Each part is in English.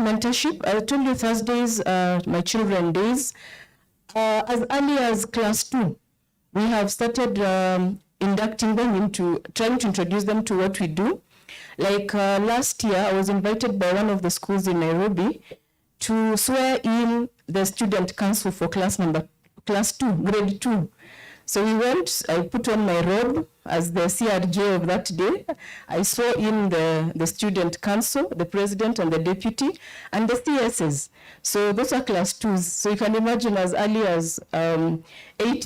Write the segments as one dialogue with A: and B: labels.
A: mentorship. I told you Thursdays are my children days. As early as class 2, we have started inducting them into, trying to introduce them to what we do. Like last year, I was invited by one of the schools in Nairobi to swear in the student council for class 2, grade 2. So we went, I put on my robe as the CRJ of that day. I swore in the student council, the president and the deputy, and the CSs. So those are class 2s. So you can imagine as early as 8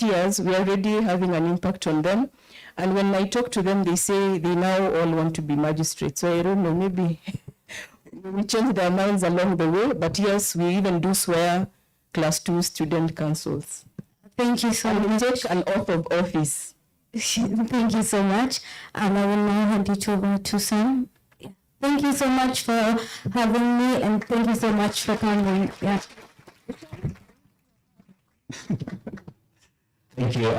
A: years, we are already having an impact on them. And when I talk to them, they say they now all want to be magistrates. So I don't know, maybe we change their minds along the way. But yes, we even do swear class 2 student councils.
B: Thank you so much.
A: Take an oath of office.
B: Thank you so much. I will now hand it over to Sam. Thank you so much for having me, and thank you so much for coming. Yeah.
C: Thank you.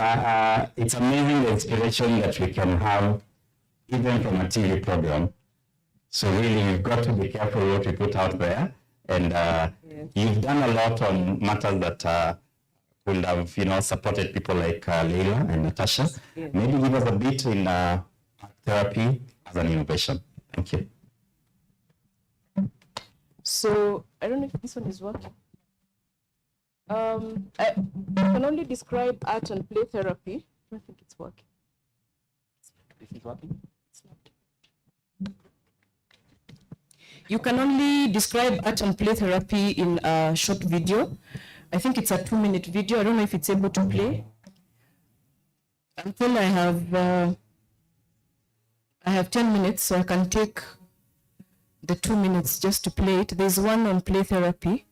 C: It's amazing the inspiration that we can have even from a TV program. So really, we've got to be careful what we put out there. And you've done a lot on matters that would have, supported people like Leila and Natasha. Yeah. Maybe give us a bit in therapy as an innovation. Thank you.
A: So I don't know if this one is working. I can only describe art and play therapy. I don't think it's working.
C: Is it working? It's not.
A: You can only describe art and play therapy in a short video. I think it's a 2-minute video. I don't know if it's able to play. Until I have 10 minutes, so I can take the 2 minutes just to play it. There's one on play therapy.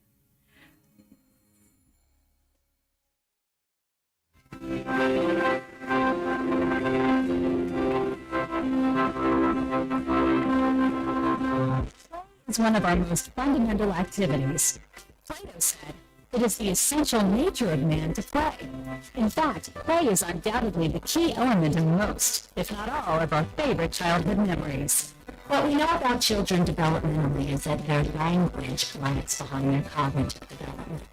D: It's one of our most fundamental activities. Plato said, "It is the essential nature of man to play." In fact, play is undoubtedly the key element in most, if not all, of our favorite childhood memories. What we know about children developmentally is that their language lags behind their cognitive development.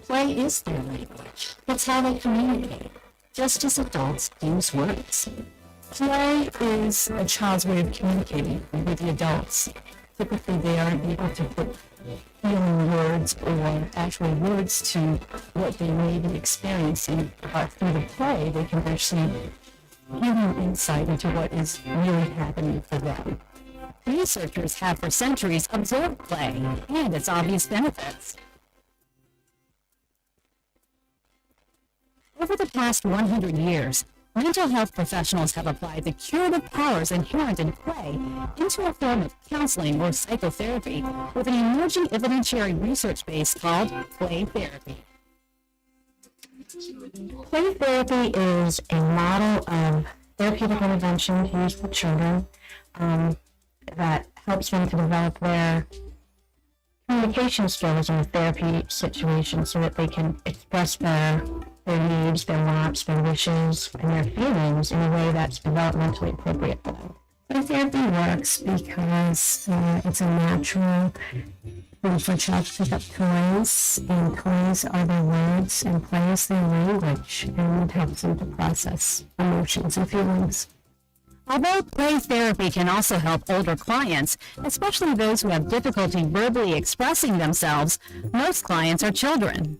D: Play is their language. It's how they communicate, just as adults use words. Play is a child's way of communicating with the adults. Typically, they aren't able to put feeling words or actual words to what they may be experiencing, but through the play, they can actually give you insight into what is really happening for them. Researchers have for centuries observed play and its obvious benefits. Over the past 100 years, mental health professionals have applied the curative powers inherent in play into a form of counseling or psychotherapy with an emerging evidentiary research base called play therapy.
B: Play therapy is a model of therapeutic intervention used for children that helps them to develop their communication skills in a therapy situation so that they can express their needs, their wants, their wishes, and their feelings in a way that's developmentally appropriate for them. Play therapy works because it's a natural way for a child to pick up toys, and toys are their words, and play is their language, and it helps them to process emotions and feelings.
D: Although play therapy can also help older clients, especially those who have difficulty verbally expressing themselves, most clients are children.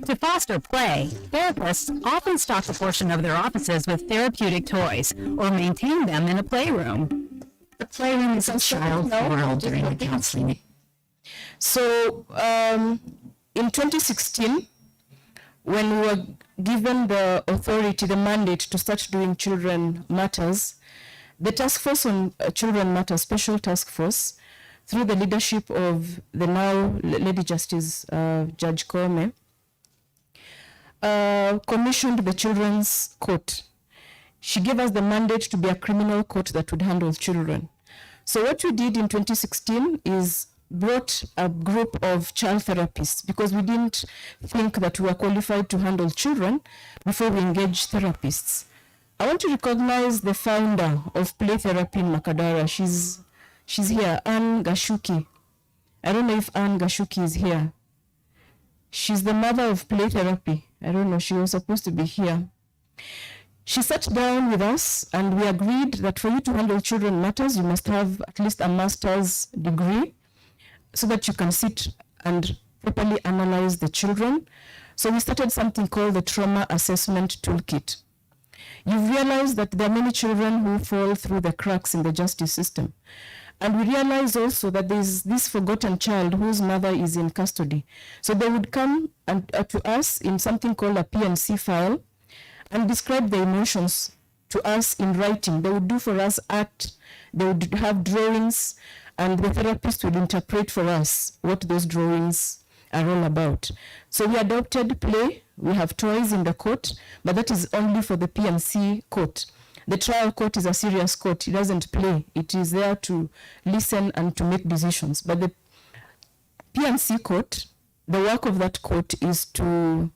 D: To foster play, therapists often stock a portion of their offices with therapeutic toys or maintain them in a playroom.
B: The playroom is a child's world during the counseling.
A: So in 2016, when we were given the authority, the mandate to start doing Children Matters, the Task Force on Children Matters, Special Task Force, through the leadership of the now Lady Justice Judge Koome, commissioned the Children's Court. She gave us the mandate to be a criminal court that would handle children. So what we did in 2016 is brought a group of child therapists because we didn't think that we were qualified to handle children before we engaged therapists. I want to recognize the founder of Play Therapy in Makadara. She's here, Anne Gashuki. I don't know if Anne Gashuki is here. She's the mother of play therapy. I don't know, she was supposed to be here. She sat down with us and we agreed that for you to handle children matters, you must have at least a master's degree so that you can sit and properly analyze the children. So we started something called the Trauma Assessment Toolkit. You've realized that there are many children who fall through the cracks in the justice system. And we realize also that there's this forgotten child whose mother is in custody. So they would come to us in something called a PNC file and describe the emotions to us in writing. They would do for us art, they would have drawings, and the therapist would interpret for us what those drawings are all about. So we adopted play. We have toys in the court, but that is only for the PNC court. The trial court is a serious court. It doesn't play. It is there to listen and to make decisions. But the PNC court, the work of that court is to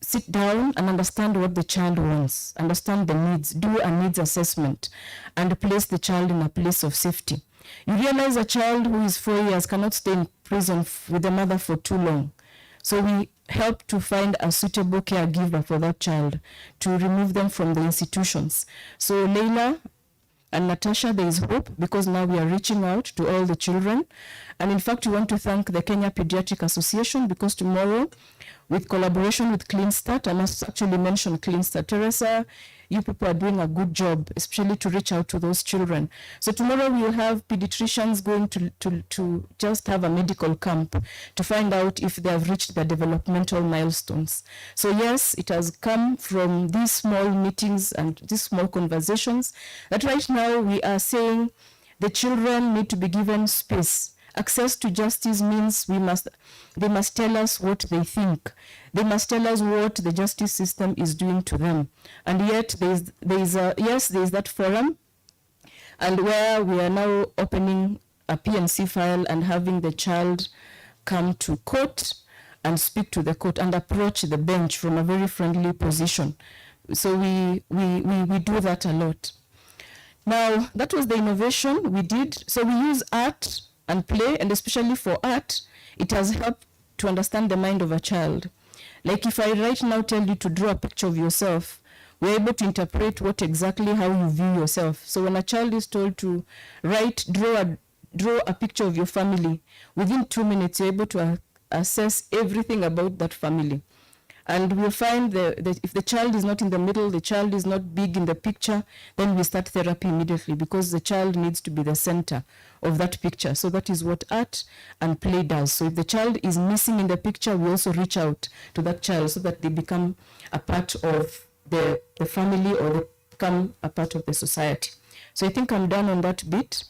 A: sit down and understand what the child wants, understand the needs, do a needs assessment, and place the child in a place of safety. You realize a child who is 4 years cannot stay in prison with the mother for too long. So we help to find a suitable caregiver for that child to remove them from the institutions. So Leila and Natasha, there is hope because now we are reaching out to all the children. And in fact, we want to thank the Kenya Pediatric Association because tomorrow, with collaboration with Clean Start, I must actually mention Clean Start. Teresa, you people are doing a good job, especially to reach out to those children. So tomorrow we will have pediatricians going to just have a medical camp to find out if they have reached the developmental milestones. So yes, it has come from these small meetings and these small conversations that right now we are saying the children need to be given space. Access to justice means they must tell us what they think. They must tell us what the justice system is doing to them. And yet there is that forum, and where we are now opening a PNC file and having the child come to court and speak to the court and approach the bench from a very friendly position. So we do that a lot. Now, that was the innovation we did. So we use art and play, and especially for art, it has helped to understand the mind of a child. Like if I right now tell you to draw a picture of yourself, we're able to interpret what exactly how you view yourself. So when a child is told to draw a picture of your family, within 2 minutes you're able to assess everything about that family. And we'll find that if the child is not in the middle, the child is not big in the picture, then we start therapy immediately because the child needs to be the center of that picture. So that is what art and play does. So if the child is missing in the picture, we also reach out to that child so that they become a part of the family or they become a part of the society. So I think I'm done on that bit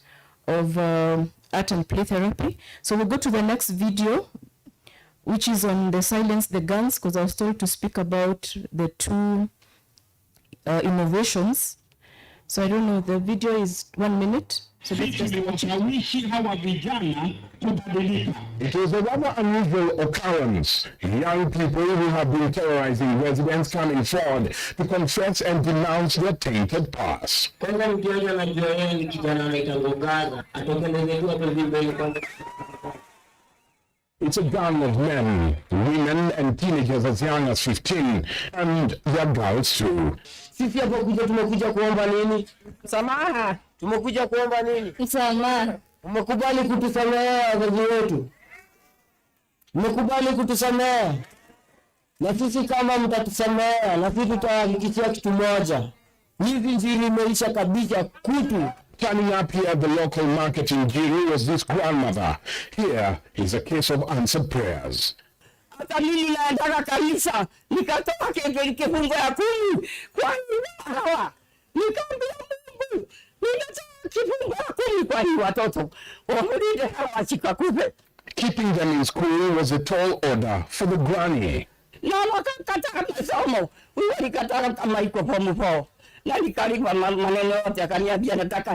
A: of art and play therapy. So we'll go to the next video, which is on the Silence the Guns, because I was told to speak about the two innovations. So I don't know, the video is 1 minute. So let's just watch it.
E: It was a rather unusual occurrence. Young people who have been terrorizing residents coming forward to confess and denounce their tainted past. It's a gang of men, women, and teenagers as young as 15, and their girls too.
F: Sisi hapo tumekuja kuomba nini? Samaha. Tumekuja kuomba nini?
G: Msamaha.
F: Umekubali kutusamehe wazazi wetu. Umekubali kutusamehe. Na sisi kama mtatusamehe, na sisi tutahakikishia kitu moja. Hizi njiri imeisha kabisa kutu.
E: Turning up here at the local market in Jiru was this grandmother. Here is a case of answered prayers.
F: Hata mimi naendaka kanisa, nikatoka kifungo ya 10 kwa hawa. Nikaambia Mungu, ninataka kifungo ya 10 kwa hii watoto. Wamulinde hawa chikakupe.
E: Keeping them in school was a tall order for the granny.
F: Na wakakataa masomo, huyo alikataa kama iko form 4. Na nikalipa maneno yote, akaniambia nataka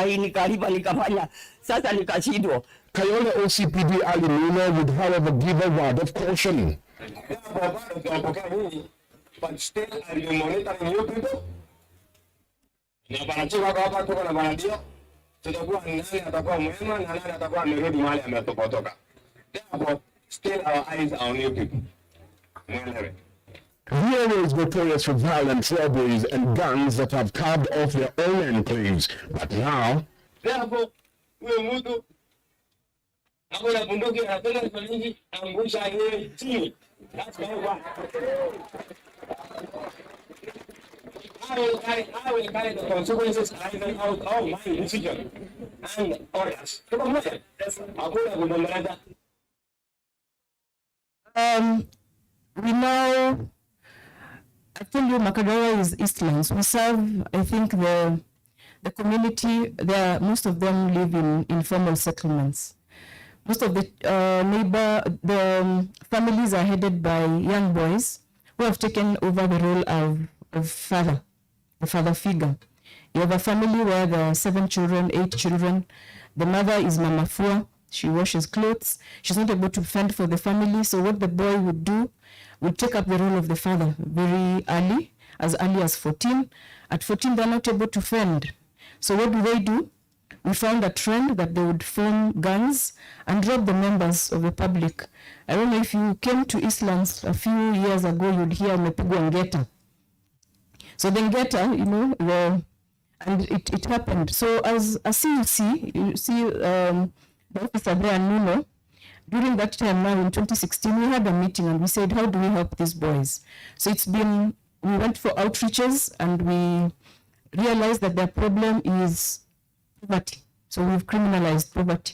F: hii, nikalipa nikafanya. Sasa nikashindwa.
E: Kayole OCPD Ali Muno would however give a word of caution.
H: But still, I'll be monitoring you people.
E: tutakuwa ni nani atakuwa mwema na nani atakuwa amerudi mahali ametoka. Therefore, still our eyes are on you people. Mwelewe. The area is notorious for violent robberies and gangs that have carved off their own enclaves. But now, therefore, huyo mtu ako na bunduki anapenda kufaniki angusha yeye chini. That's why I will carry the consequences either out of my decision and orders. Hakuna kugombana.
A: We now, I tell you, Makadara is Eastlands. We serve, I think, the community there. Most of them live in informal settlements. Most of the families are headed by young boys who have taken over the role of father, the father figure. You have a family where there are 7 children, 8 children. The mother is Mama Fua. She washes clothes. She's not able to fend for the family. So what the boy would do, would take up the role of the father very early as 14. At 14, they're not able to fend. So what do? We found a trend that they would form gangs and rob the members of the public. I don't know if you came to Eastlands a few years ago, you'd hear Mepigwa Ngeta. So the Ngeta, and it happened. So as a CUC, you see the officer there, Nuno, during that time now in 2016, we had a meeting and we said, how do we help these boys? So we went for outreaches and we realized that their problem is poverty. So we've criminalized poverty.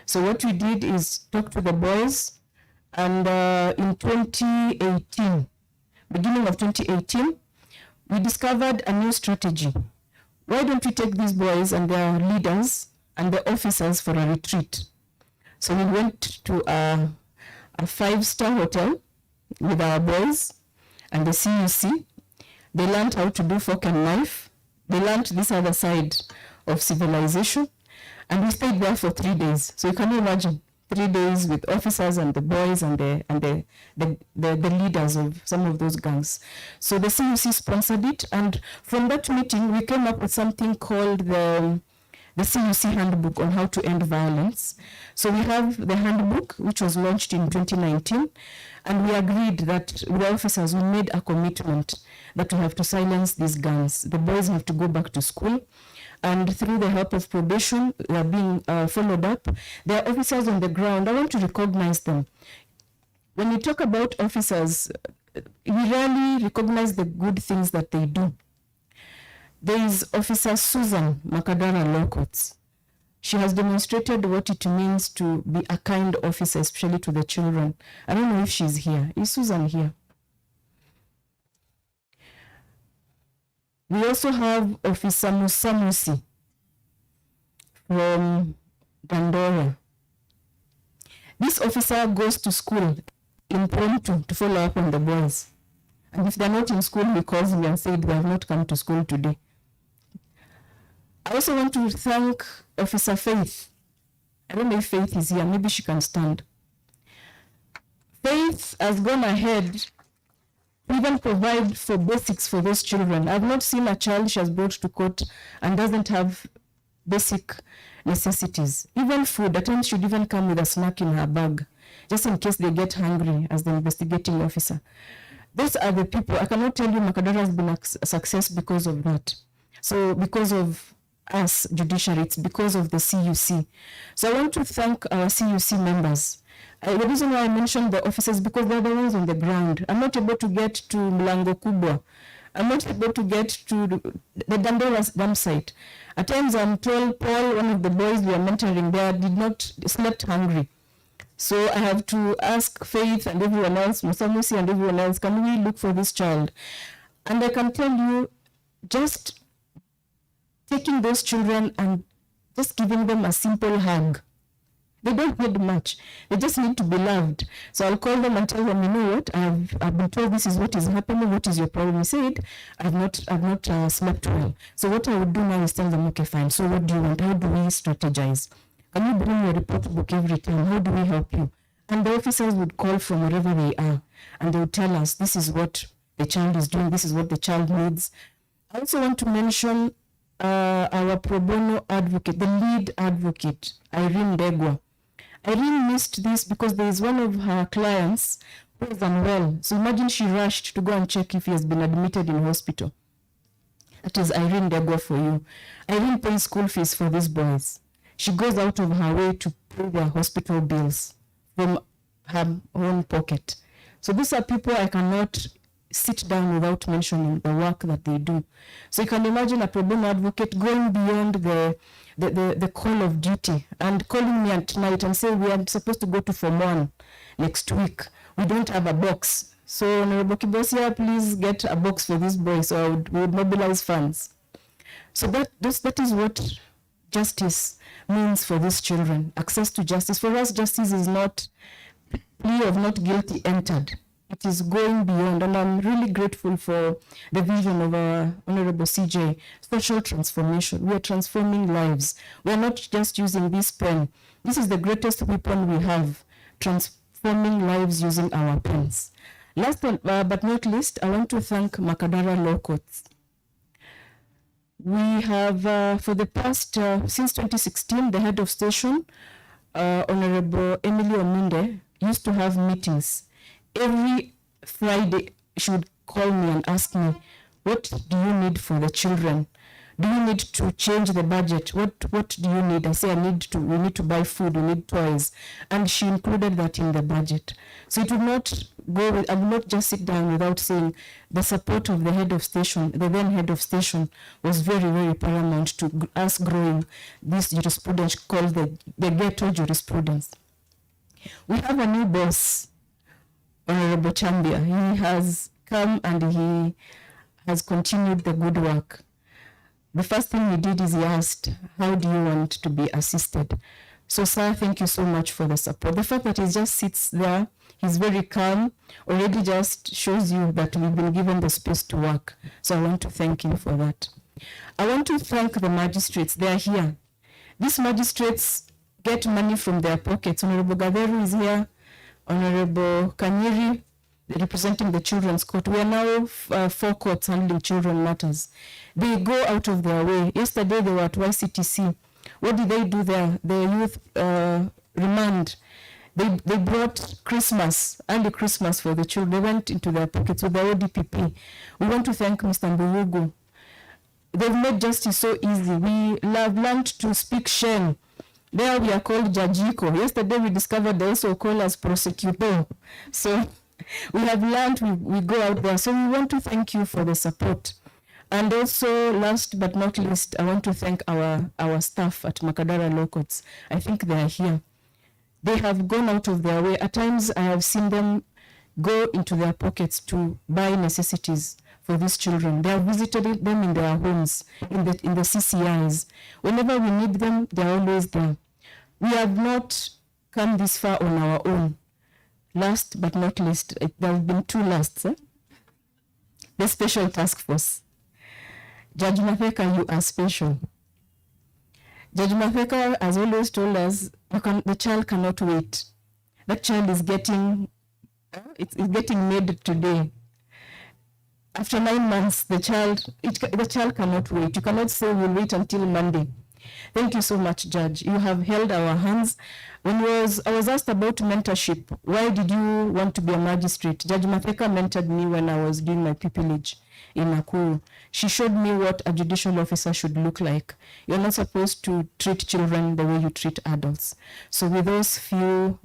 A: So what we did is talk to the boys, and in 2018, beginning of 2018, we discovered a new strategy. Why don't we take these boys and their leaders and the officers for a retreat? So we went to a 5-star hotel with our boys and the CUC. They learned how to do fork and knife. They learned this other side of civilization, and we stayed there for 3 days. So you can imagine 3 days with officers and the boys and the leaders of some of those gangs. So the CUC sponsored it, and from that meeting we came up with something called the CUC handbook on how to end violence. So we have the handbook, which was launched in 2019, and we agreed that with the officers, we made a commitment that we have to silence these gangs. The boys have to go back to school, and through the help of probation, they are being followed up. There are officers on the ground. I want to recognize them. When we talk about officers, we rarely recognize the good things that they do. There is Officer Susan Makadara Locots. She has demonstrated what it means to be a kind officer, especially to the children. I don't know if she's here. Is Susan here? We also have Officer Musamusi from Dandora. This officer goes to school impromptu to follow up on the boys. And if they're not in school, he calls me and said they have not come to school today. I also want to thank Officer Faith. I don't know if Faith is here. Maybe she can stand. Faith has gone ahead to even provide for basics for those children. I've not seen a child she has brought to court and doesn't have basic necessities. Even food, at times should even come with a snack in her bag, just in case they get hungry as the investigating officer. Those are the people. I cannot tell you Makadara has been a success because of that. So because of us, judiciary, it's because of the CUC. So I want to thank our CUC members. The reason why I mentioned the officers, because they're the ones on the ground. I'm not able to get to Mlango Kubwa. I'm not able to get to the Dandora dam site. At times I'm told Paul, one of the boys we are mentoring there, did not slept hungry. So I have to ask Faith and everyone else, Musamusi and everyone else, can we look for this child? And I can tell you, just taking those children and just giving them a simple hug. They don't need much. They just need to be loved. So I'll call them and tell them, you know what, I've been told this is what is happening. What is your problem? He said, I've not slept well. So what I would do now is tell them, okay, fine. So what do you want? How do we strategize? Can you bring your report book every time? How do we help you? And the officers would call from wherever they are, and they would tell us, this is what the child is doing. This is what the child needs. I also want to mention our pro bono advocate, the lead advocate, Irene Degwa. Irene missed this because there is one of her clients who is unwell. So imagine she rushed to go and check if he has been admitted in hospital. That is Irene Degwa for you. Irene pays school fees for these boys. She goes out of her way to pay their hospital bills from her own pocket. So these are people I cannot sit down without mentioning the work that they do. So you can imagine a pro bono advocate going beyond the call of duty and calling me at night and saying we are supposed to go to Form 1 next week. We don't have a box. So Honorable Kibosia, please get a box for these boys, so we would mobilize funds. So that is what justice means for these children. Access to justice. For us, justice is not plea of not guilty entered. It is going beyond, and I'm really grateful for the vision of our Honorable CJ, social transformation. We are transforming lives. We are not just using this pen. This is the greatest weapon we have, transforming lives using our pens. Last but not least, I want to thank Makadara Law Courts. We have, for the past, since 2016, the head of station, Honorable Emily Ominde, used to have meetings. Every Friday, she would call me and ask me, what do you need for the children? Do you need to change the budget? What do you need? I say, we need to buy food, we need toys. And she included that in the budget. So it would not go, I would not just sit down without saying the support of the head of station, the then head of station was very, very paramount to us growing this jurisprudence called the ghetto jurisprudence. We have a new boss, Honorable Chambia. He has come and he has continued the good work. The first thing he did is he asked, how do you want to be assisted? So, sir, thank you so much for the support. The fact that he just sits there, he's very calm, already just shows you that we've been given the space to work. So I want to thank him for that. I want to thank the magistrates. They are here. These magistrates get money from their pockets. Honorable Gaderu is here. Honorable Kanyiri, representing the Children's Court. We are now 4 courts handling children matters. They go out of their way. Yesterday they were at YCTC. What did they do there? The youth remand. They brought Christmas, early Christmas for the children. They went into their pockets with the ODPP. We want to thank Mr. Mburugu. They've made justice so easy. We have learned to speak Shen. There we are called Jajiko. Yesterday we discovered they also call us prosecutor. So we have learned, we go out there. So we want to thank you for the support. And also, last but not least, I want to thank our staff at Makadara Law Courts. I think they are here. They have gone out of their way. At times, I have seen them go into their pockets to buy necessities for these children. They have visited them in their homes, in the CCIs. Whenever we need them, they are always there. We have not come this far on our own. Last but not least, there have been 2 lasts. The Special Task Force. Judge Matheka, you are special. Judge Matheka has always told us the child cannot wait. That child is getting, it's getting made today. After 9 months, the child cannot wait. You cannot say we'll wait until Monday. Thank you so much, Judge. You have held our hands. When I was asked about mentorship, why did you want to be a magistrate? Judge Matheka mentored me when I was doing my pupillage in Nakuru. She showed me what a judicial officer should look like. You're not supposed to treat children the way you treat adults. So with those few,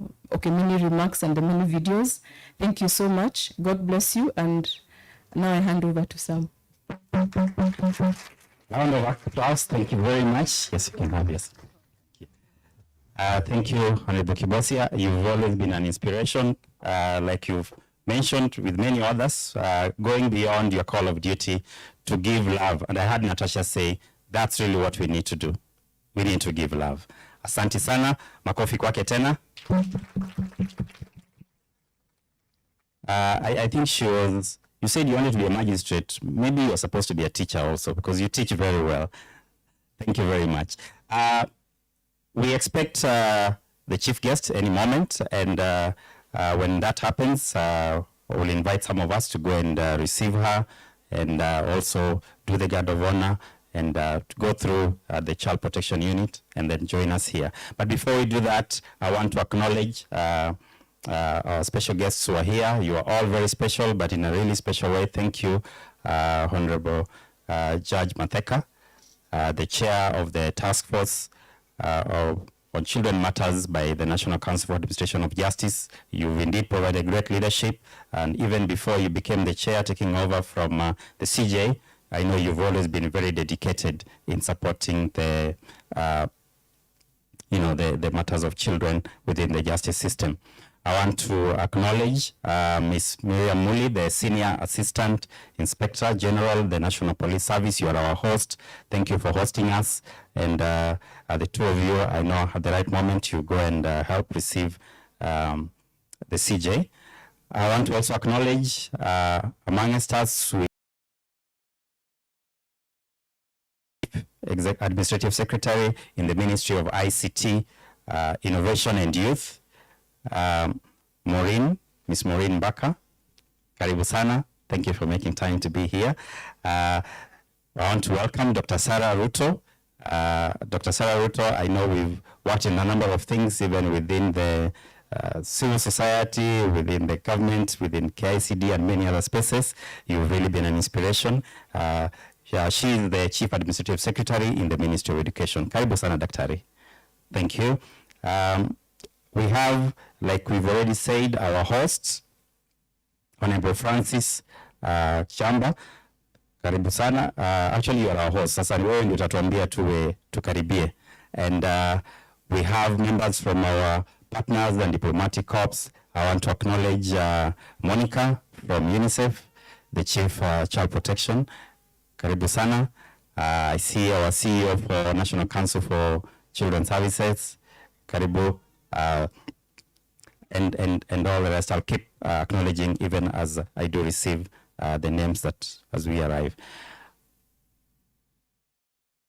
A: mini remarks and the mini videos, thank you so much. God bless you. And now I hand over to Sam.
C: Round of applause. Thank you very much. Yes, you can have this. Thank you, Honorable Kibosia. You've always been an inspiration, like you've mentioned with many others, going beyond your call of duty to give love. And I heard Natasha say, that's really what we need to do. We need to give love. Asante sana. Makofi kwake tena. I think you said you wanted to be a magistrate. Maybe you're supposed to be a teacher also, because you teach very well. Thank you very much. We expect the chief guest any moment, and when that happens, we'll invite some of us to go and receive her, and also do the guard of honor, and to go through the Child Protection Unit and then join us here. But before we do that, I want to acknowledge our special guests who are here. You are all very special, but in a really special way. Thank you, Honorable Judge Matheka, the chair of the task force on children matters by the National Council for Administration of Justice. You've indeed provided great leadership, and even before you became the chair, taking over from the CJ, I know you've always been very dedicated in supporting the the matters of children within the justice system. I want to acknowledge Ms. Miriam Muli, the Senior Assistant Inspector General, the National Police Service. You are our host. Thank you for hosting us. And the two of you, I know at the right moment, you go and help receive the CJ. I want to also acknowledge amongst us, Administrative Secretary in the Ministry of ICT, Innovation and Youth, Miss Maureen Baka. Karibu sana. Thank you for making time to be here. I want to welcome Dr. Sarah Ruto. Dr. Sarah Ruto, I know we've worked in a number of things, even within the civil society, within the government, within KICD and many other spaces. You've really been an inspiration. She is the Chief Administrative Secretary in the Ministry of Education. Karibu sana, Daktari. Thank you. We have, like we've already said, our hosts, Honorable Francis Chamba. Karibu sana. Actually, you are our host. Sasa ni wewe ndio utatuambia tukaribie. And we have members from our partners and diplomatic corps. I want to acknowledge Monica from UNICEF, the Chief Child Protection. Karibu sana. I see our CEO for National Council for Children's Services. Karibu. And all the rest. I'll keep acknowledging even as I do receive the names that as we arrive.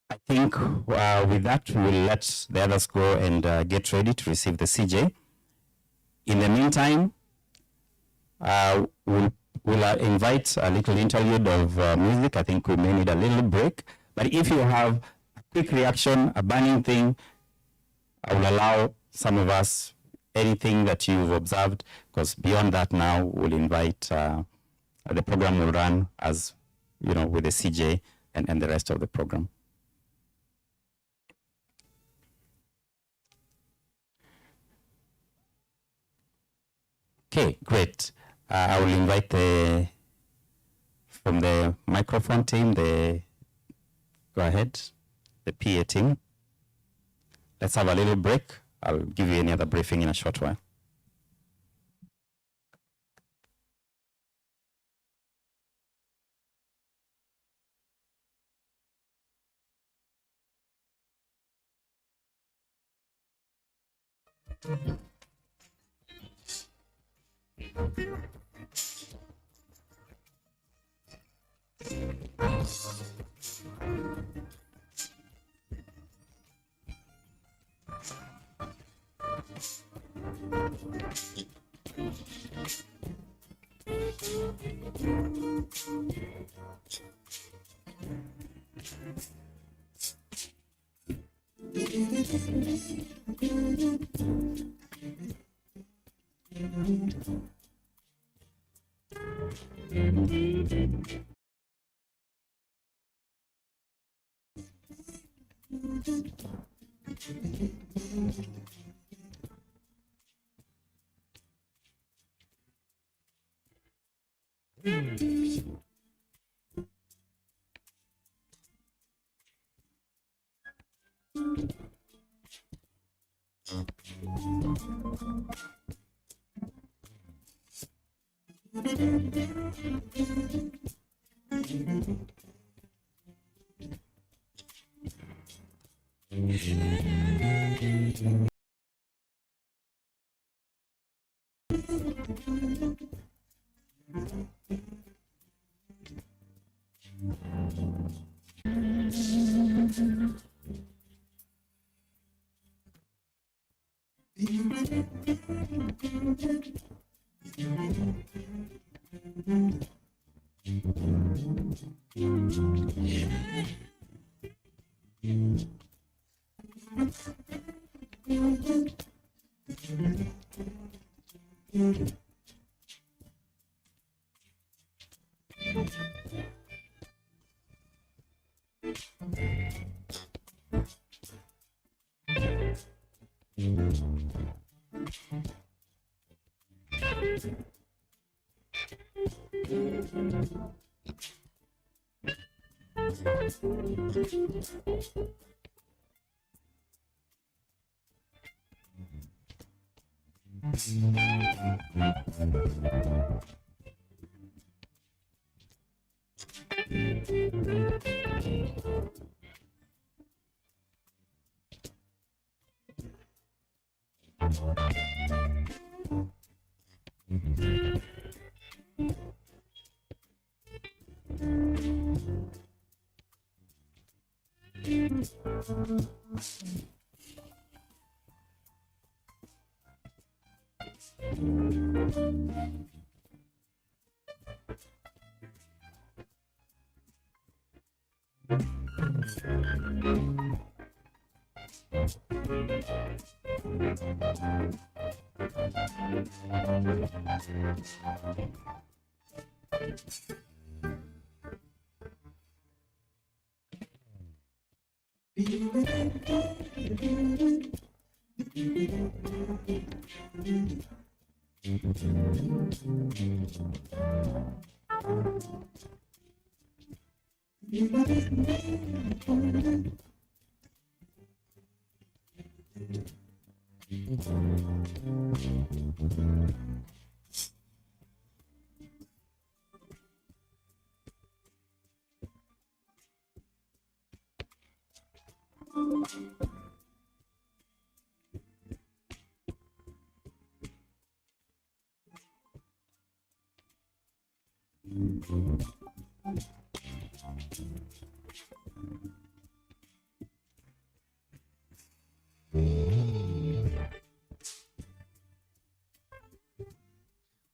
C: I think with that, we'll let the others go and get ready to receive the CJ. In the meantime, we'll invite a little interlude of music. I think we may need a little break. But if you have a quick reaction, a burning thing, I will allow some of us anything that you've observed, because beyond that now we'll invite the program will run as you know with the CJ and the rest of the program. Okay, great. I will invite from the microphone team, go ahead, the PA team. Let's have a little break. I'll give you any other briefing in a short while.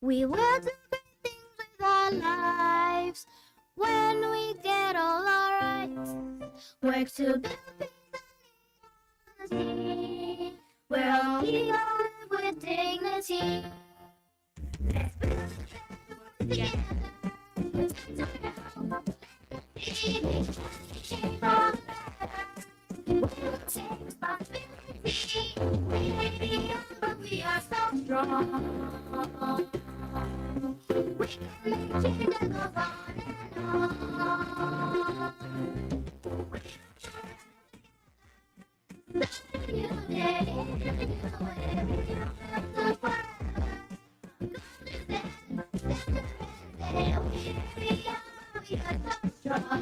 G: We will do great things with our lives when we get all our rights. Work to build peace and unity, where all we all live with dignity. Let's build together. We'll take responsibility. We may be young, but we are so strong. We can make change that goes on and on. That's a new day, a new way, of the world. God is there, we may be young, but we are so strong.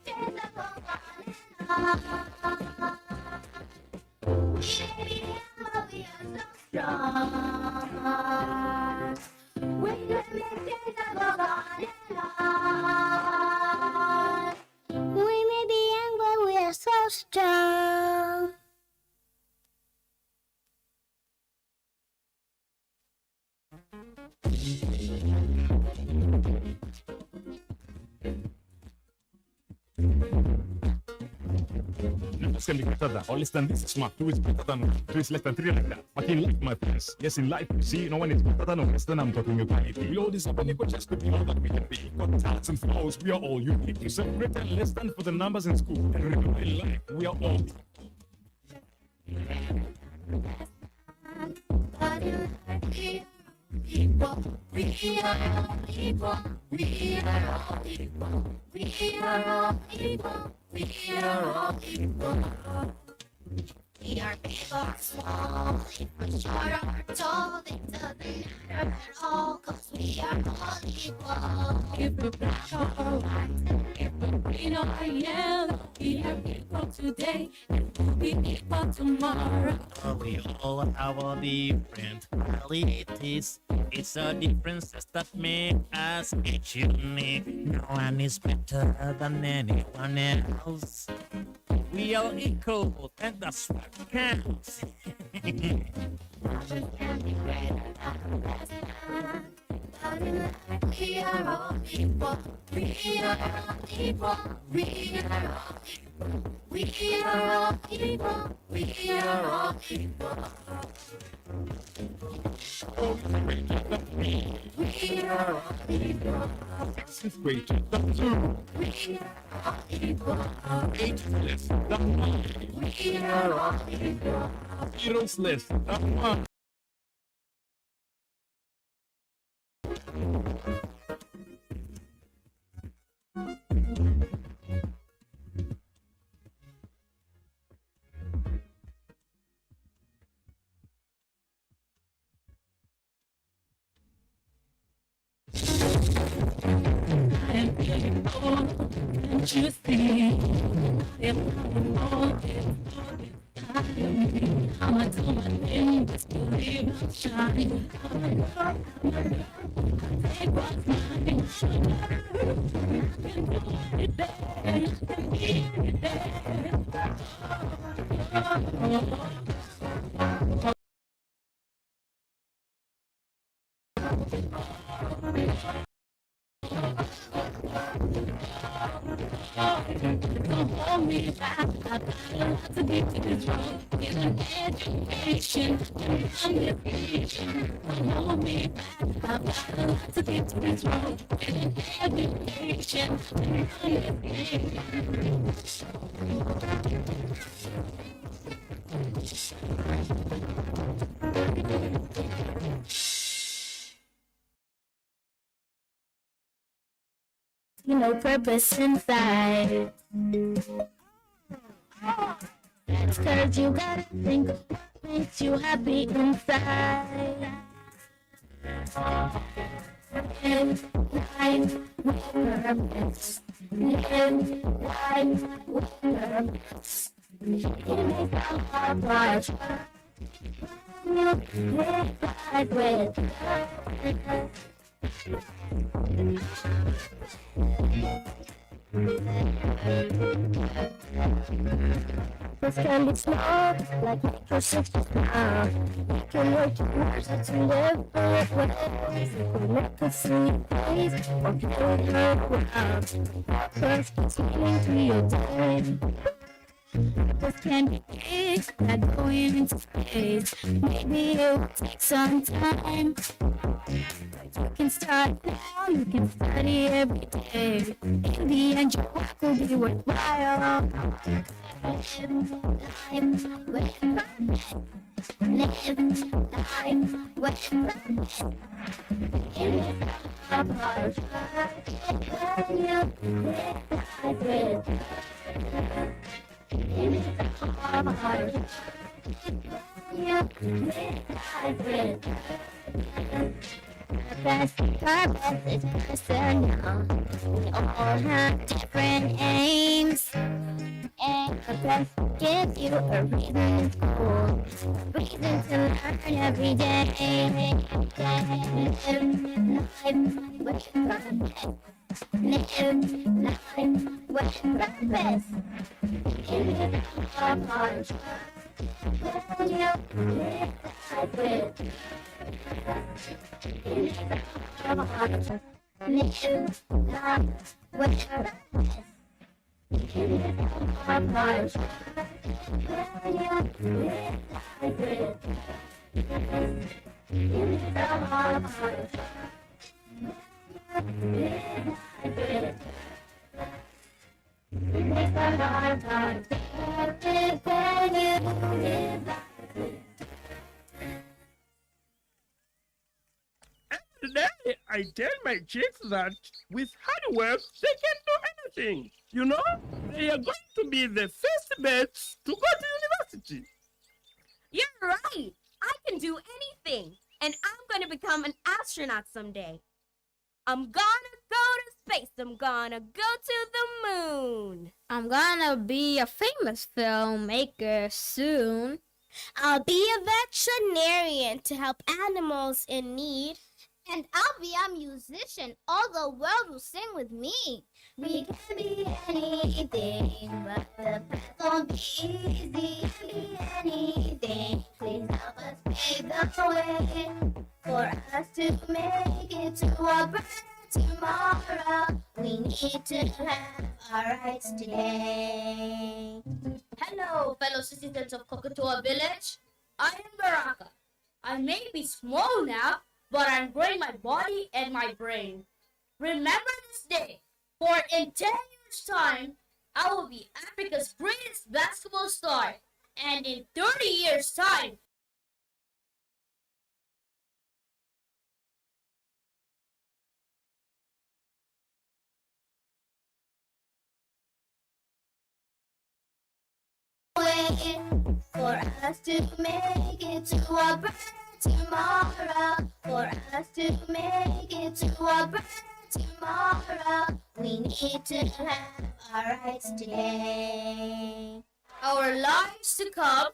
G: Change that goes on and on. We may be young, but we are so strong. We can make change that goes on and on. We may be young, but we are so strong.
H: Numbers can be greater than or less than this. Smart 2 is better than 1. 2 is less than 3 like that. But in life, my friends, yes, in life, you see, no one is better than or less than. I'm talking about it. We all deserve an equal chance to be all that we can be. Got talents and flaws, we are all unique. You separate and less than for the numbers in school. And remember, in life, we are all
G: But in life, equal. We are all equal. We are all equal. We are all equal. We are all equal. We are big or small, or short or tall, it doesn't matter at all, 'cause we are all equal.
I: If we're black or white, if we're green or yellow, we are equal today and we'll be equal tomorrow.
J: We all have our different qualities. It's our differences that make us each unique. No one is better than anyone else. We are equal, and that's what counts.
G: Oceans can be greater than less than, but We are all equal. We are all equal. We are all equal. We are all equal. We are all equal. We are all equal.
H: X is greater than 0.
G: We are all equal.
H: 8 is less than 9.
G: We are all equal.
H: 0 is less than 1.
I: Can't you see? If I'm wrong, I'ma do my thing, just believe I'll shine. Take what's mine. I can do it there. I can be it there. Don't hold me back. I got a lot to get to this road. Get an education and understanding. Don't hold me back. I got a lot to get to this road. Get an education and understanding. No purpose inside. That's 'cause you gotta think of what makes you happy inside. Live life with purpose. Live life with purpose. It may sound hard, but you live life with purpose. This can be small, like make your sister smile. You can work towards it to live for it ways. You can make a sweet face or carry her around. First, it's meaning to your day. This can be big, like going into space. Maybe it will take some time. You can start now, you can study every day. In the end, your work will be worthwhile. Live life with purpose. Live life with purpose. It is a part of life. You live life with purpose. It is a part of life. You live life with purpose. Purpose is personal. We all have different aims. And purpose gives you a reason to go. Reason to learn every day. Live life with purpose. Live life with purpose. It is a part of you live life with purpose. Live life with purpose. It is a part of you live life with purpose. It is a part of live life with purpose. It makes a hard time to live when you live life with
K: Today, I tell my chicks that with hard work, they can do anything. You know, they are going to be the first bets to go to university.
L: You're right. I can do anything. And I'm going to become an astronaut someday. I'm gonna go to space. I'm gonna go to the moon.
M: I'm gonna be a famous filmmaker soon. I'll be a veterinarian to help animals in need. And I'll be a musician. All the world will sing with me. We can be anything, but the path won't be easy. Be anything. Please help us pave the way for us to make it
I: it to a brighter tomorrow. We need to have our rights today.
L: Hello, fellow citizens of Kokotoa Village. I am Baraka. I may be small now, but I'm growing my body and my brain. Remember this day, for in 10 years' time, I will be Africa's greatest basketball star. And in 30 years' time,
I: For us to make it to a brighter tomorrow. For us to make it to a brighter tomorrow. We need to have our rights today.
L: our lives to come,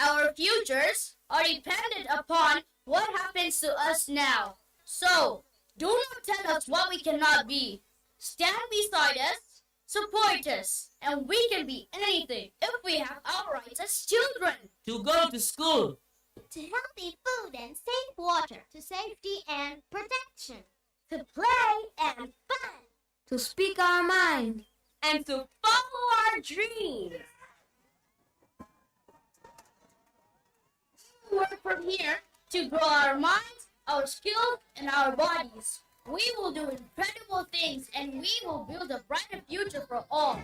L: our futures, are dependent upon what happens to us now. So, do not tell us what we cannot be. Stand beside us, support us, and we can be anything if we have our rights as children.
F: To go to school.
M: To healthy food and safe water. To safety and protection. To play and fun.
L: To speak our mind, and to follow our dreams. We work from here to grow our minds, our skills, and our bodies. We will do incredible things, and we will build a brighter future for all.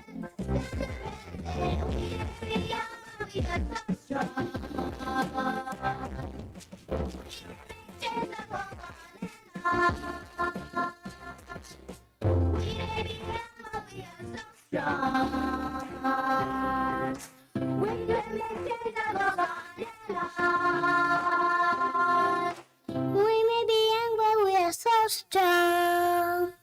M: We may be young, but we are so strong.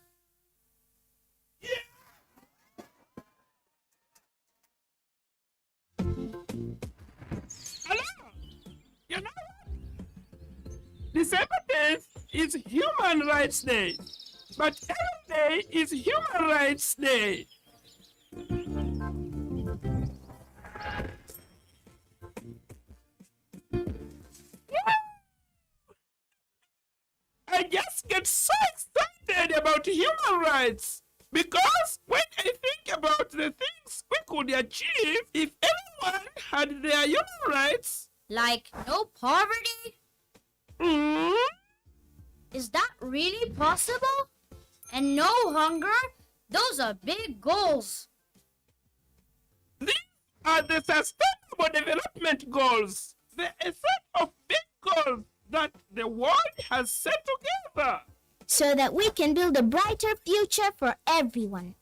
K: Hello. You know what? December 10th is Human Rights Day. But every day is Human Rights Day. I just get so excited about human rights because when I think about the things we could achieve if everyone had their human rights.
L: Like no poverty? Is that really possible? And no hunger? Those are big goals.
K: These are the Sustainable Development Goals, the set of big goals that the world has set together.
M: So that we can build a brighter future for everyone.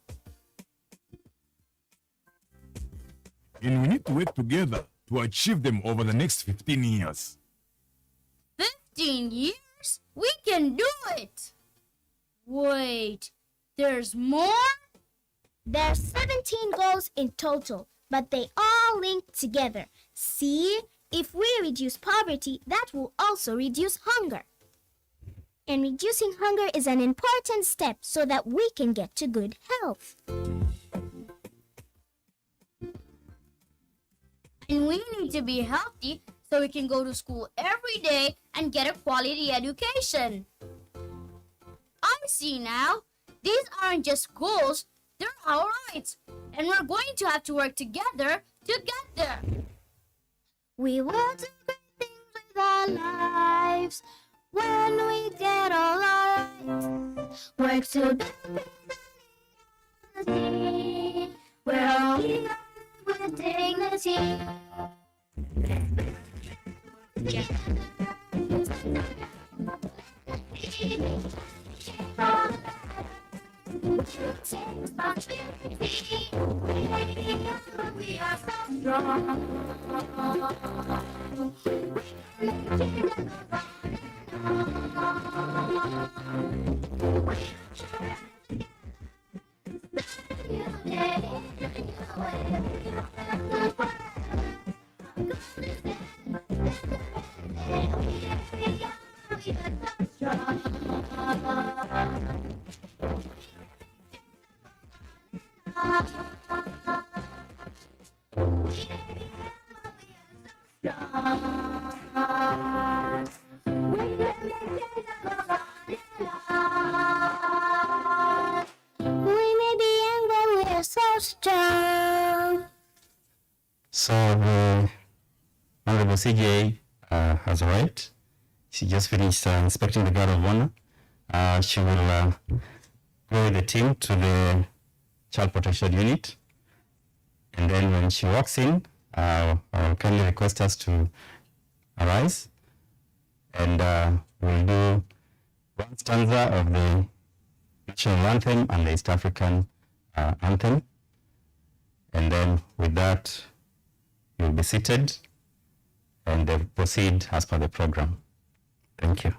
H: And we need to work together to achieve them over the next 15 years.
L: 15 years? We can do it! Wait, there's more?
M: There's 17 goals in total, but they all link together. See? If we reduce poverty, that will also reduce hunger. And reducing hunger is an important step so that we can get to good health.
L: And we need to be healthy so we can go to school every day and get a quality education. I see now. These aren't just goals, they're our rights. And we're going to have to work together to get there.
M: We will do great things with our lives when we get all our rights. Work to build dignity. We're all here with dignity. We are so strong. We can make it
C: Honorable CJ has arrived. She just finished inspecting the guard of honor. She will go with the team to the child protection unit. And then when she walks in, I'll kindly request us to arise. And we'll do one stanza of the national anthem and the East African anthem. And then with that, you'll be seated and proceed as per the program. Thank you.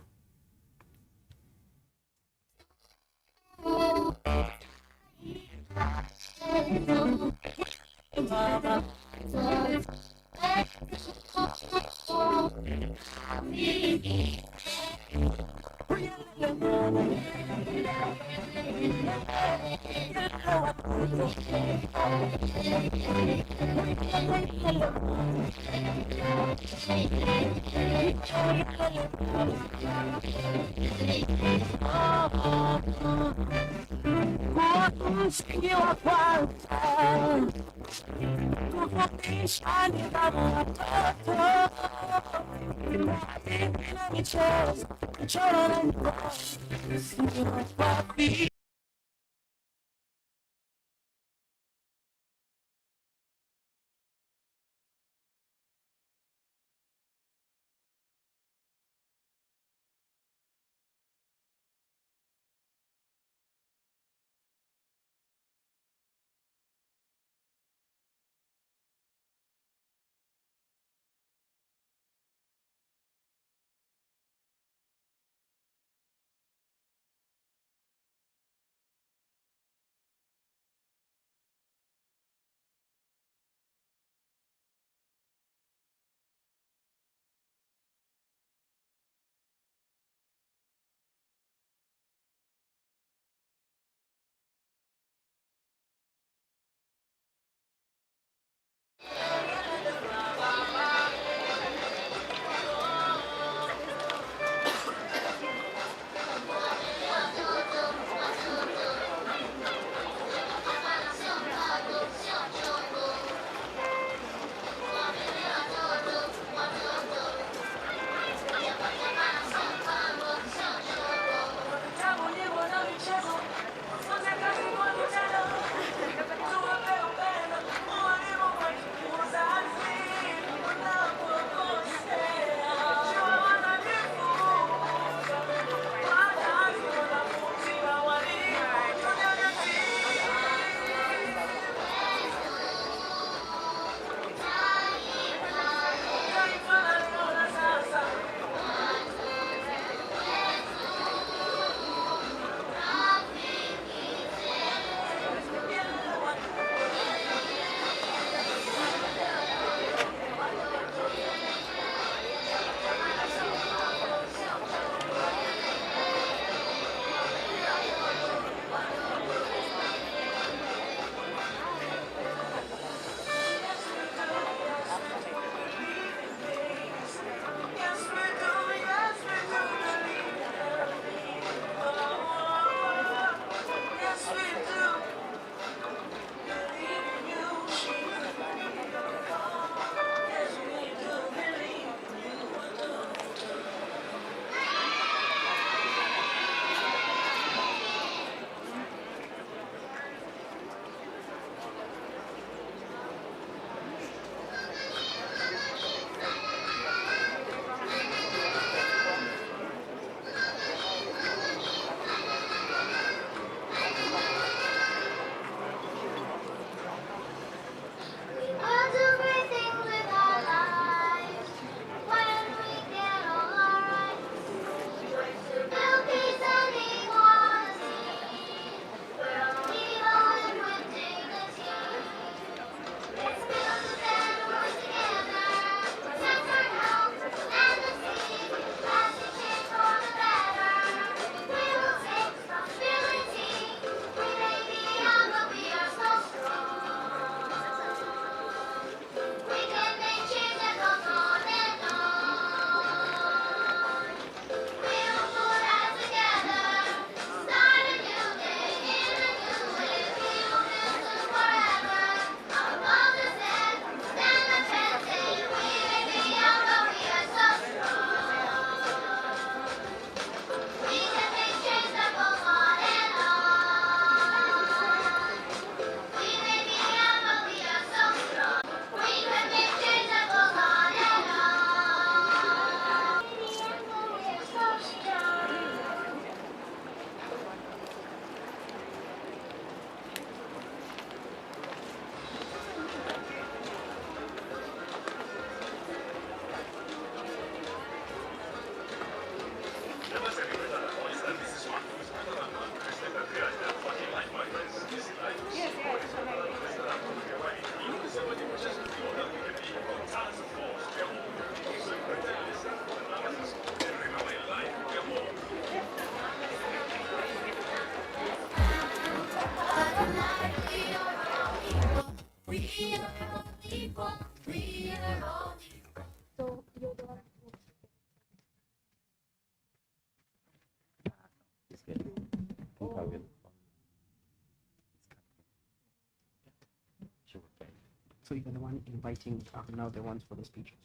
N: So you're the one inviting now the ones for the speeches.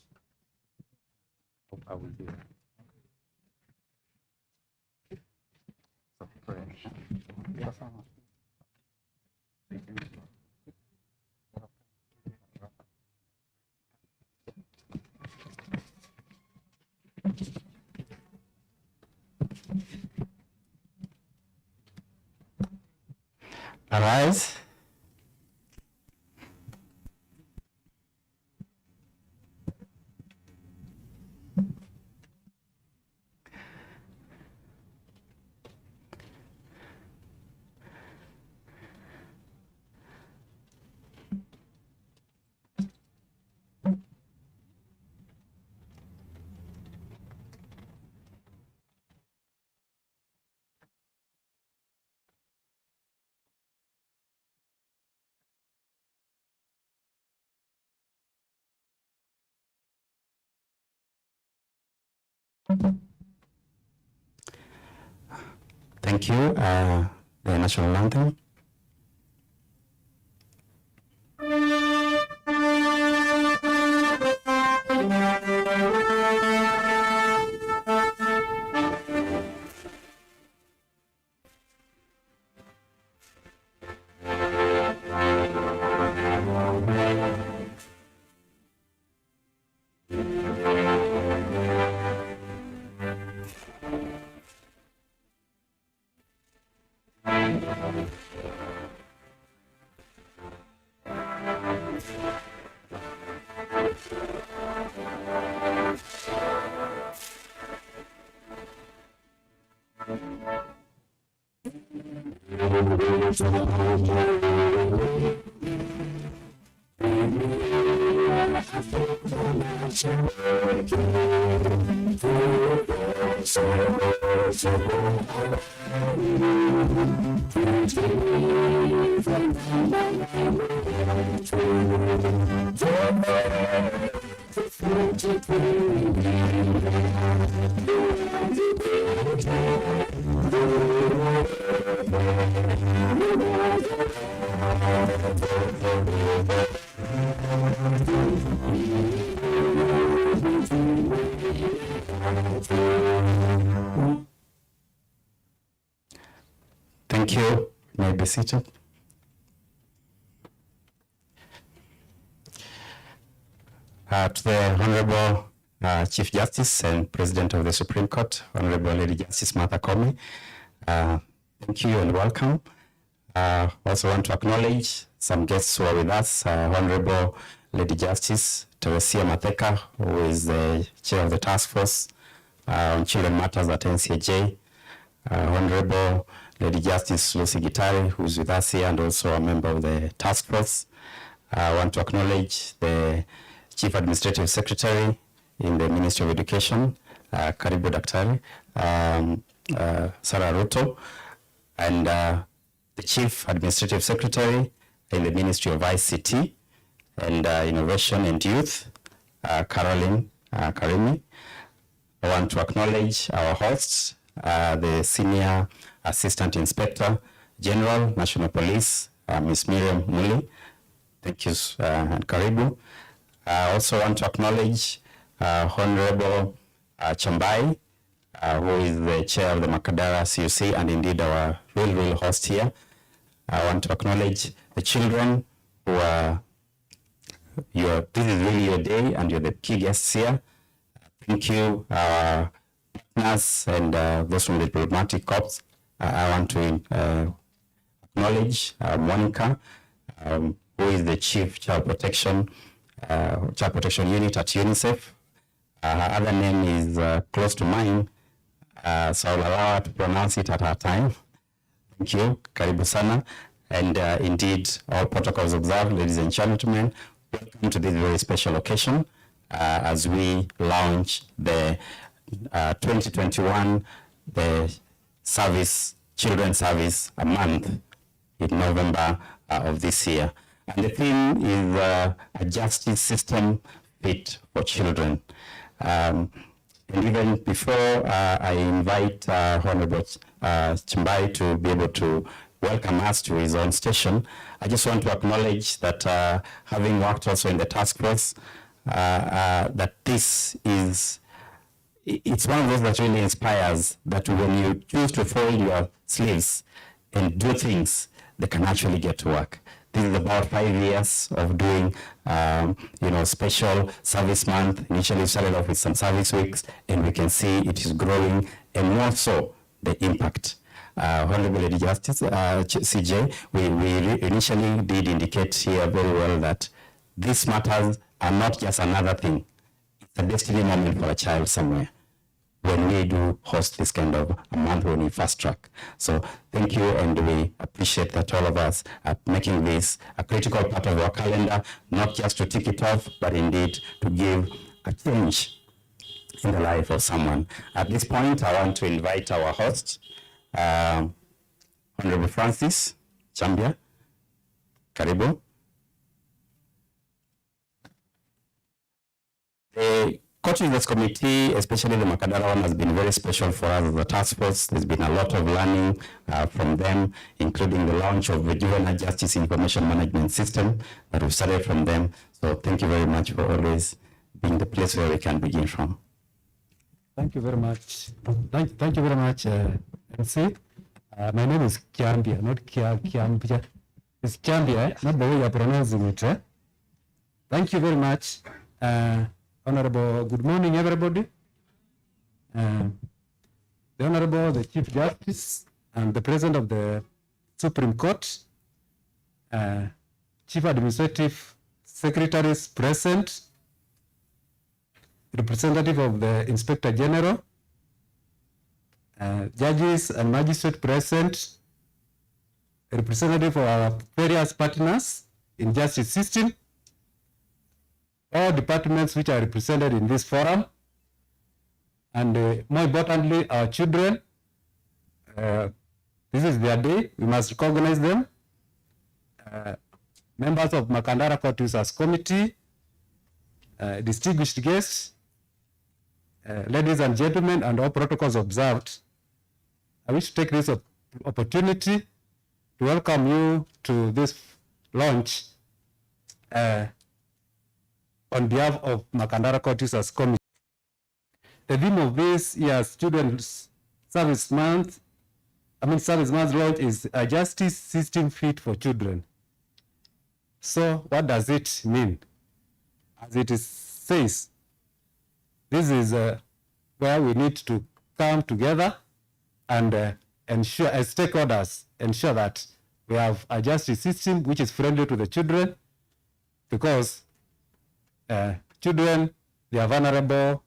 C: I will do that. So, prayer.
N: Yeah.
C: Arise. Thank you. The national anthem. Thank you. You may be seated. To the Honorable Chief Justice and President of the Supreme Court, Honorable Lady Justice Martha Koome, thank you and welcome. Also want to acknowledge some guests who are with us, Honorable Lady Justice Teresia Matheka, who is the Chair of the Task Force on Children Matters at NCAJ, Honorable Lady Justice Lucy Gitari, who is with us here and also a member of the Task Force. I want to acknowledge the Chief Administrative Secretary in the Ministry of Education, Karibu Daktari, Sarah Ruto, and the Chief Administrative Secretary in the Ministry of ICT and Innovation and Youth, Caroline Karimi. I want to acknowledge our hosts, the Senior Assistant Inspector General, National Police, Ms. Miriam Muli. Thank you, and Karibu. I also want to acknowledge Honorable Chambai, who is the Chair of the Makadara CUC and indeed our real host here. I want to acknowledge the children who are, this is really your day and you're the key guests here. Thank you, our partners and those from the diplomatic corps. I want to acknowledge Monica, who is the Chief Child Protection Unit at UNICEF. Her other name is close to mine, so I'll allow her to pronounce it at her time. Thank you, Karibu Sana. And indeed, all protocols observed, ladies and gentlemen. Welcome to this very special occasion as we launch the 2021 the Children's Service a month in November of this year. And the theme is a justice system fit for children. And even before I invite Honorable Chambai to be able to welcome us to his own station. I just want to acknowledge that having worked also in the task force, that this is, it's one of those that really inspires that when you choose to fold your sleeves and do things, they can actually get to work. This is about 5 years of doing, special service month. Initially, we started off with some service weeks, and we can see it is growing, and more so, the impact. Honorable Lady Justice, CJ, we initially did indicate here very well that these matters are not just another thing. It's a destiny moment for a child somewhere when we do host this kind of a month when we fast track. So thank you, and we appreciate that all of us are making this a critical part of our calendar, not just to tick it off, but indeed to give a change in the life of someone. At this point, I want to invite our host, Honorable Francis Chambia. Karibu. The Court Users Committee, especially the Makadara one, has been very special for us as a task force. There's been a lot of learning from them, including the launch of the Juvenile Justice Information Management System that we started from them. So thank you very much for always being the place where we can begin from.
O: Thank you very much. Thank you very much, MC. My name is Kiambia, not Kiambia. It's Kiambia, not the way you're pronouncing it. Thank you very much. Honorable, good morning, everybody. The Honorable, the Chief Justice, and the President of the Supreme Court, Chief Administrative Secretaries present, representative of the Inspector General, judges and magistrates present, representative of our various partners in justice system, all departments which are represented in this forum, and more importantly, our children. This is their day, we must recognize them. Members of Makandara Court Users Committee, distinguished guests, ladies and gentlemen, and all protocols observed, I wish to take this opportunity to welcome you to this launch on behalf of Makandara Court Users Committee. The theme of this year's Children's Service Month launch is a justice system fit for children. So what does it mean? As it says, this is where we need to come together and ensure, as stakeholders, ensure that we have a justice system which is friendly to the children, because children, they are vulnerable,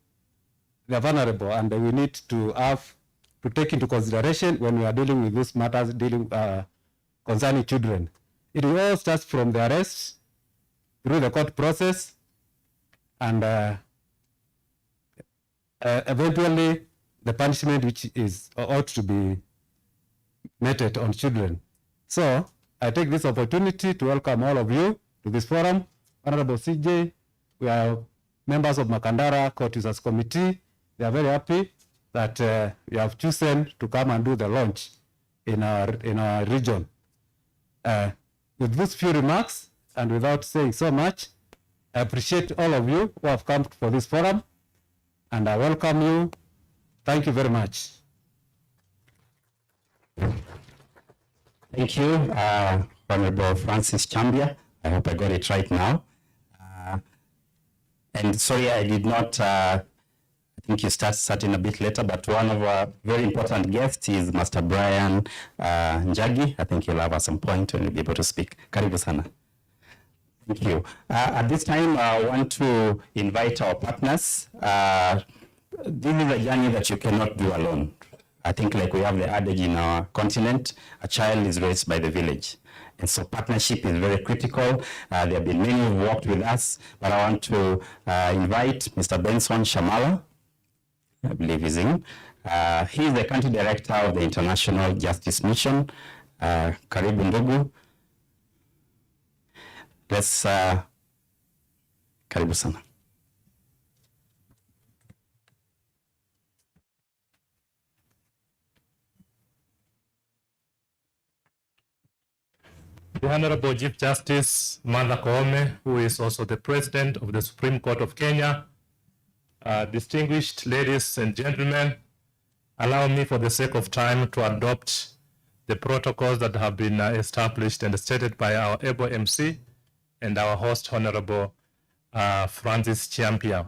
O: and we need to have to take into consideration when we are dealing with these matters concerning children. It all starts from the arrest through the court process, and eventually the punishment which is ought to be meted on children. So I take this opportunity to welcome all of you to this forum. Honorable CJ, we are members of Makandara Court Users Committee. We are very happy that you have chosen to come and do the launch in our region. With these few remarks, and without saying so much, I appreciate all of you who have come for this forum, and I welcome you. Thank you very much.
C: Thank you, Honorable Francis Chambia. I hope I got it right now. And sorry, I did not, I think you starting a bit later, but one of our very important guests is Master Brian Njagi. I think he'll have at some point when he'll be able to speak. Karibu sana. Thank you. At this time, I want to invite our partners. This is a journey that you cannot do alone. I think like we have the adage in our continent, a child is raised by the village. And so partnership is very critical. There have been many who worked with us, but I want to invite Mr. Benson Shamala, I believe he's in. He is the country director of the International Justice Mission. Karibu ndugu. Let's, karibu sana.
H: The Honorable Chief Justice Martha Koome, who is also the President of the Supreme Court of Kenya, distinguished ladies and gentlemen, allow me for the sake of time to adopt the protocols that have been established and stated by our able MC and our host, Honorable Francis Chiampia.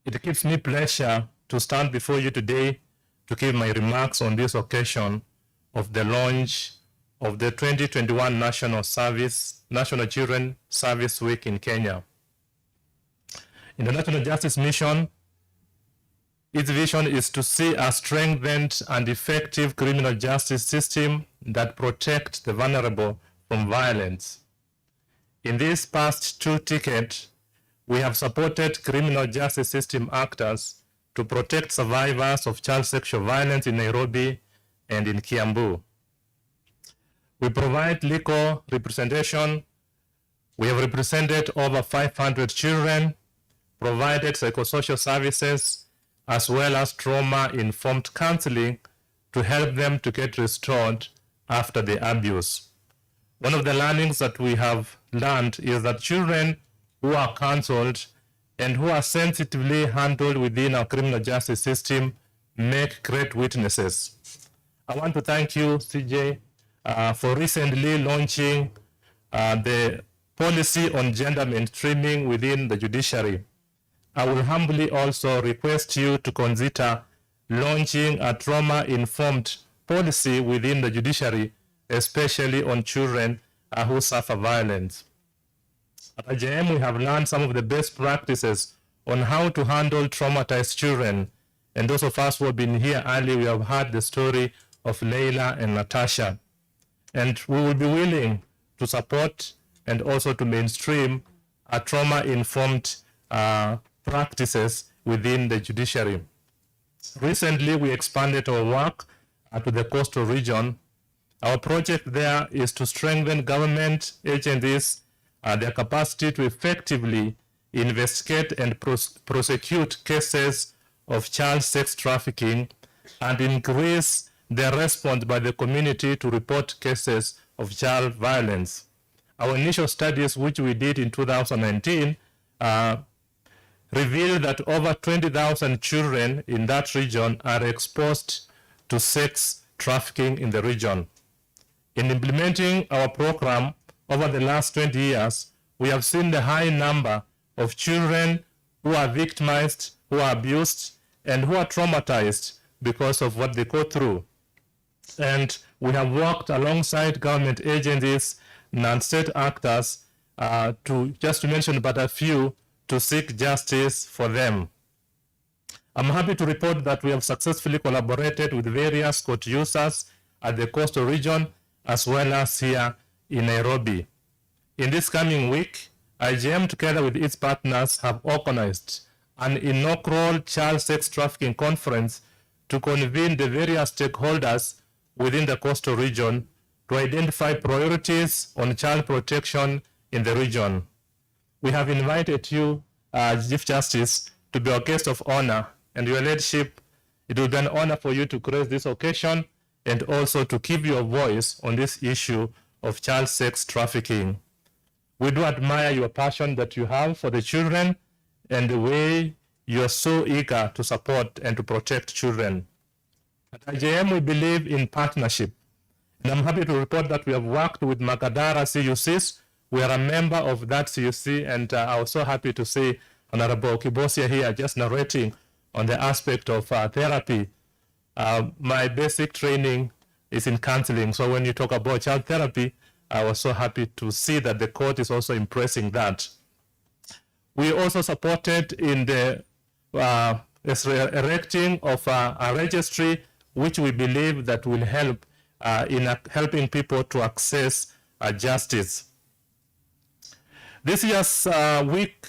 H: It gives me pleasure to stand before you today to give my remarks on this occasion of the launch of the 2021 National Children Service Week in Kenya. In the National Justice Mission, its vision is to see a strengthened and effective criminal justice system that protects the vulnerable from violence. In these past 2 decades, we have supported criminal justice system actors to protect survivors of child sexual violence in Nairobi and in Kiambu. We provide legal representation. We have represented over 500 children, provided psychosocial services, as well as trauma-informed counseling to help them to get restored after the abuse. One of the learnings that we have learned is that children who are counseled and who are sensitively handled within our criminal justice system make great witnesses. I want to thank you, CJ, for recently launching the policy on gender mainstreaming within the judiciary. I will humbly also request you to consider launching a trauma-informed policy within the judiciary, especially on children who suffer violence. At IJM, we have learned some of the best practices on how to handle traumatized children. And those of us who have been here early, we have heard the story of Leila and Natasha. And we will be willing to support and also to mainstream a trauma-informed practices within the judiciary. Recently, we expanded our work to the coastal region. Our project there is to strengthen government agencies, their capacity to effectively investigate and prosecute cases of child sex trafficking and increase their response by the community to report cases of child violence. Our initial studies, which we did in 2019, revealed that over 20,000 children in that region are exposed to sex trafficking in the region. In implementing our program over the last 20 years, we have seen the high number of children who are victimized, who are abused, and who are traumatized because of what they go through. And we have worked alongside government agencies, non-state actors, just to mention but a few, to seek justice for them. I'm happy to report that we have successfully collaborated with various court users at the coastal region as well as here in Nairobi. In this coming week, IJM together with its partners have organized an inaugural child sex trafficking conference to convene the various stakeholders within the coastal region to identify priorities on child protection in the region. We have invited you, Chief Justice, to be our guest of honor, and your leadership, it will be an honor for you to grace this occasion and also to give your voice on this issue of child sex trafficking. We do admire your passion that you have for the children and the way you are so eager to support and to protect children. At IJM, we believe in partnership. And I'm happy to report that we have worked with Makadara CUCs. We are a member of that CUC, and I was so happy to see Honorable Kibosia here just narrating on the aspect of therapy. My basic training is in counseling, so when you talk about child therapy, I was so happy to see that the court is also embracing that. We also supported in the erecting of a registry, which we believe that will help in helping people to access justice. This year's week,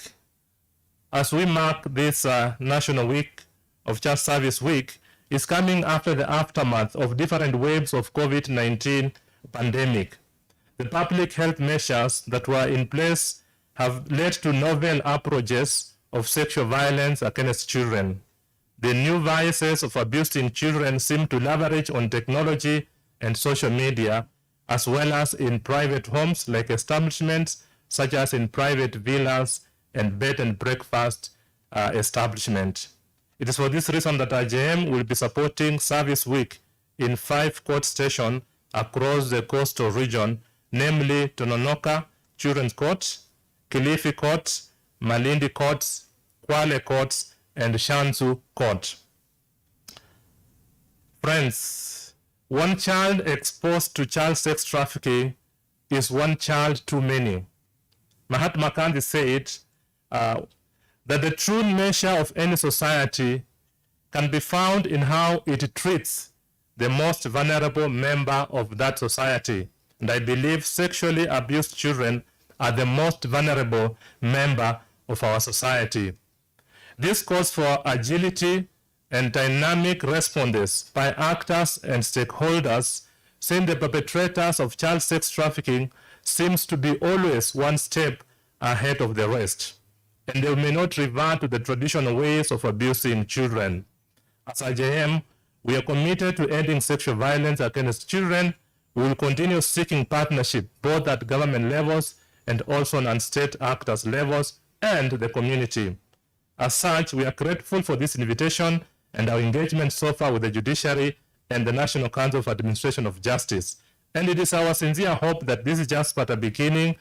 H: as we mark this National Week of Child Service Week, is coming after the aftermath of different waves of COVID-19 pandemic. The public health measures that were in place have led to novel approaches of sexual violence against children. The new vices of abusing children seem to leverage on technology and social media, as well as in private homes like establishments such as in private villas and bed and breakfast establishment. It is for this reason that IJM will be supporting Service Week in 5 court stations across the coastal region, namely Tononoka Children's Court, Kilifi Court, Malindi Courts, Kwale Courts, and Shanzu Court. Friends, one child exposed to child sex trafficking is one child too many. Mahatma Gandhi said that the true measure of any society can be found in how it treats the most vulnerable member of that society. And I believe sexually abused children are the most vulnerable member of our society. This calls for agility and dynamic responses by actors and stakeholders, saying the perpetrators of child sex trafficking seems to be always one step ahead of the rest, and they may not revert to the traditional ways of abusing children. As IJM, we are committed to ending sexual violence against children. We will continue seeking partnership both at government levels and also on state actors levels and the community. As such, we are grateful for this invitation and our engagement so far with the judiciary and the National Council of Administration of Justice. And it is our sincere hope that this is just but a beginning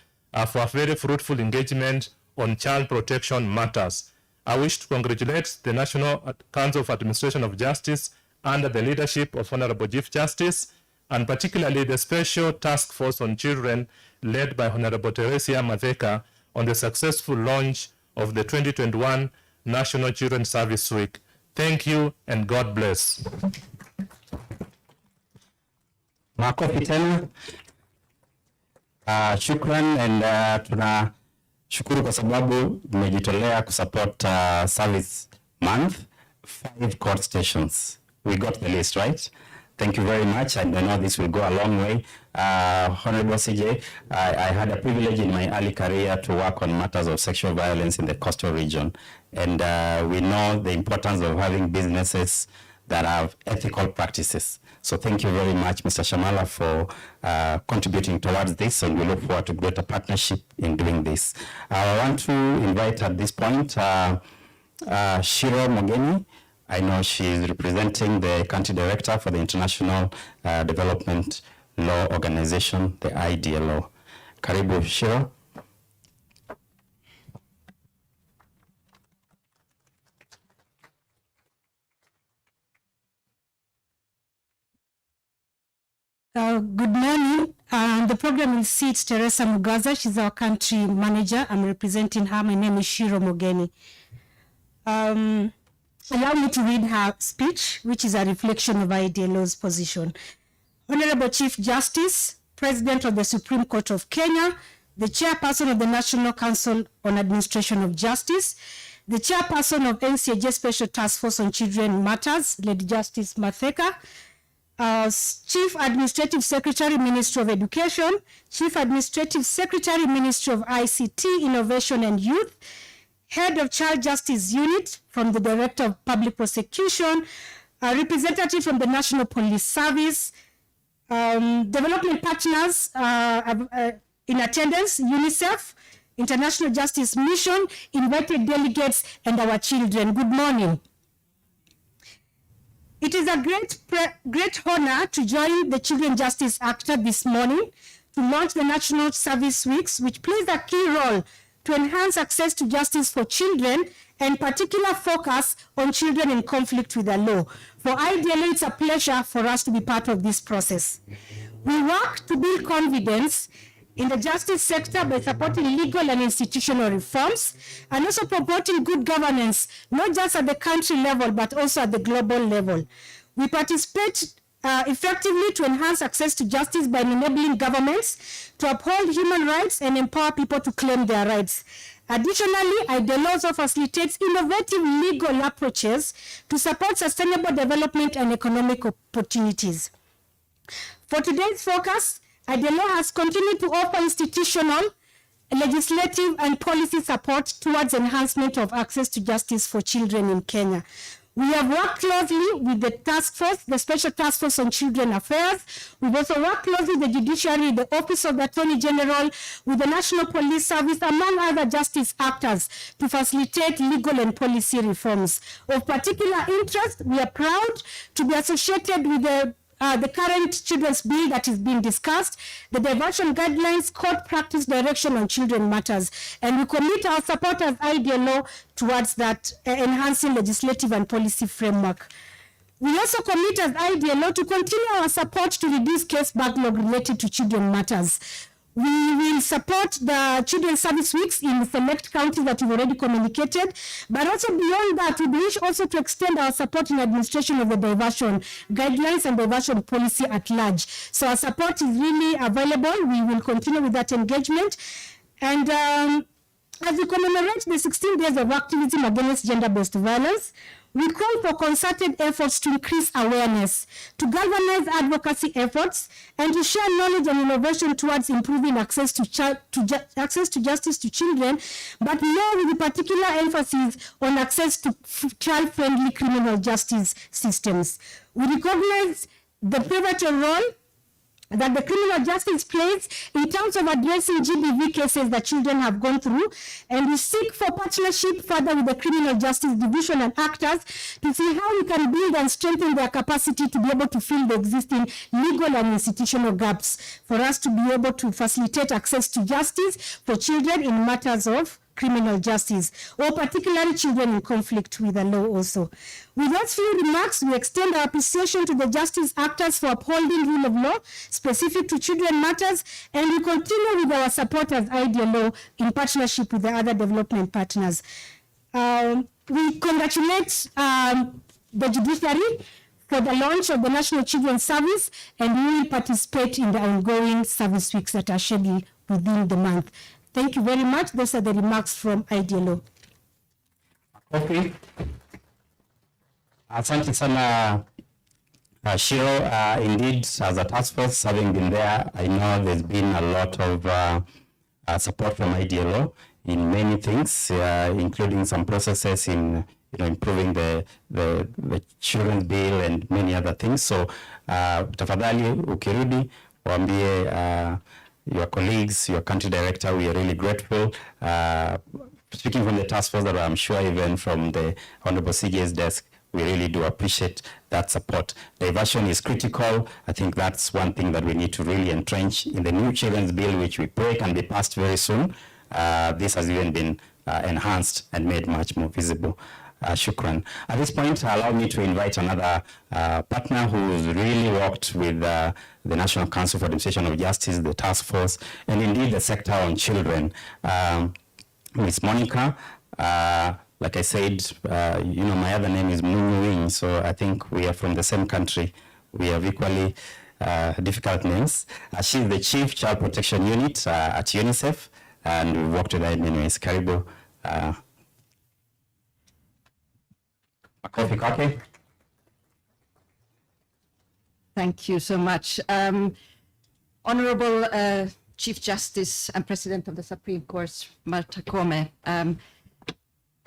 H: for a very fruitful engagement on child protection matters. I wish to congratulate the National Council of Administration of Justice under the leadership of Honorable Chief Justice, and particularly the Special Task Force on Children led by Honorable Teresia Matheka on the successful launch of the 2021 National Children's Service Week. Thank you and God bless.
C: Makofi tena. Shukran, and tunashukuru kwa sababu mmejitolea kusupport Service Month, 5 court stations. We got the list, right? Thank you very much, and I know this will go a long way. Honorable CJ, I had a privilege in my early career to work on matters of sexual violence in the coastal region, and we know the importance of having businesses that have ethical practices. So thank you very much, Mr. Shamala, for contributing towards this, and we look forward to greater partnership in doing this. I want to invite at this point Shiro Mogeni. I know she is representing the country director for the International Development Law Organization, the IDLO. Karibu, Shiro.
P: Good morning. The program will seat Teresa Mugaza. She's our country manager. I'm representing her. My name is Shiro Mogeni. Allow me to read her speech, which is a reflection of IDLO's position. Honorable Chief Justice, President of the Supreme Court of Kenya, the Chairperson of the National Council on Administration of Justice, the Chairperson of NCAJ Special Task Force on Children Matters, Lady Justice Matheka, Chief Administrative Secretary, Ministry of Education, Chief Administrative Secretary, Ministry of ICT, Innovation and Youth, Head of Child Justice Unit from the Director of Public Prosecution, a representative from the National Police Service, development partners in attendance, UNICEF, International Justice Mission, invited delegates, and our children. Good morning. It is a great honor to join the Children Justice Actor this morning to launch the National Service Weeks, which plays a key role to enhance access to justice for children, and particular focus on children in conflict with the law. For IDLO, it's a pleasure for us to be part of this process. We work to build confidence in the justice sector by supporting legal and institutional reforms, and also promoting good governance, not just at the country level, but also at the global level. We participate effectively to enhance access to justice by enabling governments to uphold human rights and empower people to claim their rights. Additionally, IDLO also facilitates innovative legal approaches to support sustainable development and economic opportunities. For today's focus, IDLO has continued to offer institutional, legislative, and policy support towards enhancement of access to justice for children in Kenya. We have worked closely with the task force, the Special Task Force on Children Affairs. We've also worked closely with the Judiciary, the Office of the Attorney General, with the National Police Service, among other justice actors, to facilitate legal and policy reforms. Of particular interest, we are proud to be associated with the current children's bill that is being discussed, the diversion guidelines, court practice direction on children matters, and we commit our support as IDLO towards that enhancing legislative and policy framework. We also commit as IDLO to continue our support to reduce case backlog related to children matters. We will support the Children's Service Weeks in select counties that we've already communicated, but also beyond that, we wish also to extend our support in administration of the diversion guidelines and diversion policy at large. So our support is really available. We will continue with that engagement. And as we commemorate the 16 days of activism against gender-based violence, we call for concerted efforts to increase awareness, to galvanize advocacy efforts, and to share knowledge and innovation towards improving access to justice to children, but more with a particular emphasis on access to child-friendly criminal justice systems. We recognize the pivotal role that the criminal justice plays in terms of addressing GBV cases that children have gone through, and we seek for partnership further with the criminal justice division and actors to see how we can build and strengthen their capacity to be able to fill the existing legal and institutional gaps for us to be able to facilitate access to justice for children in matters of criminal justice, or particularly children in conflict with the law also. With those few remarks, we extend our appreciation to the justice actors for upholding rule of law specific to children matters, and we continue with our support as IDLO in partnership with the other development partners. We congratulate the judiciary for the launch of the National Children's Service, and we will participate in the ongoing service weeks that are scheduled within the month. Thank you very much. Those are the remarks from IDLO.
C: Okay. Asante sana Shiro. Indeed, as a task force, having been there, I know there's been a lot of support from IDLO in many things, including some processes in improving the children's bill and many other things. So, tafadhali ukirudi waambie your colleagues, your country director, we are really grateful. Speaking from the task force, that I'm sure even from the Honorable CJ's desk, we really do appreciate that support. Diversion is critical. I think that's one thing that we need to really entrench in the new children's bill, which we pray can be passed very soon. This has even been enhanced and made much more visible. Shukran. At this point, allow me to invite another partner who's really worked with the National Council for Administration of Justice, the task force, and indeed the sector on children. Miss Monica, like I said, my other name is Munyu, so I think we are from the same country. We have equally difficult names. She's the Chief Child Protection Unit at UNICEF, and we worked with her in many ways. Karibu. Makofi kwake.
Q: Thank you so much. Honorable Chief Justice and President of the Supreme Court, Martha Koome,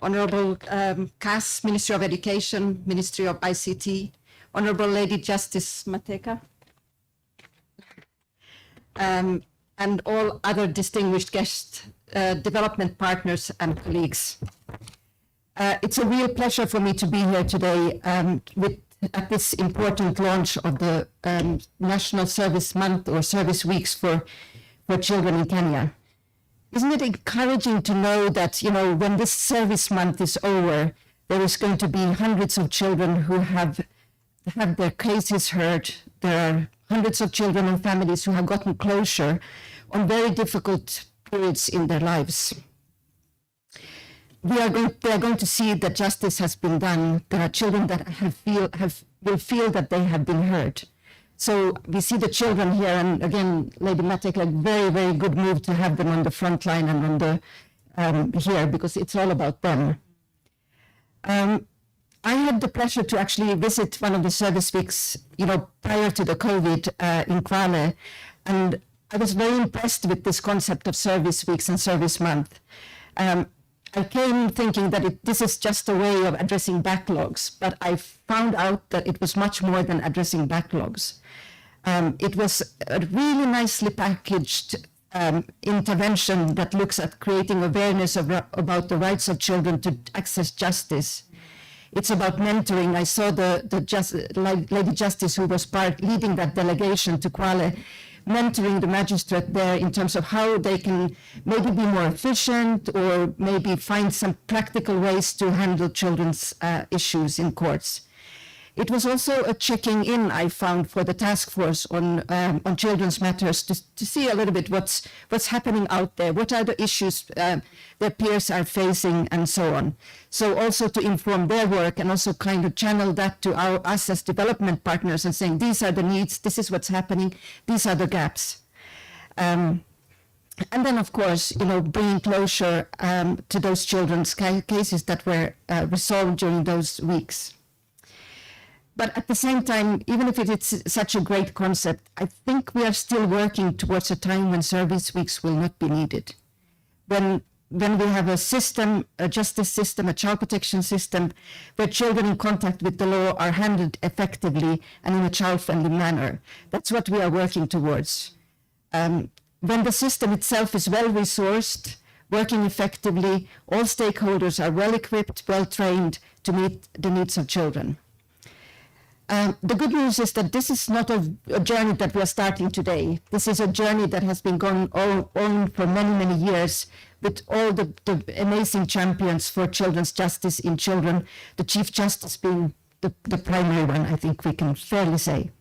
Q: Honorable CAS, Ministry of Education, Ministry of ICT, Honorable Lady Justice Mateka, and all other distinguished guests, development partners and colleagues. It's a real pleasure for me to be here today at this important launch of the National Service Month or Service Weeks for children in Kenya. Isn't it encouraging to know that, when this service month is over, there is going to be hundreds of children who have their cases heard. There are hundreds of children and families who have gotten closure on very difficult periods in their lives. They are going to see that justice has been done. There are children that will feel that they have been heard. So we see the children here, and again, Lady Matek, very, very good move to have them on the front line and on the here, because it's all about them. I had the pleasure to actually visit one of the service weeks, prior to the COVID in Kwale, and I was very impressed with this concept of service weeks and service month. I came thinking that this is just a way of addressing backlogs, but I found out that it was much more than addressing backlogs. It was a really nicely packaged intervention that looks at creating awareness about the rights of children to access justice. It's about mentoring. I saw Lady Justice, who was leading that delegation to Kwale, mentoring the magistrate there in terms of how they can maybe be more efficient or maybe find some practical ways to handle children's issues in courts. It was also a checking in I found for the task force on children's matters to see a little bit what's happening out there, what are the issues their peers are facing, and so on. So also to inform their work and also kind of channel that to us as development partners and saying these are the needs, this is what's happening, these are the gaps. And then, of course, bringing closure to those children's cases that were resolved during those weeks. But at the same time, even if it is such a great concept, I think we are still working towards a time when service weeks will not be needed. When we have a system, a justice system, a child protection system, where children in contact with the law are handled effectively and in a child-friendly manner. That's what we are working towards. When the system itself is well-resourced, working effectively, all stakeholders are well-equipped, well-trained to meet the needs of children. The good news is that this is not a journey that we are starting today. This is a journey that has been going on for many, many years with all the amazing champions for children's justice in children, the Chief Justice being the primary one, I think we can fairly say.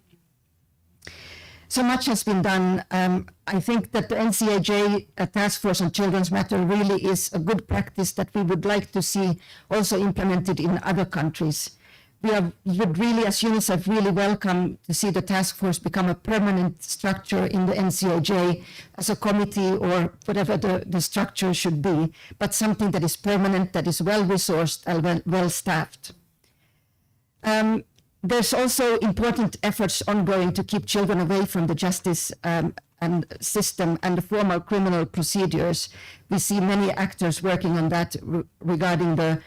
Q: So much has been done. I think that the NCAJ Task Force on Children's Matter really is a good practice that we would like to see also implemented in other countries. We would really, as UNICEF, really welcome to see the task force become a permanent structure in the NCAJ as a committee or whatever the structure should be, but something that is permanent, that is well-resourced and well-staffed. There's also important efforts ongoing to keep children away from the justice and system and the formal criminal procedures. We see many actors working on that regarding the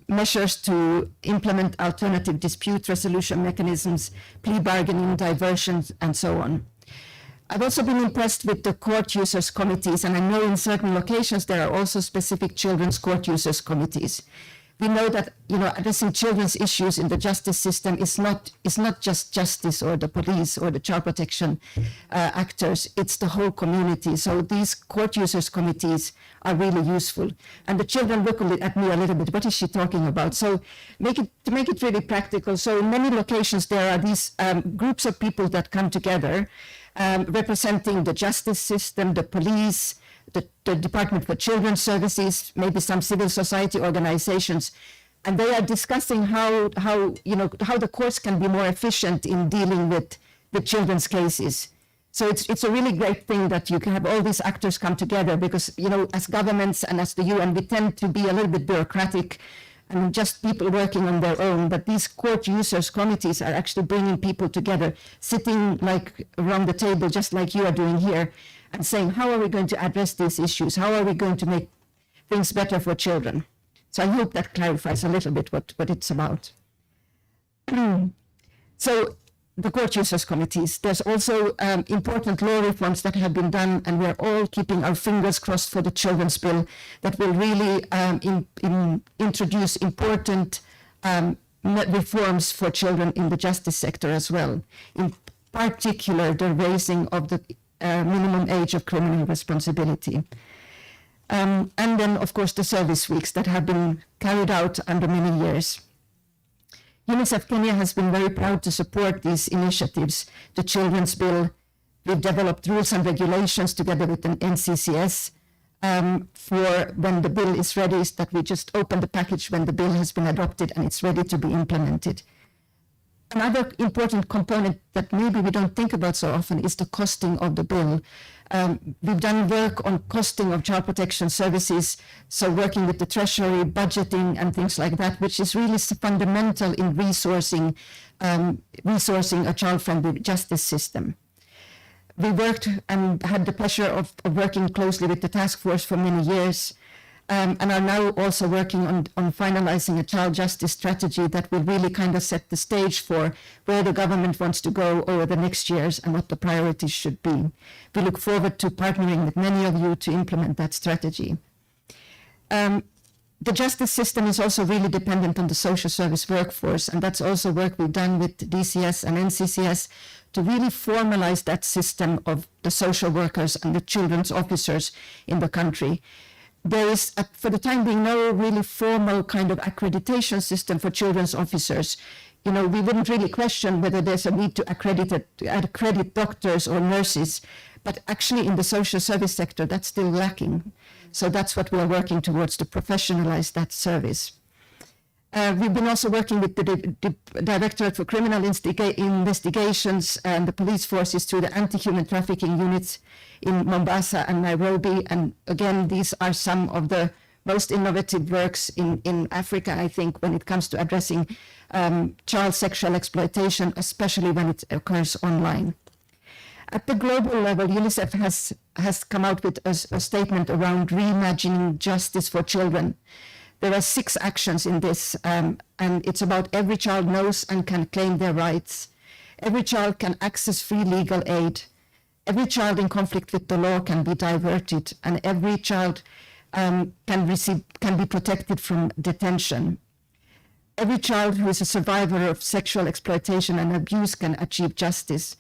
Q: measures to implement alternative dispute resolution mechanisms, plea bargaining, diversions, and so on. I've also been impressed with the court users committees, and I know in certain locations there are also specific children's court users committees. We know that addressing children's issues in the justice system is not just justice or the police or the child protection actors, it's the whole community. So these court users committees are really useful. And the children look at me a little bit, what is she talking about? So to make it really practical, so in many locations there are these groups of people that come together representing the justice system, the police, the Department for Children's Services, maybe some civil society organizations, and they are discussing how the courts can be more efficient in dealing with children's cases. So it's a really great thing that you can have all these actors come together because, as governments and as the UN, we tend to be a little bit bureaucratic and just people working on their own. But these court users committees are actually bringing people together, sitting like around the table, just like you are doing here, and saying, how are we going to address these issues? How are we going to make things better for children? So I hope that clarifies a little bit what it's about. So the court users committees, there's also important law reforms that have been done, and we're all keeping our fingers crossed for the children's bill that will really introduce important reforms for children in the justice sector as well. In particular, the raising of the minimum age of criminal responsibility. And then, of course, the service weeks that have been carried out under many years. UNICEF Kenya has been very proud to support these initiatives. The Children's Bill, we've developed rules and regulations together with an NCCS for when the bill is ready, is that we just open the package when the bill has been adopted and it's ready to be implemented. Another important component that maybe we don't think about so often is the costing of the bill. We've done work on costing of child protection services, so working with the Treasury, budgeting and things like that, which is really fundamental in resourcing a child-friendly justice system. We worked and had the pleasure of working closely with the task force for many years. and are now also working on finalizing a child justice strategy that will really kind of set the stage for where the government wants to go over the next years and what the priorities should be. We look forward to partnering with many of you to implement that strategy. The justice system is also really dependent on the social service workforce, and that's also work we've done with DCS and NCCS to really formalize that system of the social workers and the children's officers in the country. There is, for the time being, no really formal kind of accreditation system for children's officers. You know, we wouldn't really question whether there's a need to accredit doctors or nurses, but actually in the social service sector, that's still lacking. So that's what we are working towards, to professionalize that service. We've been also working with the Directorate for Criminal Investigations and the police forces through the anti-human trafficking units in Mombasa and Nairobi. And again, these are some of the most innovative works in Africa, I think, when it comes to addressing child sexual exploitation, especially when it occurs online. At the global level, UNICEF has come out with a statement around reimagining justice for children. There are 6 actions in this, and it's about every child knows and can claim their rights. Every child can access free legal aid. Every child in conflict with the law can be diverted, and every child can be protected from detention. Every child who is a survivor of sexual exploitation and abuse can achieve justice,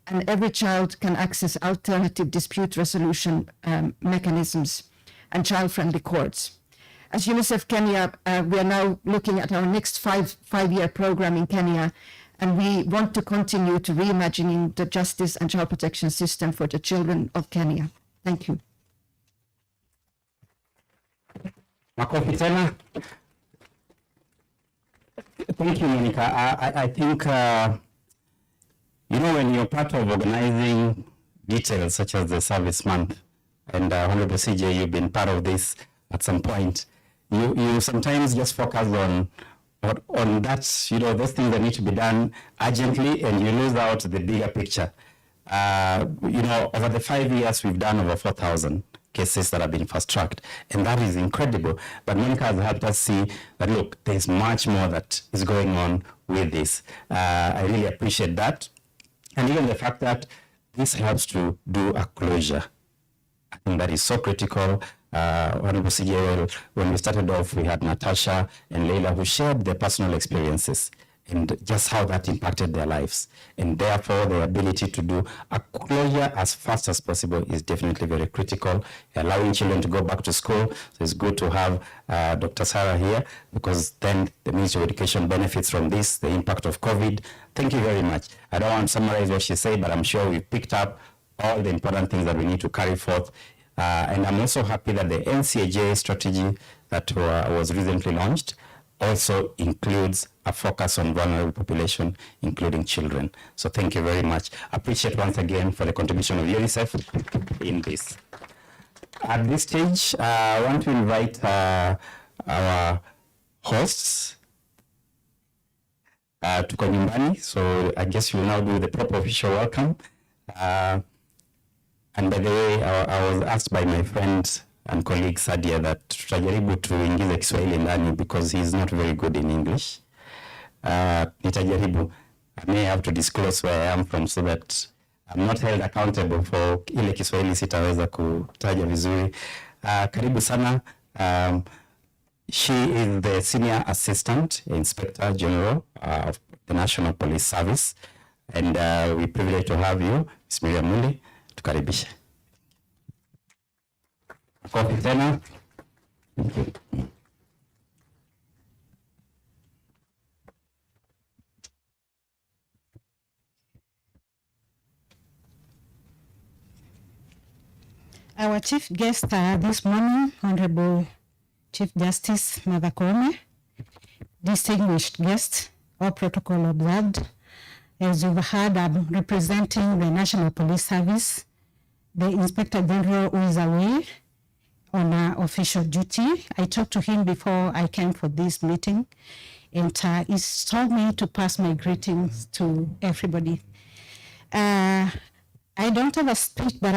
Q: and every child can access alternative dispute resolution mechanisms and child-friendly courts. As UNICEF Kenya, we are now looking at our next five-year program in Kenya, and we want to continue to reimagining the justice and child protection system for the children of Kenya. Thank you.
C: Makofi tena. Thank you, Monica. I think, you know, when you're part of organizing details such as the Service Month, and Honorable CJ, you've been part of this at some point, you sometimes just focus on that, you know, those things that need to be done urgently, and you lose out the bigger picture. You know, over the 5 years, we've done over 4,000 cases that have been fast-tracked, and that is incredible. But Monica has helped us see that, look, there's much more that is going on with this. I really appreciate that. And even the fact that this helps to do a closure. I think that is so critical. Honorable CJ, when we started off, we had Natasha and Leila who shared their personal experiences and just how that impacted their lives. And therefore, the ability to do a closure as fast as possible is definitely very critical. Allowing children to go back to school. So it's good to have Dr. Sarah here, because then the Ministry of Education benefits from this, the impact of COVID. Thank you very much. I don't want to summarize what she said, but I'm sure we've picked up all the important things that we need to carry forth. And I'm also happy that the NCAJ strategy that was recently launched also includes a focus on vulnerable population, including children. So thank you very much. Appreciate once again for the contribution of UNICEF in this. At this stage, I want to invite our hosts to Konyumbani. So I guess you will now do the proper official welcome. And by the way, I was asked by my friend and colleague Sadia that tutajaribu tuingize Kiswahili ndani because he is not very good in English. Nitajaribu. I may have to disclose where I am from so that I'm not held accountable for ile Kiswahili sitaweza kutaja vizuri. Karibu sana. She is the Senior Assistant Inspector General of the National Police Service. And we're privileged to have you, Ms. Miriam Mundi. Tukaribishe. Kofi tena.
P: Our chief guest this morning, Honorable Chief Justice Martha Koome, distinguished guest, all protocol observed. As you've heard, I'm representing the National Police Service, the Inspector General who is away on official duty. I talked to him before I came for this meeting, and he's told me to pass my greetings to everybody. I don't have a speech, but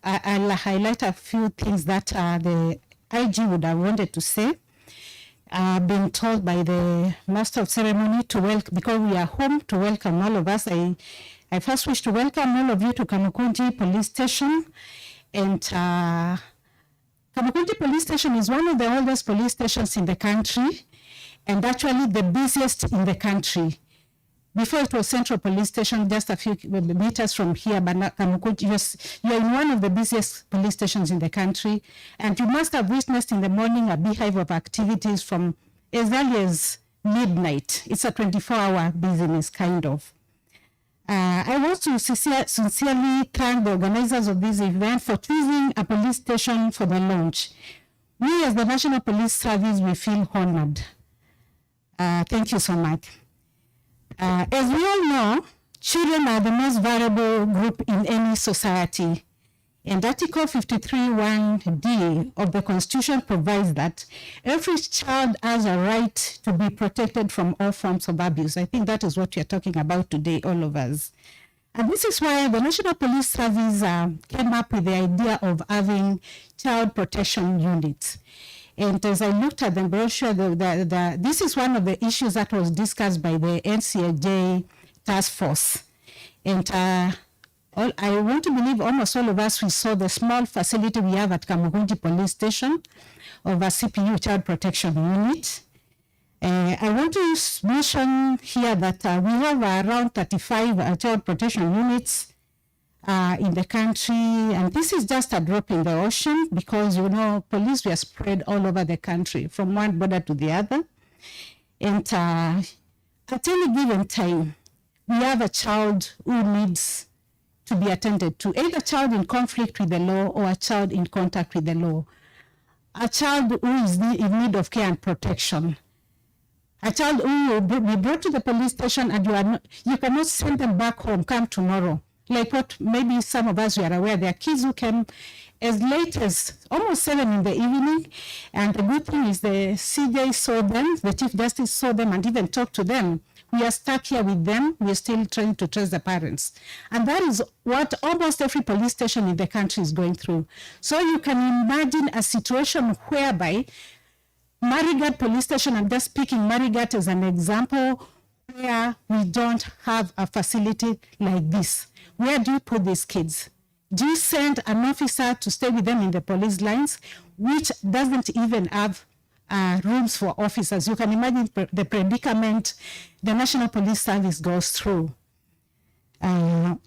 P: I'll highlight a few things that the IG would have wanted to say. I've been told by the master of ceremony to welcome, because we are home, to welcome all of us. I first wish to welcome all of you to Kamukunji Police Station. And Kamukunji Police Station is one of the oldest police stations in the country, and actually the busiest in the country. Before it was Central Police Station, just a few meters from here, but now Kamukunji, you're in one of the busiest police stations in the country, and you must have witnessed in the morning a beehive of activities from as early as midnight. It's a 24-hour business, kind of. I want to sincerely thank the organizers of this event for choosing a police station for the launch. We as the National Police Service, we feel honored. Thank you so much. As we all know, children are the most vulnerable group in any society. And Article 53(1)(d) of the Constitution provides that every child has a right to be protected from all forms of abuse. I think that is what we are talking about today, all of us. And this is why the National Police Service came up with the idea of having child protection units. And as I looked at the brochure, this is one of the issues that was discussed by the NCAJ task force. And I want to believe almost all of us, we saw the small facility we have at Kamukunji Police Station of a CPU, Child Protection Unit. I want to mention here that we have around 35 child protection units in the country, and this is just a drop in the ocean because, you know, police were spread all over the country from one border to the other. And at any given time, we have a child who needs to be attended to, either a child in conflict with the law or a child in contact with the law, a child who is in need of care and protection, a child who will be brought to the police station and you cannot send them back home, come tomorrow. Like what maybe some of us were aware, there are kids who came as late as almost 7 in the evening, and the good thing is the CJ saw them, the Chief Justice saw them and even talked to them. We are stuck here with them, we are still trying to trace the parents. And that is what almost every police station in the country is going through. So you can imagine a situation whereby Marigat Police Station, I'm just picking Marigat as an example, where we don't have a facility like this. Where do you put these kids? Do you send an officer to stay with them in the police lines, which doesn't even have rooms for officers? You can imagine the predicament the National Police Service goes through. I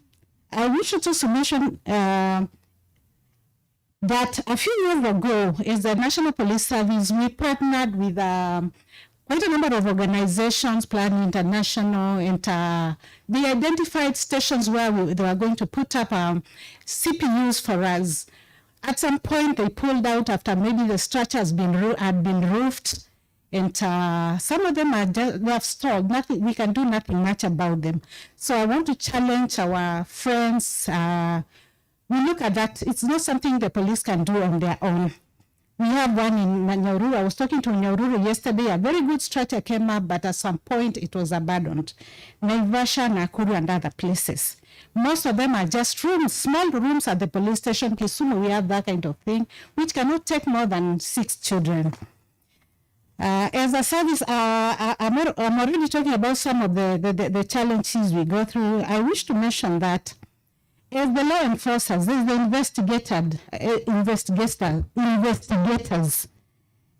P: wish to also mention that a few years ago, as the National Police Service, we partnered with quite a number of organizations, Plan International, and they identified stations where they were going to put up CPUs for us. At some point, they pulled out after maybe the structure had been roofed, and some of them they have stalled. Nothing, we can do nothing much about them. So I want to challenge our friends. We look at that. It's not something the police can do on their own. We have one in Nyahururu. I was talking to Nyahururu yesterday. A very good structure came up, but at some point it was abandoned. Naivasha, Nakuru, and other places. Most of them are just rooms, small rooms at the police station. Kisumu, we have that kind of thing, which cannot take more than 6 children. As a service, I'm already talking about some of the challenges we go through. I wish to mention that as the law enforcers, there's the investigators,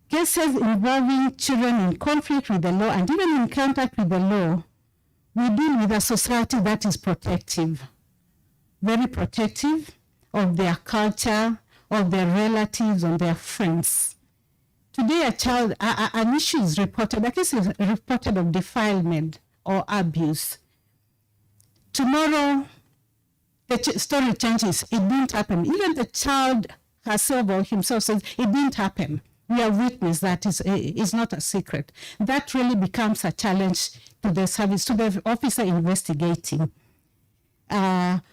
P: cases involving children in conflict with the law and even in contact with the law, we deal with a society that is protective, very protective of their culture, of their relatives, of their friends. Today, an issue is reported, a case is reported of defilement or abuse. Tomorrow, the story changes. It didn't happen. Even the child herself or himself says it didn't happen. We have witnessed that. It's not a secret. That really becomes a challenge to the service, to the officer investigating. We are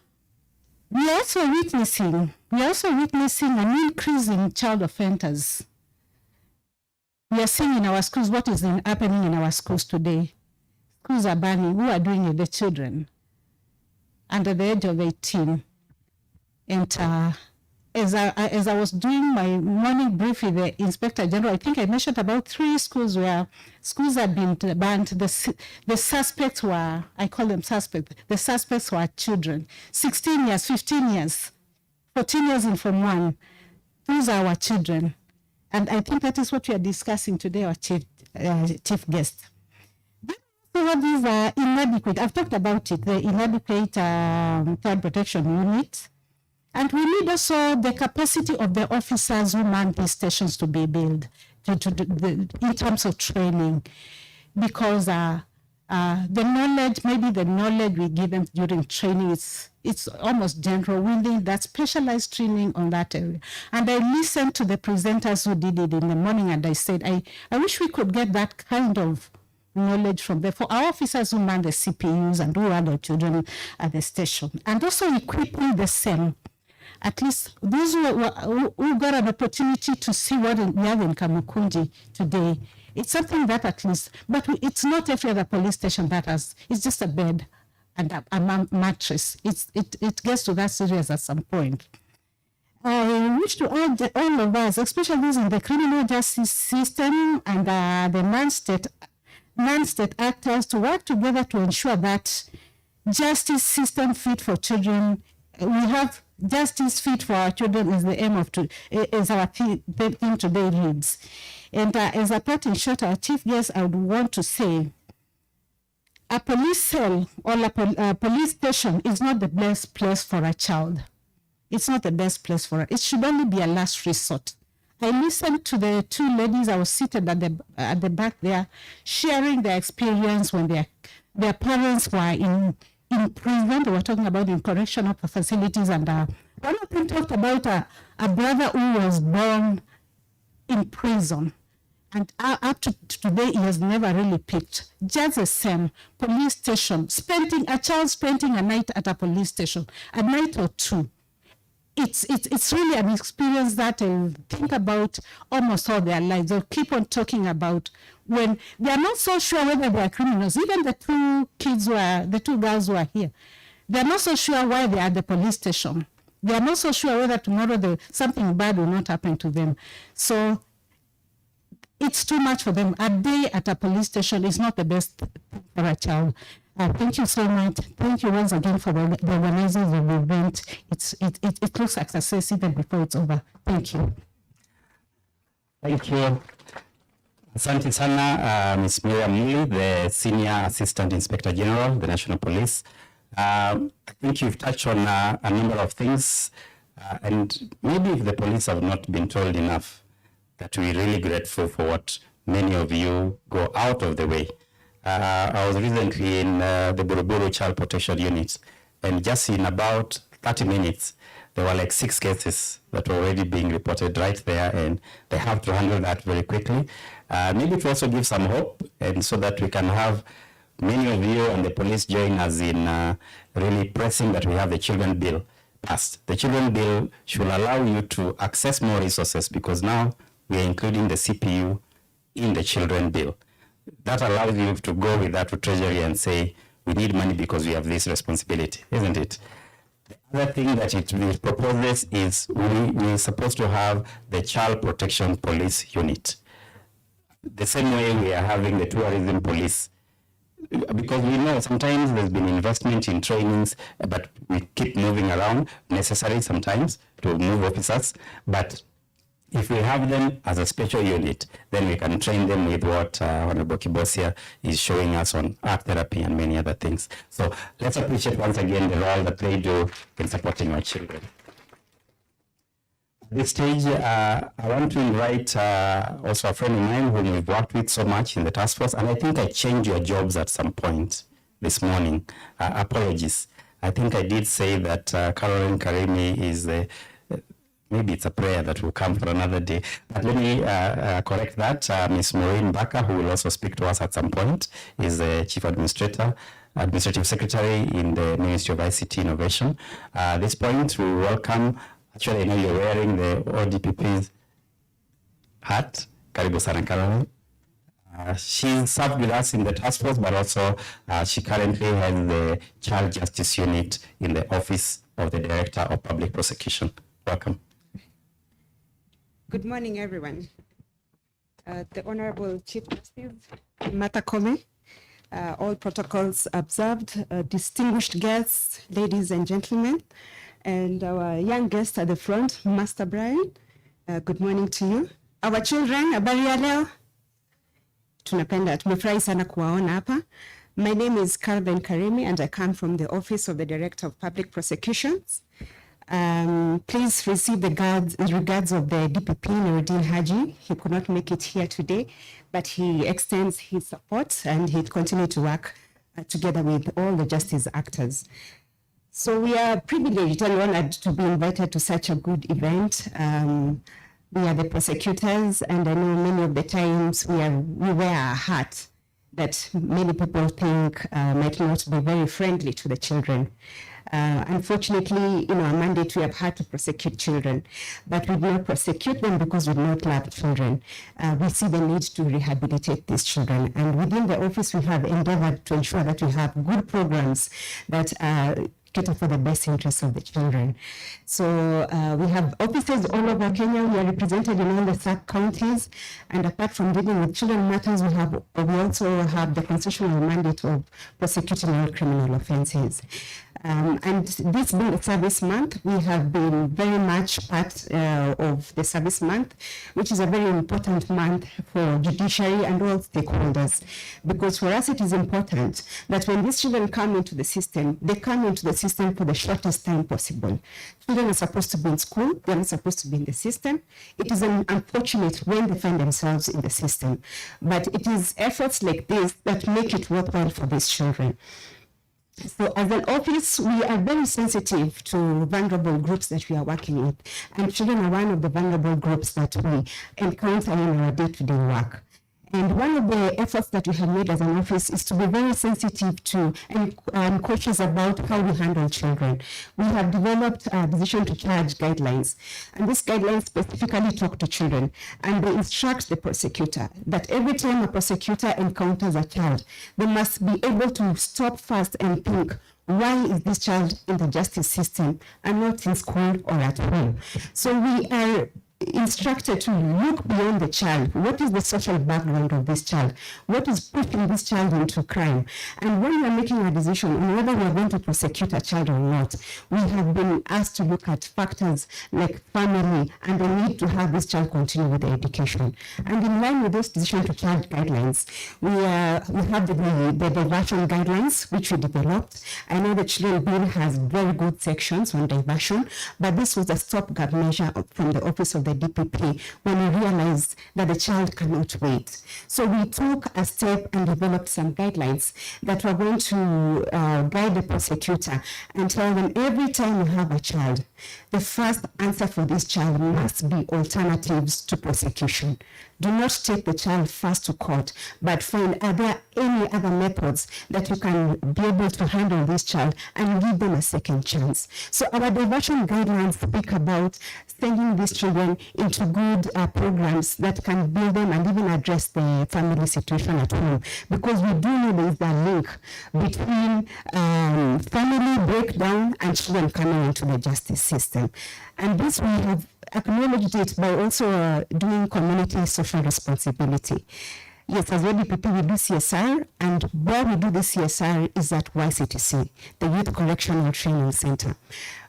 P: also witnessing an increase in child offenders. We are seeing in our schools what is happening in our schools today. Schools are burning. Who are doing it? The children under the age of 18. And as I was doing my morning brief with the Inspector General, I think I mentioned about 3 schools where schools had been banned. The suspects were, I call them suspects, the suspects were children, 16 years, 15 years, 14 years in Form 1. Those are our children. And I think that is what we are discussing today, our chief guest. So what is inadequate? I've talked about it, the inadequate child protection unit. And we need also the capacity of the officers who man these stations to be built in terms of training, because the knowledge, maybe the knowledge we give them during training, it's almost general. We need that specialized training on that area. And I listened to the presenters who did it in the morning, and I said, I wish we could get that kind of knowledge from there for our officers who man the CPUs and who are the children at the station, and also equipping the same. At least those who got an opportunity to see what we have in Kamukunji today, it's something that at least, but it's not every other police station that has, it's just a bed and a mattress. It gets to that serious at some point. I wish to urge all of us, especially those in the criminal justice system and the non-state actors, to work together to ensure that justice system fit for children. We have justice fit for our children is the aim of is our theme today reads. And as a part in short, our chief guest, I would want to say, a police cell or a police station is not the best place for a child. It's not the best place for it. It should only be a last resort. I listened to the 2 ladies. I was seated at the back there, sharing their experience when their parents were in prison. They were talking about in correctional facilities, and one of them talked about a brother who was born in prison, and up to today he has never really picked. Just the same, police station, a child spending a night at a police station, a night or 2. It's really an experience that I think about almost all their lives. They'll keep on talking about when they are not so sure whether they are criminals. Even the 2 girls who are here, they are not so sure why they are at the police station. They are not so sure whether tomorrow something bad will not happen to them. So it's too much for them. A day at a police station is not the best for a child. Thank you so much. Thank you once again for the organizers of the event. It looks like success even before it's over. Thank you.
C: Thank you. Asante sana, Ms. Miriam Muli, the Senior Assistant Inspector General, the National Police. I think you've touched on a number of things, and maybe if the police have not been told enough, that we're really grateful for what many of you go out of the way. I was recently in the Buruburu Child Protection Unit, and just in about 30 minutes, there were like 6 cases that were already being reported right there, and they have to handle that very quickly. Maybe to also give some hope, and so that we can have many of you and the police join us in really pressing that we have the Children Bill passed. The Children Bill should allow you to access more resources, because now we are including the CPU in the Children Bill. That allows you to go with that to Treasury and say, we need money because we have this responsibility, isn't it? The other thing that it proposes is we're supposed to have the Child Protection Police Unit. The same way we are having the tourism police. Because we know sometimes there's been investment in trainings, but we keep moving around, necessary sometimes to move officers. But if we have them as a special unit, then we can train them with what Honorable Kibosia is showing us on art therapy and many other things. So let's appreciate once again the role that they do in supporting our children. At this stage, I want to invite also a friend of mine whom we've worked with so much in the task force, and I think I changed your jobs at some point this morning. Apologies. I think I did say that Caroline Karimi is the maybe it's a prayer that will come for another day. But let me correct that. Ms. Maureen Baka, who will also speak to us at some point, is the Chief Administrative Secretary in the Ministry of ICT Innovation. At this point, we welcome, actually I know you're wearing the ODPP's hat. Karibu sana Caroline. She served with us in the task force, but also she currently has the Child Justice Unit in the Office of the Director of Public Prosecution. Welcome.
R: Good morning, everyone. The Honorable Chief Justice Martha Koome, all protocols observed, distinguished guests, ladies and gentlemen, and our young guest at the front, Master Brian. Good morning to you. Our children, habari ya leo? Tumefurahi sana kuwaona hapa. My name is Carmen Karimi and I come from the Office of the Director of Public Prosecutions. Please receive the regards of the DPP, Nuruddin Haji. He could not make it here today, but he extends his support and he continues to work together with all the justice actors. So we are privileged and honored to be invited to such a good event. We are the prosecutors, and I know many of the times we wear a hat that many people think might not be very friendly to the children. Unfortunately, in our mandate, we have had to prosecute children, but we do not prosecute them because we do not love children. We see the need to rehabilitate these children, and within the office, we have endeavored to ensure that we have good programs that cater for the best interests of the children. So we have offices all over Kenya. We are represented in all the sub-counties, and apart from dealing with children matters, we also have the constitutional mandate of prosecuting all criminal offences. And this being the service month, we have been very much part of the service month, which is a very important month for judiciary and all stakeholders. Because for us, it is important that when these children come into the system, they come into the system for the shortest time possible. Children are supposed to be in school, they are not supposed to be in the system. It is unfortunate when they find themselves in the system. But it is efforts like this that make it worthwhile for these children. So as an office, we are very sensitive to vulnerable groups that we are working with. And children are one of the vulnerable groups that we encounter in our day-to-day work. And one of the efforts that we have made as an office is to be very sensitive to and cautious about how we handle children. We have developed decision to charge guidelines, and these guidelines specifically talk to children, and they instruct the prosecutor that every time a prosecutor encounters a child, they must be able to stop first and think, why is this child in the justice system and not in school or at home? So we are instructed to look beyond the child. What is the social background of this child? What is pushing this child into crime? And when we are making a decision on whether we are going to prosecute a child or not, we have been asked to look at factors like family and the need to have this child continue with the education. And in line with those decision to charge guidelines, we have the diversion guidelines, which we developed. I know the Children Bill has very good sections on diversion, but this was a stopgap measure from the Office of the DPP when we realized that the child cannot wait. So we took a step and developed some guidelines that were going to guide the prosecutor and tell them every time you have a child, the first answer for this child must be alternatives to prosecution. Do not take the child first to court, but find are there any other methods that you can be able to handle this child and give them a second chance. So our diversion guidelines speak about sending these children into good programs that can build them and even address the family situation at home. Because we do know there is a link between family breakdown and children coming into the justice system. And this we have acknowledged it by also doing community social responsibility. Yes, as YDPP, we do CSR, and where we do the CSR is at YCTC, the Youth Correctional Training Center.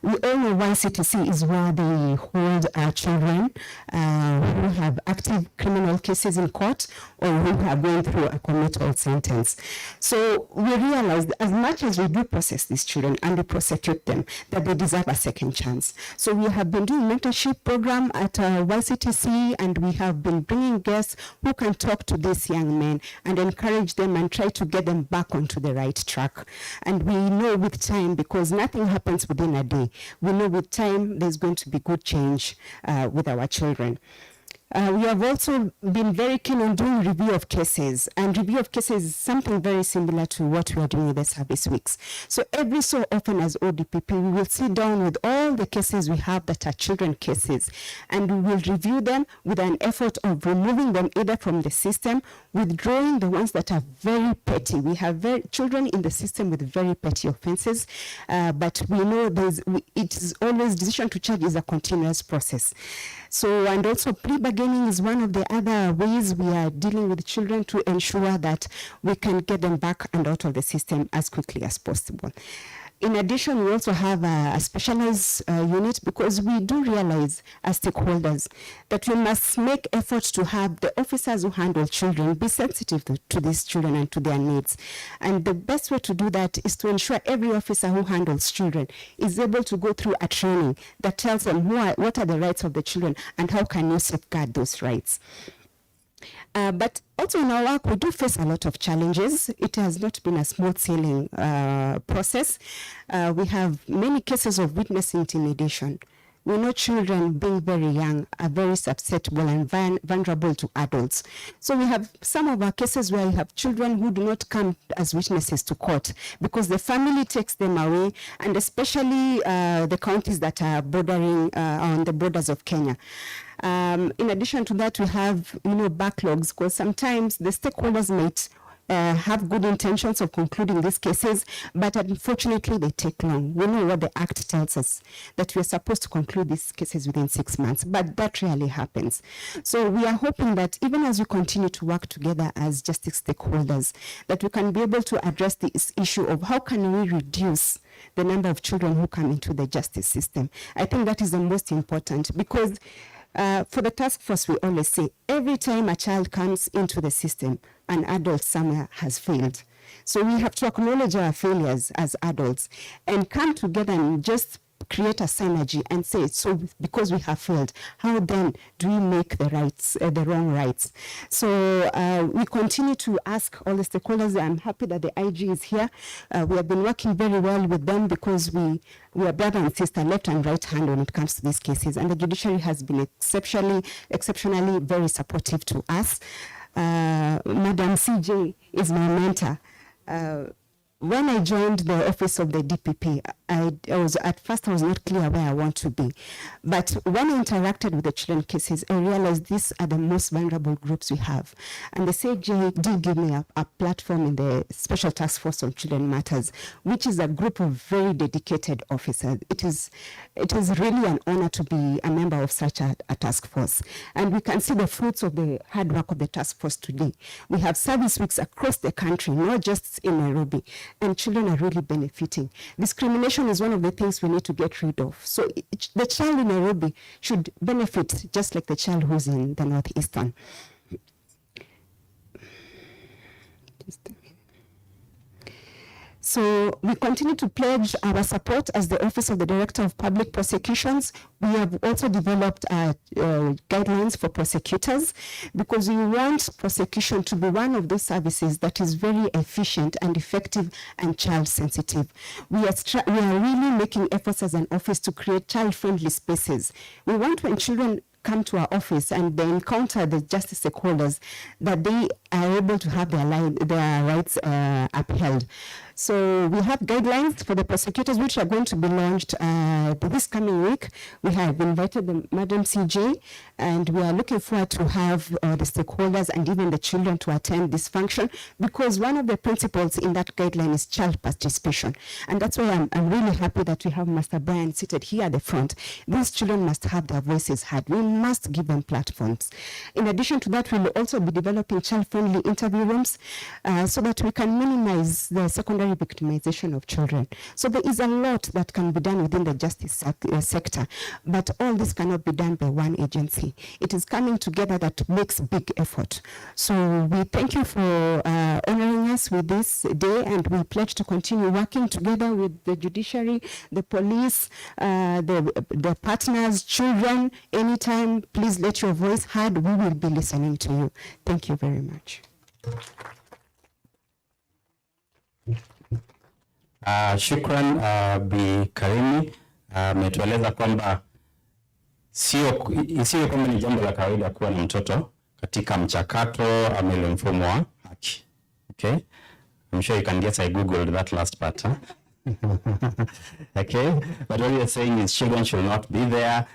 R: We all know YCTC is where they hold children who have active criminal cases in court or who are going through a committal sentence. So we realized as much as we do process these children and we prosecute them, that they deserve a second chance. So we have been doing mentorship program at YCTC, and we have been bringing guests who can talk to these young men and encourage them and try to get them back onto the right track. And we know with time, because nothing happens within a day, we know with time there's going to be good change with our children. We have also been very keen on doing review of cases, and review of cases is something very similar to what we are doing with the service weeks. So every so often as ODPP, we will sit down with all the cases we have that are children cases, and we will review them with an effort of removing them either from the system, withdrawing the ones that are very petty. We have children in the system with very petty offenses, but we know it is always decision to charge is a continuous process. So, and also plea bargaining is one of the other ways we are dealing with children to ensure that we can get them back and out of the system as quickly as possible. In addition, we also have a specialized unit because we do realize as stakeholders that we must make efforts to have the officers who handle children be sensitive to these children and to their needs. And the best way to do that is to ensure every officer who handles children is able to go through a training that tells them what are the rights of the children and how can you safeguard those rights. But also in our work, we do face a lot of challenges. It has not been a smooth sailing process. We have many cases of witness intimidation. We know children being very young are very susceptible and vulnerable to adults. So we have some of our cases where we have children who do not come as witnesses to court because the family takes them away, and especially the counties that are bordering on the borders of Kenya. In addition to that, we have backlogs because sometimes the stakeholders might have good intentions of concluding these cases, but unfortunately they take long. We know what the Act tells us, that we are supposed to conclude these cases within 6 months, but that rarely happens. So we are hoping that even as we continue to work together as justice stakeholders, that we can be able to address this issue of how can we reduce the number of children who come into the justice system. I think that is the most important because for the task force, we always say every time a child comes into the system, an adult somewhere has failed. So we have to acknowledge our failures as adults and come together and just create a synergy and say, so because we have failed, how then do we make the wrong rights? So we continue to ask all the stakeholders. I'm happy that the IG is here. We have been working very well with them because we are brother and sister, left and right hand when it comes to these cases. And the judiciary has been exceptionally very supportive to us. Madam CJ is my mentor. When I joined the office of the DPP, at first I was not clear where I want to be. But when I interacted with the children cases, I realized these are the most vulnerable groups we have. And the CJ did give me a platform in the Special Task Force on Children Matters, which is a group of very dedicated officers. It is really an honor to be a member of such a task force. And we can see the fruits of the hard work of the task force today. We have service weeks across the country, not just in Nairobi, and children are really benefiting. Discrimination is one of the things we need to get rid of. So the child in Nairobi should benefit just like the child who's in the Northeastern. So we continue to pledge our support as the Office of the Director of Public Prosecutions. We have also developed guidelines for prosecutors because we want prosecution to be one of those services that is very efficient and effective and child sensitive. We are really making efforts as an office to create child-friendly spaces. We want when children come to our office and they encounter the justice stakeholders that they are able to have their rights upheld. So we have guidelines for the prosecutors which are going to be launched this coming week. We have invited the Madam CJ and we are looking forward to have the stakeholders and even the children to attend this function because one of the principles in that guideline is child participation. And that's why I'm really happy that we have Master Brian seated here at the front. These children must have their voices heard. We must give them platforms. In addition to that, we'll also be developing child-friendly interview rooms so that we can minimize the secondary victimization of children. So there is a lot that can be done within the justice sector, but all this cannot be done by one agency. It is coming together that makes big effort. So we thank you for honoring us with this day, and we pledge to continue working together with the judiciary, the police, the partners, children. Anytime, please let your voice heard. We will be listening to you. Thank you very much.
C: Shukran Bi Karimi ametueleza kwamba Isiyo kwamba ni jambo la kawaida kuwa na mtoto katika mchakato ama ile mfumo wa haki. Okay? I'm sure you can guess I googled that last part. Huh? Okay? But what you're saying is children should not be there.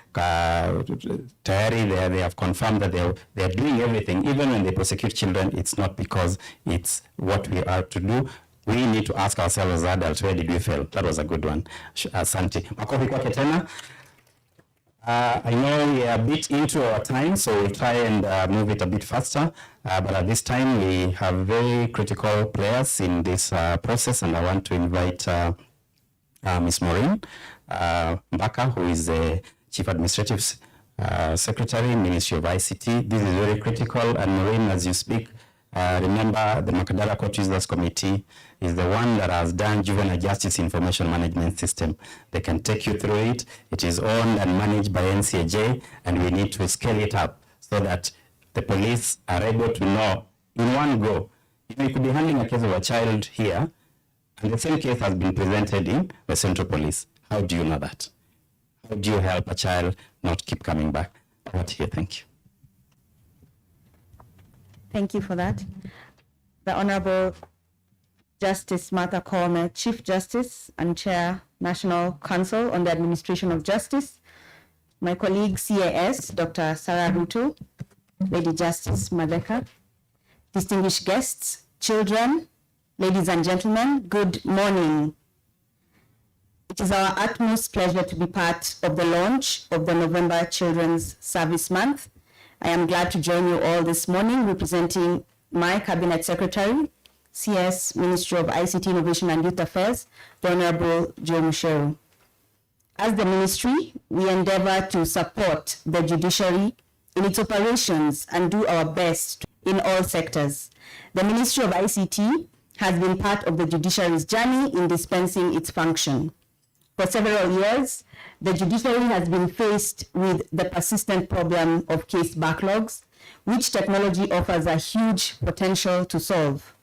C: They have confirmed that they are doing everything. Even when they prosecute children, it's not because it's what we are to do. We need to ask ourselves as adults, where did we fail? That was a good one. Asante. Makofi kwake tena. I know we are a bit into our time, so we'll try and move it a bit faster. But at this time, we have very critical players in this process, and I want to invite Ms. Maureen Mbaka, who is the Chief Administrative Secretary, Ministry of ICT. This is very critical, and Maureen, as you speak, remember the Makadara Court Users Committee is the one that has done Juvenile Justice Information Management System. They can take you through it. It is owned and managed by NCAJ, and we need to scale it up so that the police are able to know in one go. If we could be handling a case of a child here, and the same case has been presented in the Central Police, how do you know that? How do you help a child not keep coming back? Right here, thank you.
S: Thank you for that. The Honorable Justice Martha Koome, Chief Justice and Chair, National Council on the Administration of Justice, my colleague CAS, Dr. Sarah Ruto, Lady Justice Madeka, distinguished guests, children, ladies and gentlemen, good morning. It is our utmost pleasure to be part of the launch of the November Children's Service Month. I am glad to join you all this morning representing my Cabinet Secretary, CS Ministry of ICT, Innovation and Youth Affairs, the Honorable Joe Musheru. As the ministry, we endeavor to support the judiciary in its operations and do our best in all sectors. The Ministry of ICT has been part of the judiciary's journey in dispensing its function. For several years, the judiciary has been faced with the persistent problem of case backlogs, which technology offers a huge potential to solve.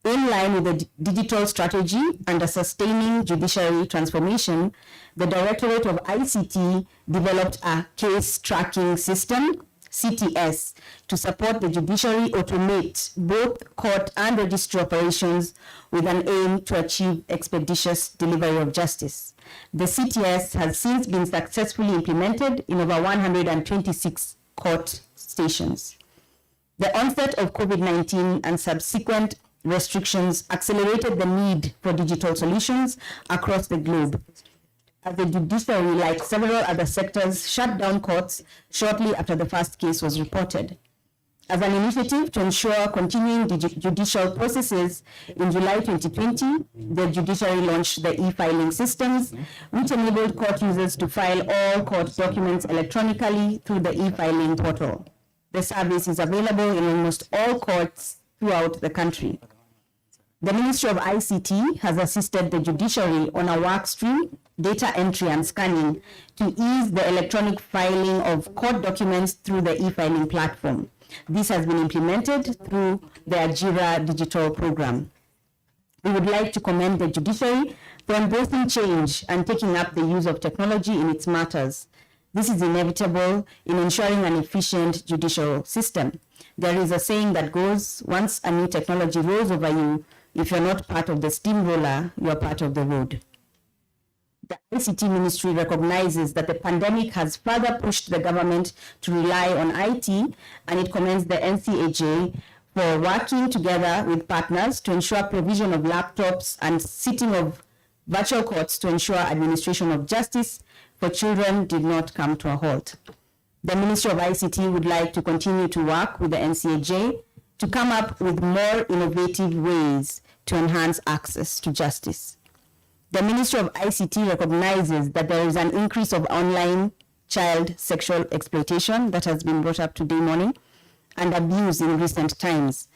S: In line with the digital strategy and a sustaining judiciary transformation, the Directorate of ICT developed a case tracking system, CTS, to support the judiciary automate both court and registry operations with an aim to achieve expeditious delivery of justice. The CTS has since been successfully implemented in over 126 court stations. The onset of COVID-19 and subsequent restrictions accelerated the need for digital solutions across the globe. As the judiciary, like several other sectors, shut down courts shortly after the first case was reported. As an initiative to ensure continuing judicial processes, in July 2020, the judiciary launched the e-filing systems, which enabled court users to file all court documents electronically through the e-filing portal. The service is available in almost all courts throughout the country. The Ministry of ICT has assisted the judiciary on a work stream, data entry and scanning, to ease the electronic filing of court documents through the e-filing platform. This has been implemented through the Ajira digital program. We would like to commend the judiciary for embracing change and taking up the use of technology in its matters. This is inevitable in ensuring an efficient judicial system. There is a saying that goes, once a new technology rolls over you, if you're not part of the steamroller, you're part of the road. The ICT ministry recognizes that the pandemic has further pushed the government to rely on IT, and it commends the NCAJ for working together with partners to ensure provision of laptops and sitting of virtual courts to ensure administration of justice for children did not come to a halt. The Ministry of ICT would like to continue to work with the NCAJ to come up with more innovative ways to enhance access to justice. The Ministry of ICT recognizes that there is an increase of online child sexual exploitation that has been brought up today morning and abuse in recent times.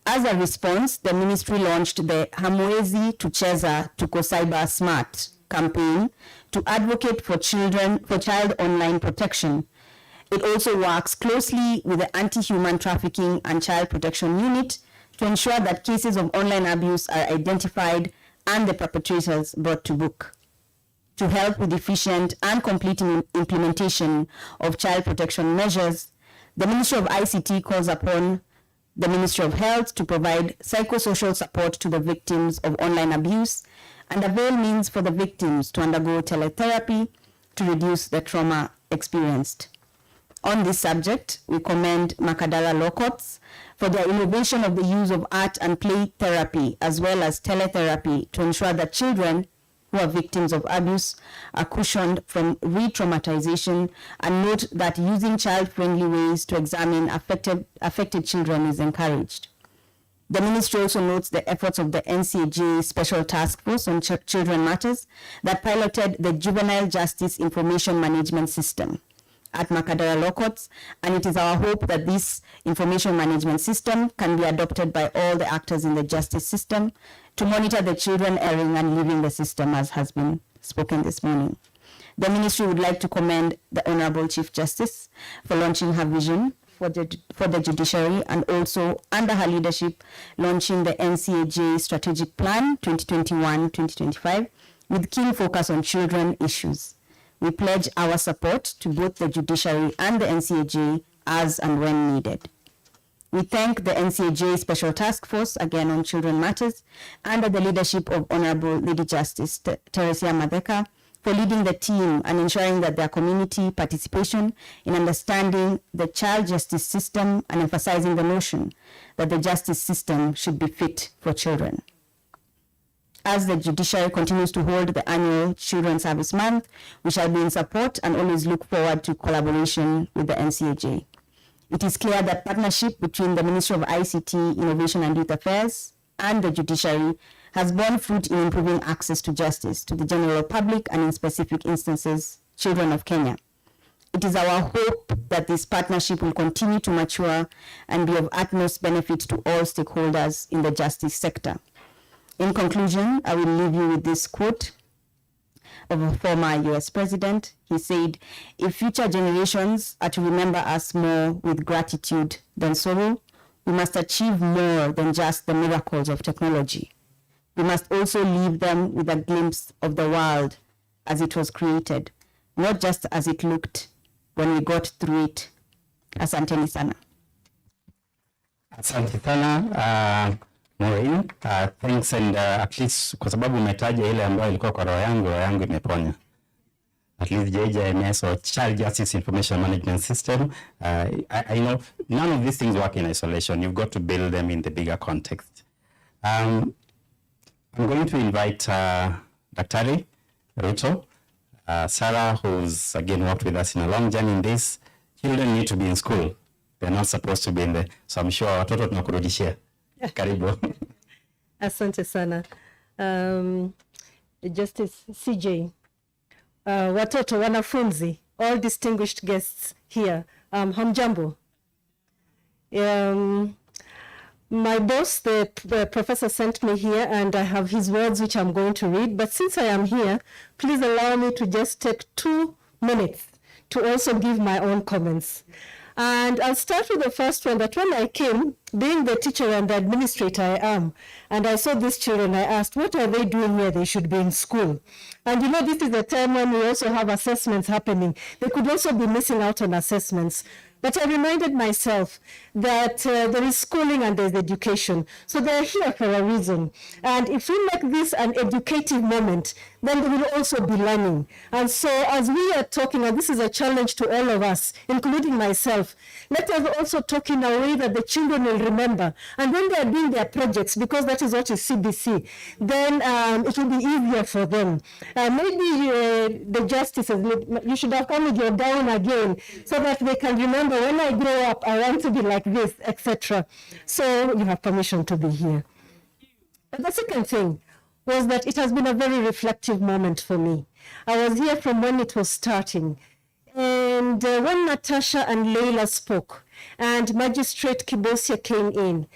S: As a response, the ministry launched the Hamwezi Tucheza Tuko Cyber Smart campaign to advocate for child online protection. It also works closely with the Anti-Human Trafficking and Child Protection Unit to ensure that cases of online abuse are identified and the perpetrators brought to book. to help with efficient and complete implementation of child protection measures, the Ministry of ICT calls upon the Ministry of Health to provide psychosocial support to the victims of online abuse and avail means for the victims to undergo teletherapy to reduce the trauma experienced. On this subject, we commend Makadara Law Courts for their innovation of the use of art and play therapy as well as teletherapy to ensure that children who are victims of abuse are cushioned from re-traumatization, and note that using child-friendly ways to examine affected children is encouraged. The ministry also notes the efforts of the NCAJ Special Task Force on Children Matters that piloted the Juvenile Justice Information Management System at Makadara Law Courts, and it is our hope that this information management system can be adopted by all the actors in the justice system to monitor the children erring and leaving the system, as has been spoken this morning. The ministry would like to commend the Honorable Chief Justice for launching her vision for the judiciary, and also under her leadership launching the NCAJ Strategic Plan 2021-2025 with keen focus on children issues. We pledge our support to both the judiciary and the NCAJ as and when needed. We thank the NCAJ Special Task Force, again on Children Matters, under the leadership of Honorable Lady Justice Teresia Madeka, for leading the team and ensuring that their community participation in understanding the child justice system and emphasizing the notion that the justice system should be fit for children. As the judiciary continues to hold the annual Children's Service Month, we shall be in support and always look forward to collaboration with the NCAJ. It is clear that partnership between the Ministry of ICT, Innovation and Youth Affairs and the judiciary has borne fruit in improving access to justice to the general public and, in specific instances, children of Kenya. It is our hope that this partnership will continue to mature and be of utmost benefit to all stakeholders in the justice sector. In conclusion, I will leave you with this quote of a former US president. He said, "If future generations are to remember us more with gratitude than sorrow, we must achieve more than just the miracles of technology. We must also leave them with a glimpse of the world as it was created, not just as it looked when we got through it." Asanteni sana.
C: Asante sana Maureen. Thanks, and at least kwa sababu umetaja ile ambayo ilikuwa kwa roho yangu imeponya. At least JJMS or Child Justice Information Management System. I know none of these things work in isolation. You've got to build them in the bigger context. I'm going to invite Daktari Ruto, Sarah, who's again worked with us in a long journey in this. Children need to be in school. They're not supposed to be in there. So I'm sure watoto tunakurudishia. Karibu.
T: Asante sana. Justice CJ, watoto, wanafunzi, all distinguished guests here, hamjambo. My boss, the professor, sent me here, and I have his words which I'm going to read. But since I am here, please allow me to just take 2 minutes to also give my own comments. And I'll start with the first one, that when I came, being the teacher and the administrator I am, and I saw these children, I asked, what are they doing here? They should be in school. And you know, this is the time when we also have assessments happening. They could also be missing out on assessments. But I reminded myself that there is schooling and there's education. So they're here for a reason. And if we make this an educative moment, then they will also be learning. And so as we are talking, and this is a challenge to all of us, including myself, let us also talk in a way that the children will remember. And when they are doing their projects, because that is what is CBC, then it will be easier for them. Maybe the justices, you should have come with your gown again, so that they can remember, when I grow up, I want to be like this, etc. So you have permission to be here. But the second thing was that it has been a very reflective moment for me. I was here from when it was starting. And when Natasha and Leila spoke, and Magistrate Kibosia came in,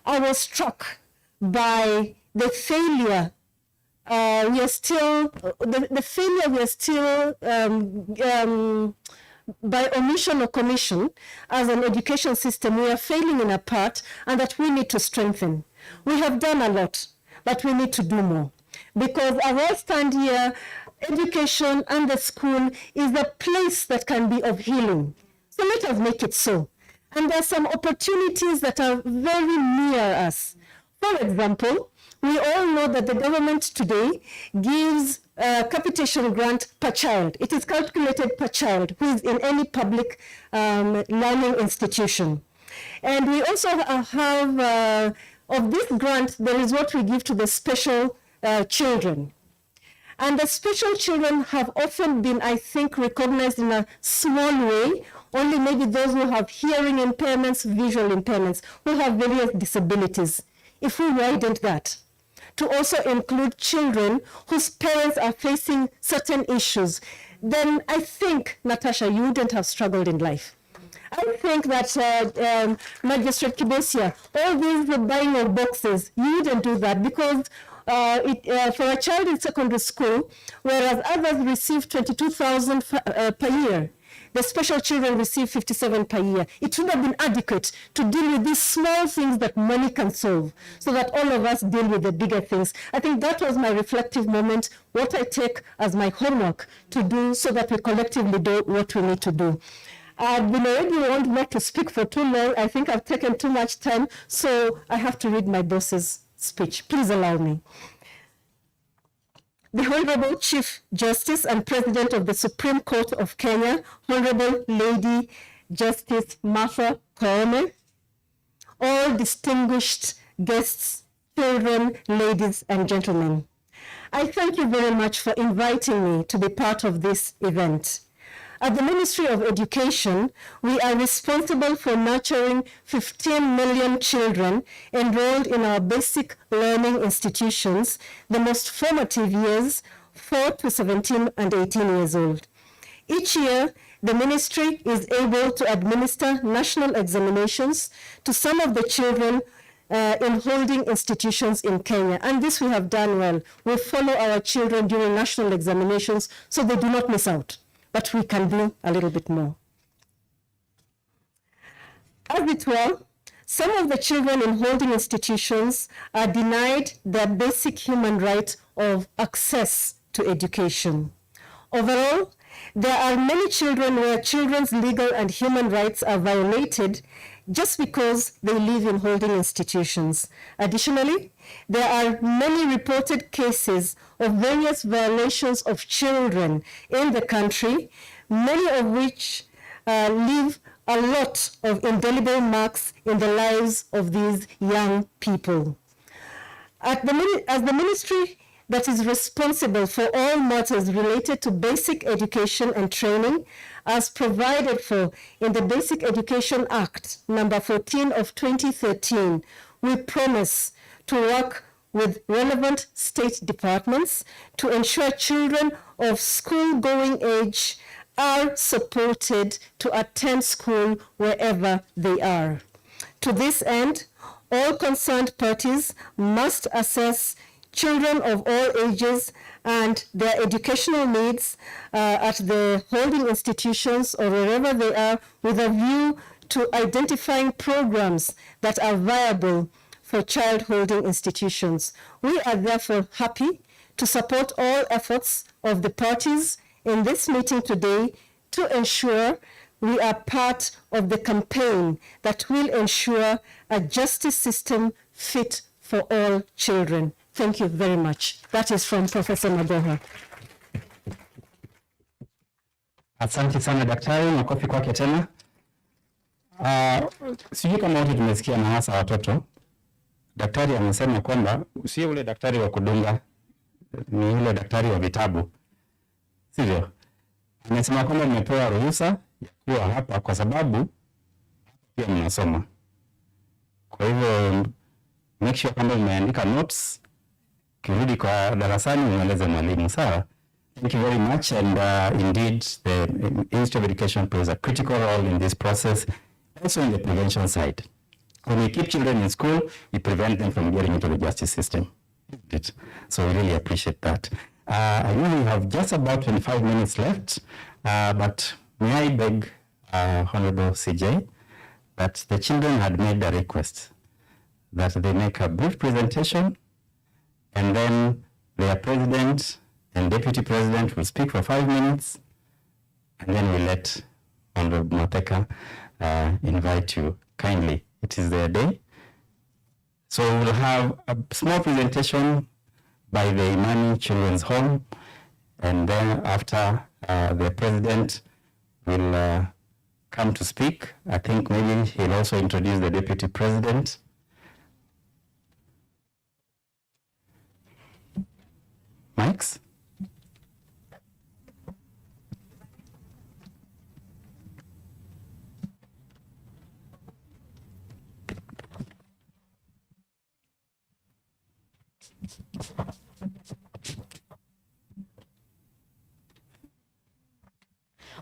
T: I was struck by the failure. We are still, the failure we are still, by omission or commission, as an education system, we are failing in a part, and that we need to strengthen. We have done a lot, but we need to do more. Because as I stand here, education and the school is a place that can be of healing. So let us make it so. And there are some opportunities that are very near us. For example, we all know that the government today gives a capitation grant per child. It is calculated per child who is in any public learning institution. And we also have, of this grant, there is what we give to the special children. And the special children have often been, I think, recognized in a small way, only maybe those who have hearing impairments, visual impairments, who have various disabilities. If we widened that to also include children whose parents are facing certain issues, then I think, Natasha, you wouldn't have struggled in life. I think that Magistrate Kibesia, all these buying of boxes, you wouldn't do that because for a child in secondary school, whereas others receive 22,000 per year, the special children receive 57 per year. It would have been adequate to deal with these small things that money can solve, so that all of us deal with the bigger things. I think that was my reflective moment, what I take as my homework to do so that we collectively do what we need to do. I've been already warned not to speak for too long. I think I've taken too much time, so I have to read my boss's speech. Please allow me. The Honorable Chief Justice and President of the Supreme Court of Kenya, Honorable Lady Justice Martha Koome, all distinguished guests, children, ladies and gentlemen. I thank you very much for inviting me to be part of this event. At the Ministry of Education, we are responsible for nurturing 15 million children enrolled in our basic learning institutions, the most formative years, 4 to 17 and 18 years old. Each year, the ministry is able to administer national examinations to some of the children in holding institutions in Kenya. And this we have done well. We follow our children during national examinations so they do not miss out. But we can do a little bit more. As it were, some of the children in holding institutions are denied their basic human right of access to education. Overall, there are many children where children's legal and human rights are violated just because they live in holding institutions. Additionally, there are many reported cases of various violations of children in the country, many of which leave a lot of indelible marks in the lives of these young people. As the ministry that is responsible for all matters related to basic education and training, as provided for in the Basic Education Act, number 14 of 2013, we promise to work with relevant state departments to ensure children of school-going age are supported to attend school wherever they are. To this end, all concerned parties must assess children of all ages and their educational needs at the holding institutions or wherever they are, with a view to identifying programs that are viable for child holding institutions. We are therefore happy to support all efforts of the parties in this meeting today to ensure we are part of the campaign that will ensure a justice system fit for all children. Thank you very much. That is from Professor Magoha.
C: Asante sana daktari, makofi kwake tena. Sijui kama wote tumesikia na hasa watoto. Daktari amesema kwamba sio ule daktari wa kudunga, ni ule daktari wa vitabu. Sivyo? Amesema kwamba mmepewa ruhusa ya kuwa hapa kwa sababu pia mnasoma. Kwa hivyo make sure kwamba umeandika notes, kirudi kwa darasani unaeleze mwalimu, sawa? Thank you very much, and indeed the Institute of Education plays a critical role in this process, also in the prevention side. When we keep children in school, we prevent them from getting into the justice system. So we really appreciate that. I know we have just about 25 minutes left, but may I beg Honorable CJ that the children had made a request that they make a brief presentation, and then their president Then Deputy President will speak for 5 minutes, and then we let Honorable Mateka invite you kindly. It is their day. So we'll have a small presentation by the Imani Children's Home, and then after the President will come to speak. I think maybe he'll also introduce the Deputy President. Mics?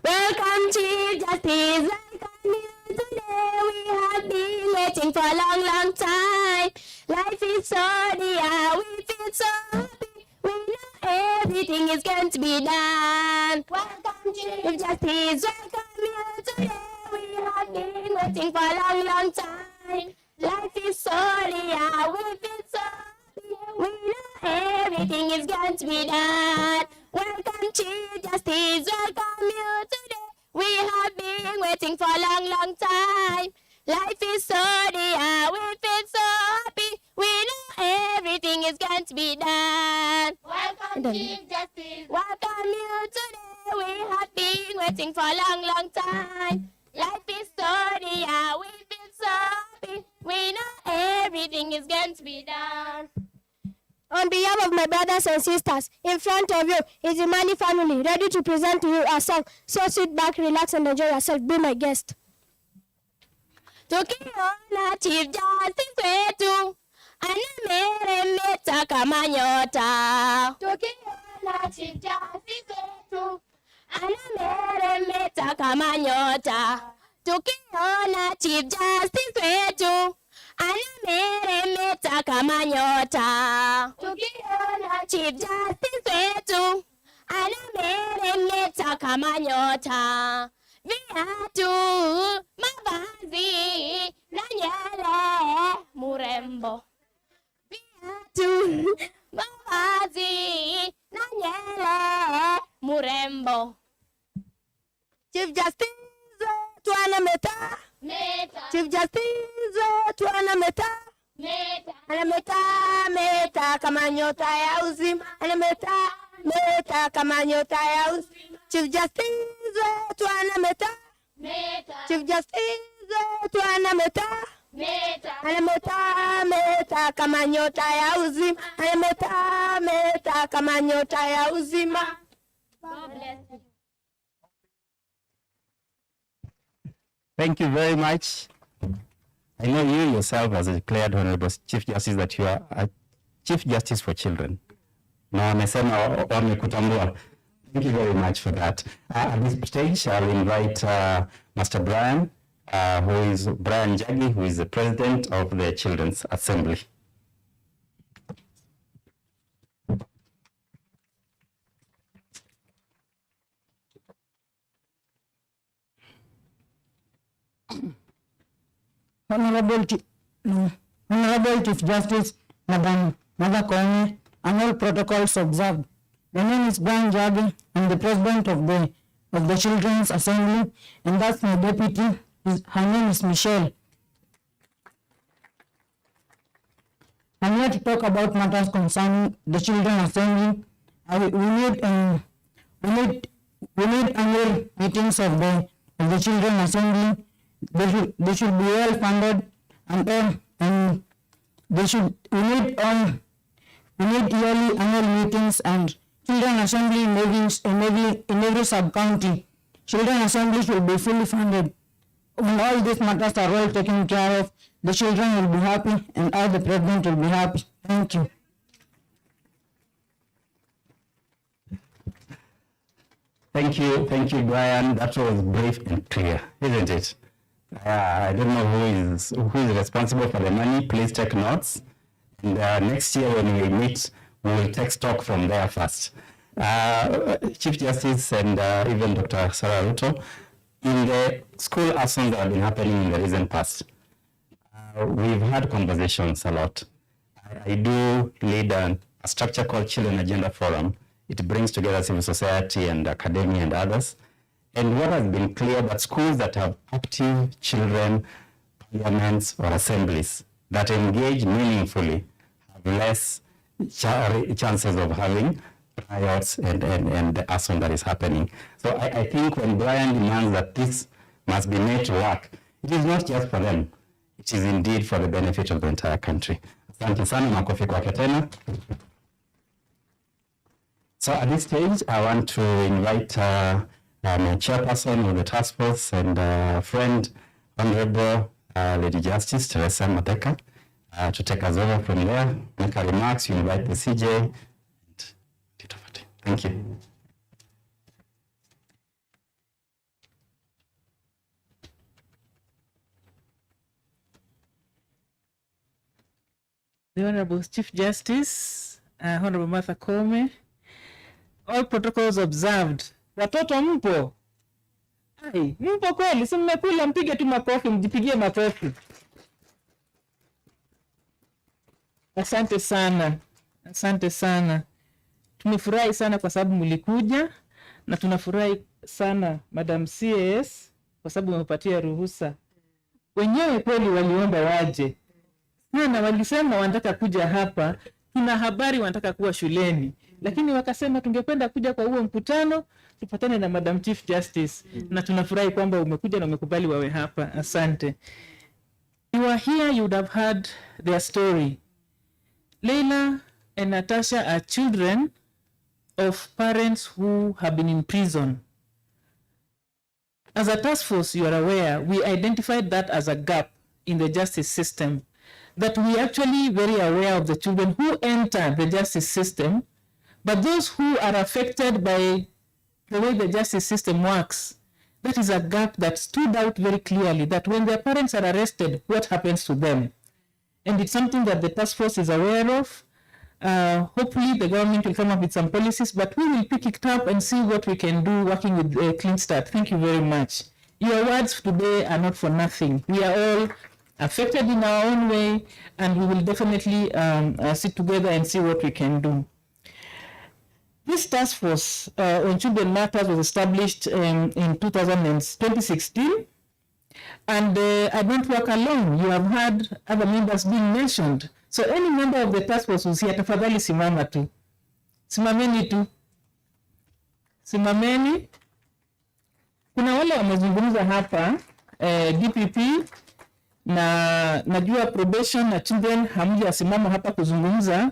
L: Welcome, Chief Justice. Welcome you today. We have been waiting for a long, long time. Life is so dear. We feel so happy. We know everything is going to be done. Welcome, Chief Justice. Welcome you today. We have been waiting for a long, long time. Life is so dear. We feel so happy. We know everything is going to be done. Welcome, Chief Justice. Welcome you today. We have been waiting for a long, long time. Life is so dear. We feel so happy. We know everything is going to be done. Welcome, Chief Justice. Welcome you today. We have been waiting for a long, long time. Life is so dear. We feel so happy. We know everything is going to be done.
M: On behalf of my brothers and sisters, in front of you is the Imani family, ready to present to you a song. So sit back, relax, and enjoy yourself. Be my guest.
L: Tukiona Chief Justice wetu anameremeta kama nyota. Tukiona Chief Justice wetu anameremeta kama nyota. Tukiona Chief Justice wetu anameremeta kama nyota. Tukiona Chief Justice wetu anameremeta kama nyota. Viatu, mavazi na nywele murembo. Viatu, mavazi na nywele murembo. Chief Justice wetu anameta. Chief Justice wetu anameta. Anameta kama nyota ya uzima. Anameta kama nyota ya uzima. Chief Justice wetu anameta. Chief Justice wetu anameta. Anameta kama nyota ya uzima. Anameta kama nyota ya uzima. God bless you.
C: Thank you very much. I know you yourself as a declared Honorable Chief Justice that you are a Chief Justice for Children. Na wamesema wamekutambua. Thank you very much for that. At this stage, I'll invite Master Brian, Brian Jagi, who is the President of the Children's Assembly.
U: Honorable Chief Justice, Madam Mother Koome, and all protocols observed. My name is Brian Jagi. I'm the President of the Children's Assembly, and that's my deputy. Her name is Michelle. I'm here to talk about matters concerning the Children's Assembly. We need annual meetings of the Children's Assembly. They should be well funded, and we need yearly annual meetings and Children's Assembly in every sub-county. Children's Assembly should be fully funded. When all these matters are well taken care of, the children will be happy and I, the President, will be happy. Thank you.
C: Thank you, Brian. That was brief and clear, isn't it? I don't know who is responsible for the money. Please take notes. And next year when we meet, we will take stock from there first. Chief Justice and even Dr. Sarah Ruto, in the school actions that have been happening in the recent past, we've had conversations a lot. I do lead a structure called Children Agenda Forum It brings together civil society and academia and others. And what has been clear that schools that have active children parliaments or assemblies that engage meaningfully have less chances of having riots and the arson that is happening. So I think when Brian demands that this must be made to work, it is not just for them. It is indeed for the benefit of the entire country. Asante sana, makofi kwake tena. So at this stage, I want to invite my chairperson of the task force and friend, Honorable Lady Justice Teresa Mateka, to take us over from there, make her remarks, you invite the CJ, and thank you.
D: The Honorable Chief Justice, Honorable Martha Koome, all protocols observed. Watoto mpo? Ai, mpo kweli? Si mmekula, mpige tu makofi, mjipigie makofi. Asante sana. Asante sana. Tumefurahi sana kwa sababu mlikuja, na tunafurahi sana Madam CAS kwa sababu mmepatia ruhusa. Wenyewe kweli waliomba waje. Na walisema wanataka kuja hapa, tuna habari wanataka kuwa shuleni. Lakini wakasema tungependa kuja kwa huo mkutano, tupatane na Madam Chief Justice. Na tunafurahi kwamba umekuja na umekubali wawe hapa. Asante. You are here, you would have heard their story. Leila and Natasha are children of parents who have been in prison. As a task force, you are aware, we identified that as a gap in the justice system. That we are actually very aware of the children who enter the justice system, but those who are affected by the way the justice system works, that is a gap that stood out very clearly, that when their parents are arrested, what happens to them? And it's something that the task force is aware of. Hopefully the government will come up with some policies, but we will pick it up and see what we can do working with Clean Start. Thank you very much. Your words today are not for nothing. We are all affected in our own way, and we will definitely sit together and see what we can do. This task force on children matters was established in 2016, and I don't work alone. You have heard other members being mentioned. So any member of the task force who's here, tafadhali simama tu. Simameni tu. Simameni. Kuna wale wamezungumza hapa, DPP, na najua probation na children hamjasimama hapa kuzungumza,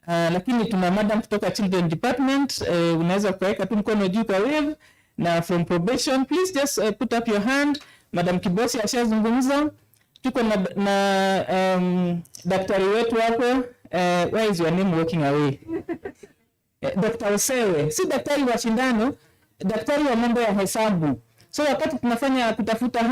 D: lakini tuna madam kutoka children department, unaweza kuweka tu mkono juu kwa wave, na from probation please just put up your hand. Madam Kibosi ashazungumza. Tuko na daktari wetu hapo, why is your name walking away? Dr. Osewe, si daktari wa shindano, daktari wa mambo ya hesabu. So wakati tunafanya kutafuta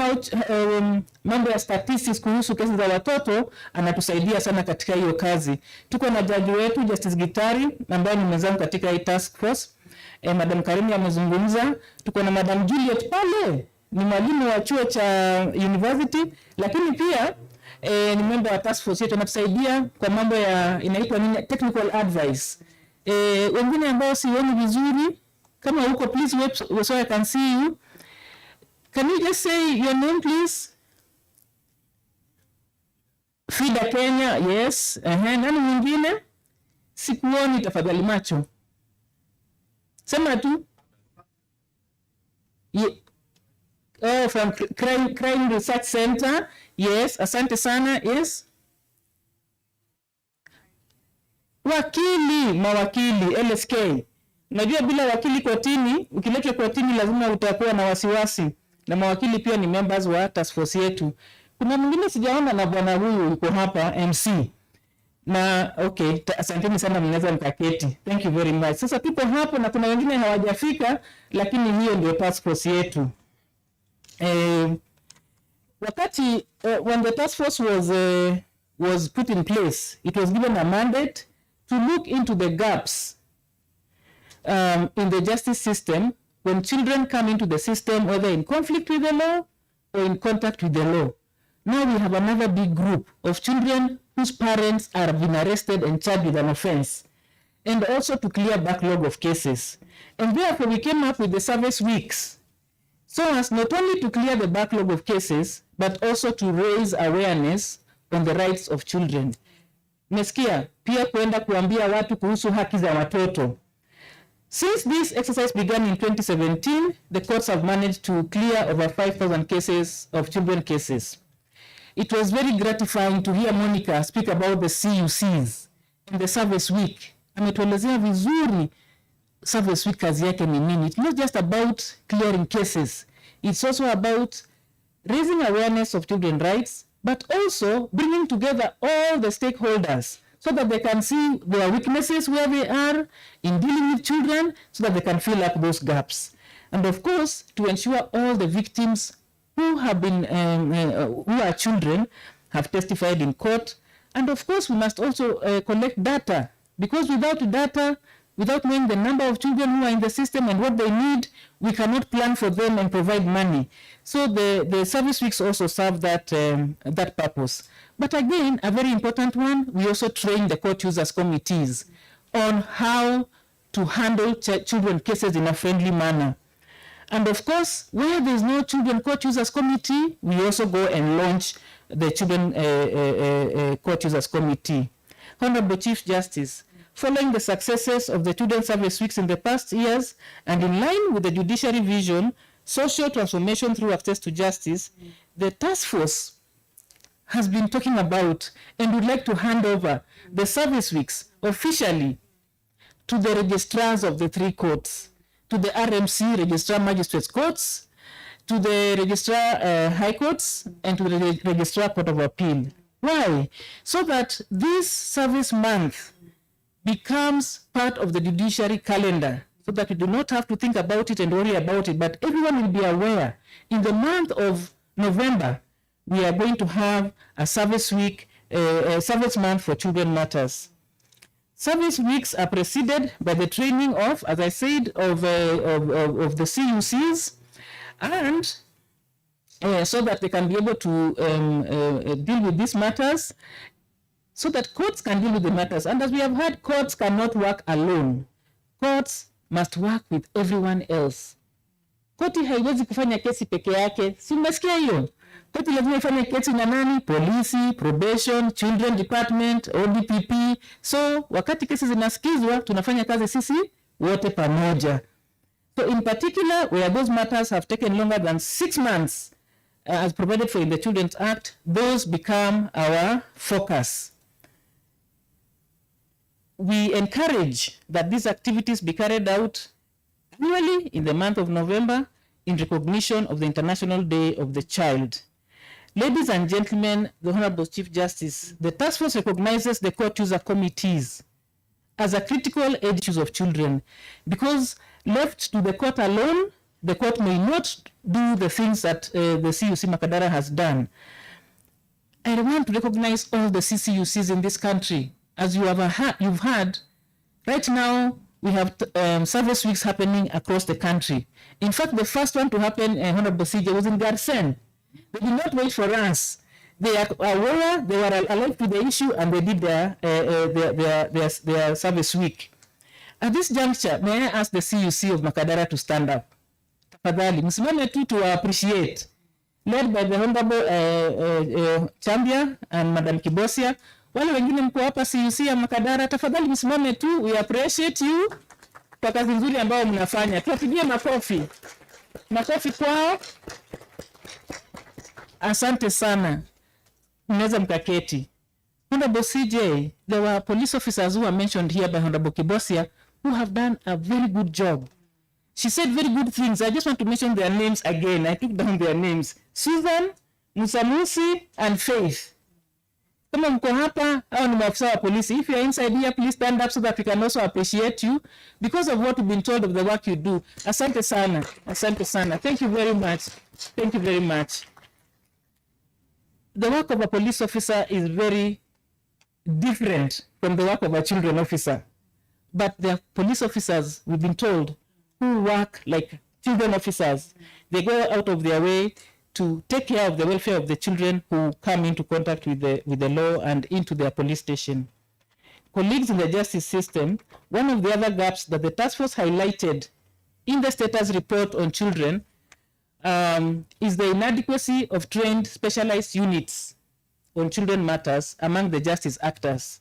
D: mambo ya statistics kuhusu kesi za watoto, anatusaidia sana katika hiyo kazi. Tuko na jaji wetu Justice Gitari ambaye ni mwenzangu katika hii task force. Madam Karimi amezungumza. Tuko na Madam Juliet pale, ni mwalimu wa chuo cha university, lakini pia ni member wa task force yetu, anatusaidia kwa mambo ya inaitwa nini, technical advice. Wengine ambao sioni vizuri, kama huko please wait so I can see you. Can you just say your name, please? Fida Kenya, yes. Nani mwingine? Sikuoni, tafadhali macho. Sema tu. From Crime Research Center. Yes, asante sana. Yes. Mawakili, LSK. Najua bila wakili kotini, ukilete kotini lazima utakuwa na wasiwasi. Na mawakili pia ni members wa task force yetu. Kuna mwingine sijaona, na bwana huyu yuko hapa MC. Na okay, asanteni sana, mnaweza mkaketi. Thank you very much. Sasa tuko hapo na kuna wengine hawajafika, lakini hiyo ndio task force yetu. Wakati when the task force was put in place, it was given a mandate to look into the gaps in the justice system when children come into the system, whether in conflict with the law or in contact with the law. Now we have another big group of children whose parents are being arrested and charged with an offense. and also to clear backlog of cases. And therefore, we came up with the service weeks, so as not only to clear the backlog of cases, but also to raise awareness on the rights of children. Mesikia, pia kuenda kuambia watu kuhusu haki za watoto. Since this exercise began in 2017, the courts have managed to clear over 5,000 cases of children cases. It was very gratifying to hear Monica speak about the CUCs and the service week. Ametuelezea vizuri service week kazi yake ni nini. It's not just about clearing cases. It's also about raising awareness of children's rights, but also bringing together all the stakeholders so that they can see their weaknesses where they are in dealing with children, so that they can fill up those gaps. And of course, to ensure all the victims who have been, who are children, have testified in court. And of course, we must also collect data, because without data, without knowing the number of children who are in the system and what they need, we cannot plan for them and provide money. So the service weeks also serve that, that purpose. But again, a very important one, we also train the court users committees on how to handle children cases in a friendly manner. And of course, where there is no children court users committee, we also go and launch the children court users committee. Honorable Chief Justice, following the successes of the children service weeks in the past years, and in line with the judiciary vision, social transformation through access to justice, the task force has been talking about and would like to hand over the service weeks officially to the registrars of the 3 courts, to the RMC, Registrar Magistrates Courts, to the Registrar High Courts, and to the Registrar Court of Appeal. Why? So that this service month becomes part of the judiciary calendar, so that we do not have to think about it and worry about it, but everyone will be aware. In the month of November, we are going to have a service week, a service month for children matters. Service weeks are preceded by the training of, as I said, of the CUCs, and so that they can be able to deal with these matters, so that courts can deal with the matters. And as we have heard, courts cannot work alone. Courts must work with everyone else. Koti haiwezi kufanya kesi peke yake. Si umesikia hiyo? Koti lazima ifanye kesi na nani? Polisi, probation, children department, ODPP. So wakati kesi zinasikizwa, tunafanya kazi sisi wote pamoja. So in particular, where those matters have taken longer than 6 months, as provided for in the Children's Act, those become our focus. We encourage that these activities be carried out annually in the month of November in recognition of the International Day of the Child. Ladies and gentlemen, the Honorable Chief Justice, the task force recognizes the court user committees as a critical issues of children, because left to the court alone, the court may not do the things that the CUC Makadara has done. I want to recognize all the CCUCs in this country. As you have you've heard, right now we have service weeks happening across the country. In fact, the first one to happen, Honorable CJ, was in Garsen. They did not wait for us. They are aware, they were alive to the issue, and they did their service week. At this juncture, may I ask the CUC of Makadara to stand up? Tafadhali, msimame tu to appreciate. Led by the Honorable Chambia and Madam Kibosia. Wale wengine mko hapa CUC ya Makadara, tafadhali msimame tu. We appreciate you kwa kazi nzuri ambayo mnafanya. Tuwapigie makofi. Makofi kwao. Asante sana. Mnaweza mkaketi. Honorable CJ, there were police officers who were mentioned here by Honorable Kibosia who have done a very good job. She said very good things. I just want to mention their names again. I took down their names. Susan, Musamusi, and Faith. Kama mko hapa, hao ni maafisa wa polisi. If you are inside here, please stand up so that we can also appreciate you because of what we've been told of the work you do. Asante sana. Asante sana. Thank you very much. Thank you very much. The work of a police officer is very different from the work of a children officer. But the police officers, we've been told, who work like children officers, they go out of their way to take care of the welfare of the children who come into contact with the law and into their police station. colleagues in the justice system, one of the other gaps that the task force highlighted in the status report on children is the inadequacy of trained specialized units on children matters among the justice actors.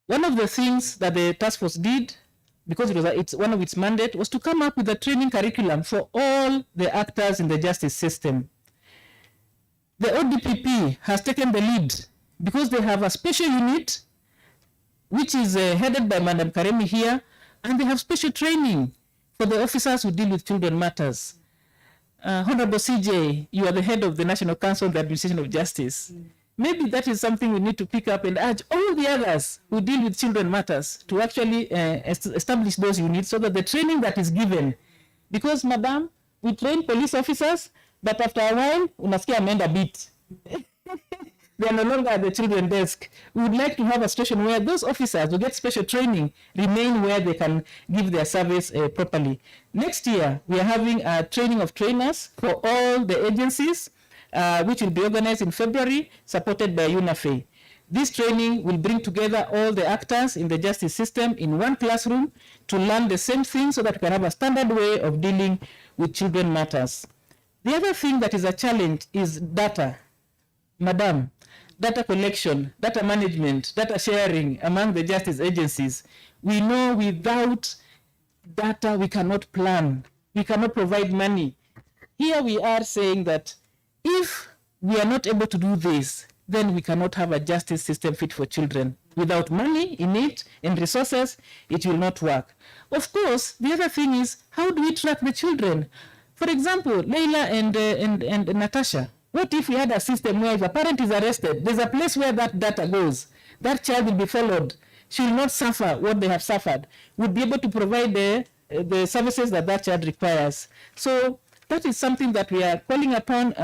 D: One of the things that the task force did, because it's one of its mandate, was to come up with a training curriculum for all the actors in the justice system. The ODPP has taken the lead because they have a special unit which is headed by Madam Karemi here, and they have special training for the officers who deal with children matters. Honorable CJ, you are the head of the National Council on the Administration of Justice. Maybe that is something we need to pick up and urge all the others who deal with children matters to actually establish those units so that the training that is given, because madam, we train police officers, but after a while, unasikia amenda beat. They are no longer at the children's desk. We would like to have a situation where those officers who get special training remain where they can give their service properly. Next year, we are having a training of trainers for all the agencies, which will be organized in February, supported by UNAFE. This training will bring together all the actors in the justice system in one classroom to learn the same thing so that we can have a standard way of dealing with children matters. The other thing that is a challenge is data. Madam, data collection, data management, data sharing among the justice agencies. We know without data we cannot plan, we cannot provide money. Here we are saying that if we are not able to do this, then we cannot have a justice system fit for children. Without money in it and resources, it will not work. Of course, the other thing is, how do we track the children? For example, Leila and Natasha, what if we had a system where if a parent is arrested, there's a place where that data goes. That child will be followed. She will not suffer what they have suffered. We'll be able to provide the services that that child requires. So that is something that we are calling upon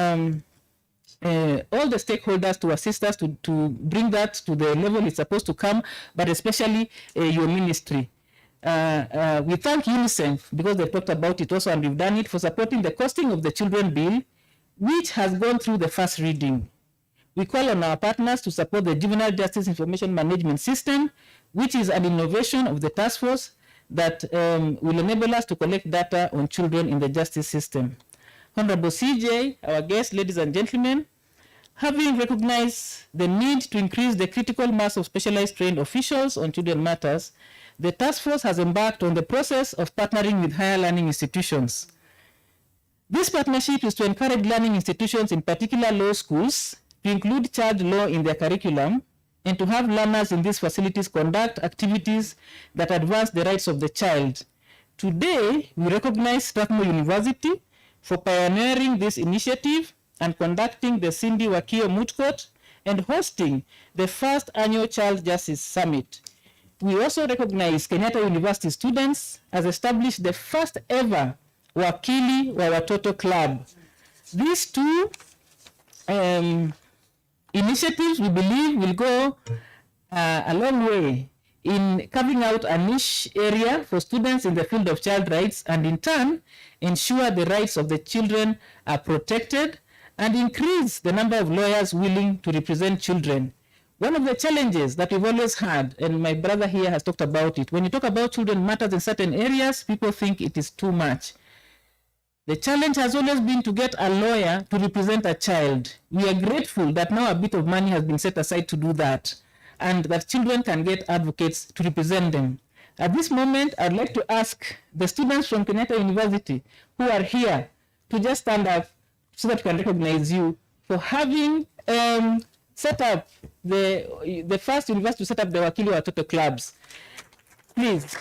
D: all the stakeholders to assist us to bring that to the level it's supposed to come, but especially your ministry. We thank UNICEF because they talked about it also and we've done it for supporting the costing of the children bill, which has gone through the first reading. We call on our partners to support the Juvenile Justice Information Management System, which is an innovation of the task force that will enable us to collect data on children in the justice system. Honorable CJ, our guests, ladies and gentlemen, having recognized the need to increase the critical mass of specialized trained officials on children matters, the task force has embarked on the process of partnering with higher learning institutions. This partnership is to encourage learning institutions, in particular law schools, to include child law in their curriculum and to have learners in these facilities conduct activities that advance the rights of the child. Today, we recognize Strathmore University for pioneering this initiative and conducting the Cindy Wakio Moot Court and hosting the first annual Child Justice Summit. We also recognize Kenyatta University students as established the first ever Wakili wa Watoto Club. These two initiatives, we believe, will go a long way in carving out a niche area for students in the field of child rights and in turn ensure the rights of the children are protected and increase the number of lawyers willing to represent children. One of the challenges that we've always had, and my brother here has talked about it, when you talk about children matters in certain areas, people think it is too much. The challenge has always been to get a lawyer to represent a child. We are grateful that now a bit of money has been set aside to do that, and that children can get advocates to represent them. At this moment, I'd like to ask the students from Kenyatta University who are here to just stand up so that we can recognize you for having set up the first university to set up the Wakili wa Watoto clubs. Please.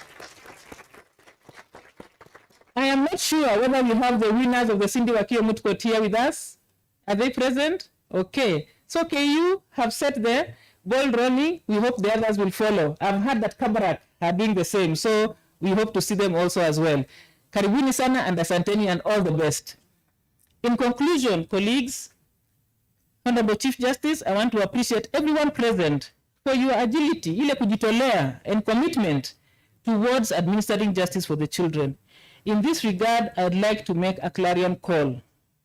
D: I am not sure whether we have the winners of the Cindy Wakio Moot Court here with us. Are they present? Okay. So KU have set the ball rolling. We hope the others will follow. I've heard that Kabarak are doing the same. So we hope to see them also as well. Karibuni sana and asanteni and all the best. In conclusion, colleagues, Honorable Chief Justice, I want to appreciate everyone present for your agility, ile kujitolea, and commitment towards administering justice for the children. In this regard, I'd like to make a clarion call.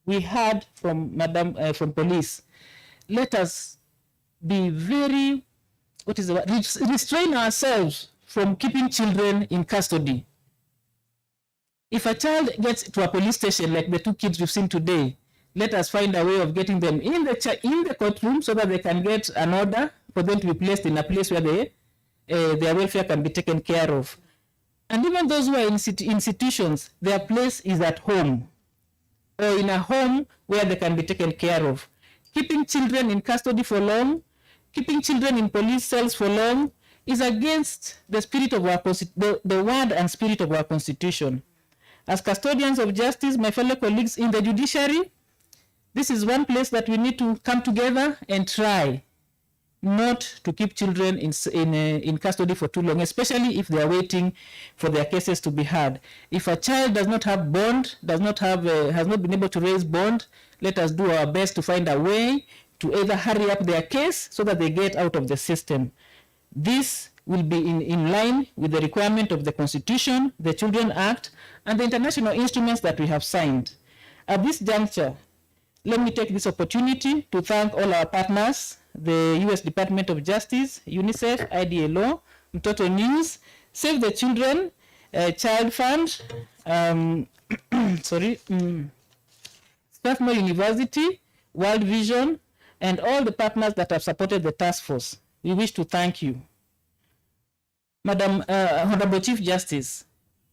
D: We heard from Madam from police. Let us be very what is the word? Restrain ourselves from keeping children in custody. If a child gets to a police station like the 2 kids we've seen today, let us find a way of getting them in the courtroom so that they can get an order for them to be placed in a place where their welfare can be taken care of. And even those who are in institutions, their place is at home or in a home where they can be taken care of. Keeping children in custody for long, keeping children in police cells for long is against the spirit of our the word and spirit of our Constitution. As custodians of justice, my fellow colleagues in the judiciary, this is one place that we need to come together and try not to keep children in custody for too long, especially if they are waiting for their cases to be heard. If a child does not have bond, has not been able to raise bond, let us do our best to find a way to either hurry up their case so that they get out of the system. This will be in line with the requirement of the Constitution, the Children Act, and the international instruments that we have signed. At this juncture, let me take this opportunity to thank all our partners, the U.S. Department of Justice, UNICEF, IDLO, Mtoto News, Save the Children, Child Fund, Strathmore University, World Vision, and all the partners that have supported the task force. We wish to thank you. Madam Honorable Chief Justice,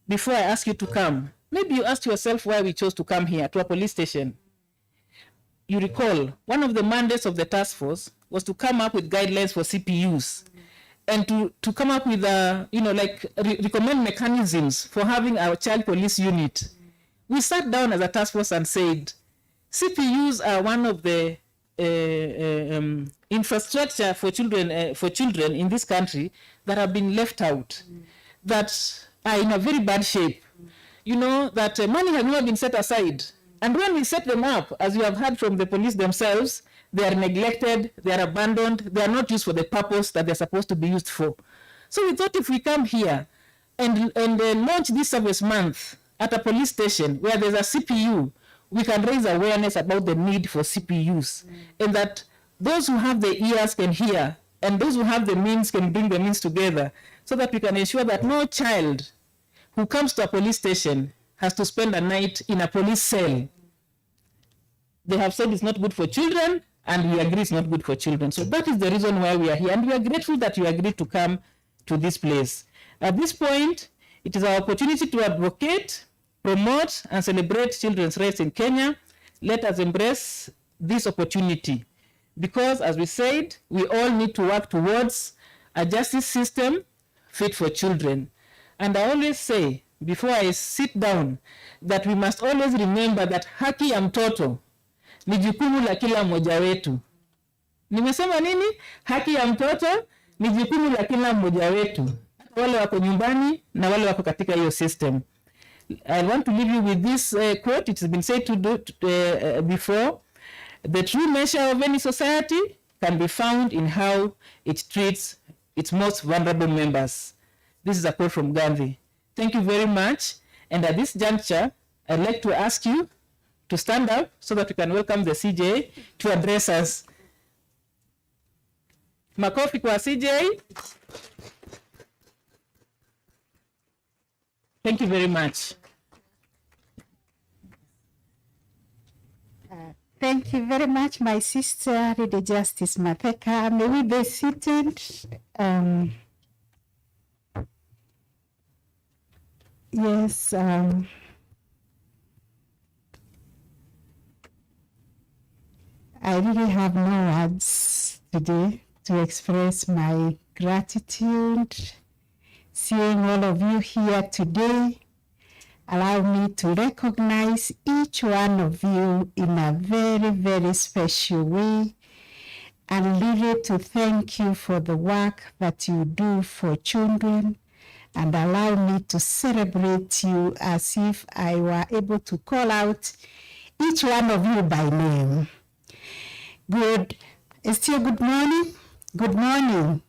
D: before I ask you to come, maybe you asked yourself why we chose to come here to a police station. You recall, one of the mandates of the task force was to come up with guidelines for CPUs and to come up with, recommend mechanisms for having our child police unit. We sat down as a task force and said, CPUs are one of the infrastructure for children in this country that have been left out, that are in a very bad shape. You know, that money has never been set aside. And when we set them up, as you have heard from the police themselves, they are neglected, they are abandoned, they are not used for the purpose that they're supposed to be used for. So we thought if we come here and launch this service month at a police station where there's a CPU, we can raise awareness about the need for CPUs, and that those who have the ears can hear, and those who have the means can bring the means together, so that we can ensure that no child who comes to a police station has to spend a night in a police cell. They have said it's not good for children, and we agree it's not good for children. So that is the reason why we are here, and we are grateful that you agreed to come to this place. At this point, it is our opportunity to advocate, promote, and celebrate children's rights in Kenya. Let us embrace this opportunity, because as we said, we all need to work towards a justice system fit for children. And I always say, before I sit down, that we must always remember that haki ya mtoto ni jukumu la kila mmoja wetu. Nimesema nini? Haki ya mtoto ni jukumu la kila mmoja wetu, wale wako nyumbani na wale wako katika hiyo system. I want to leave you with this quote. It has been said before. The true measure of any society can be found in how it treats its most vulnerable members. This is a quote from Gandhi. Thank you very much. And at this juncture, I'd like to ask you to stand up so that we can welcome the CJ to address us. Makofi kwa CJ. Thank you very much.
R: Thank you very much, my sister, Lady Justice Matheka. May we be seated. Yes. I really have no words today to express my gratitude. Seeing all of you here today, allow me to recognize each one of you in a very, very special way, and really to thank you for the work that you do for children, and allow me to celebrate you as if I were able to call out each one of you by name. Good. Esther, good morning. Good morning.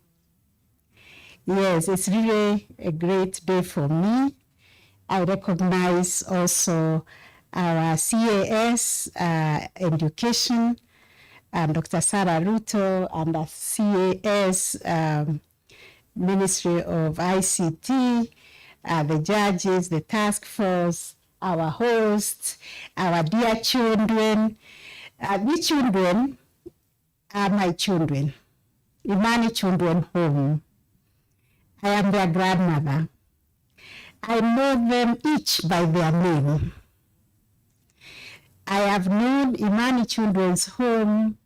R: Yes, it's really a great day for me. I recognize also our CAS education and Dr. Sarah Ruto, and the CAS, Ministry of ICT, the judges, the task force, our hosts, our dear children. These children are my children, Imani Children Home. I am their grandmother. I know them each by their name. I have known Imani Children's Home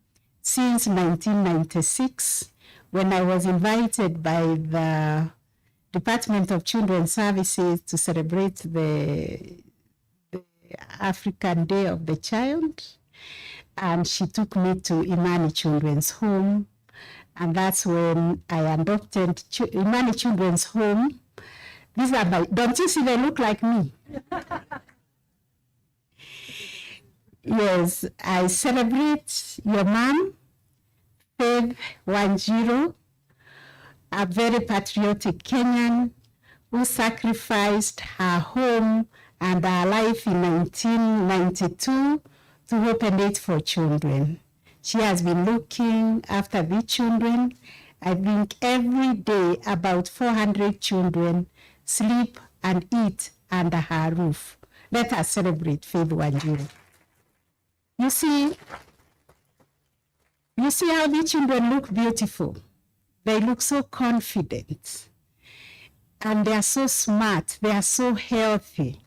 R: since 1996, when I was invited by the Department of Children's Services to celebrate the African Day of the Child. And she took me to Imani Children's Home. And that's when I adopted Imani Children's Home. These are my, don't you see they look like me? Yes, I celebrate your mom, Faith Wanjiru, a very patriotic Kenyan who sacrificed her home and her life in 1992 to open it for children. She has been looking after the children. I think every day about 400 children sleep and eat under her roof. Let us celebrate Faith Wanjiru. You see how the children look beautiful. They look so confident. And they are so smart. They are so healthy.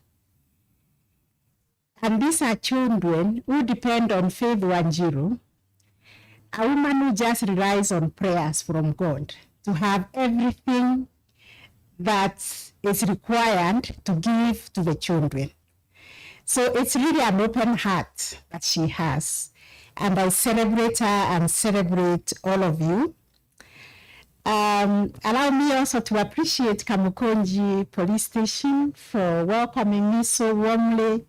R: And these are children who depend on Faith Wanjiru, a woman who just relies on prayers from God to have everything that is required to give to the children. So it's really an open heart that she has. And I celebrate her and celebrate all of you. Allow me also to appreciate Kamukonji Police Station for welcoming me so warmly,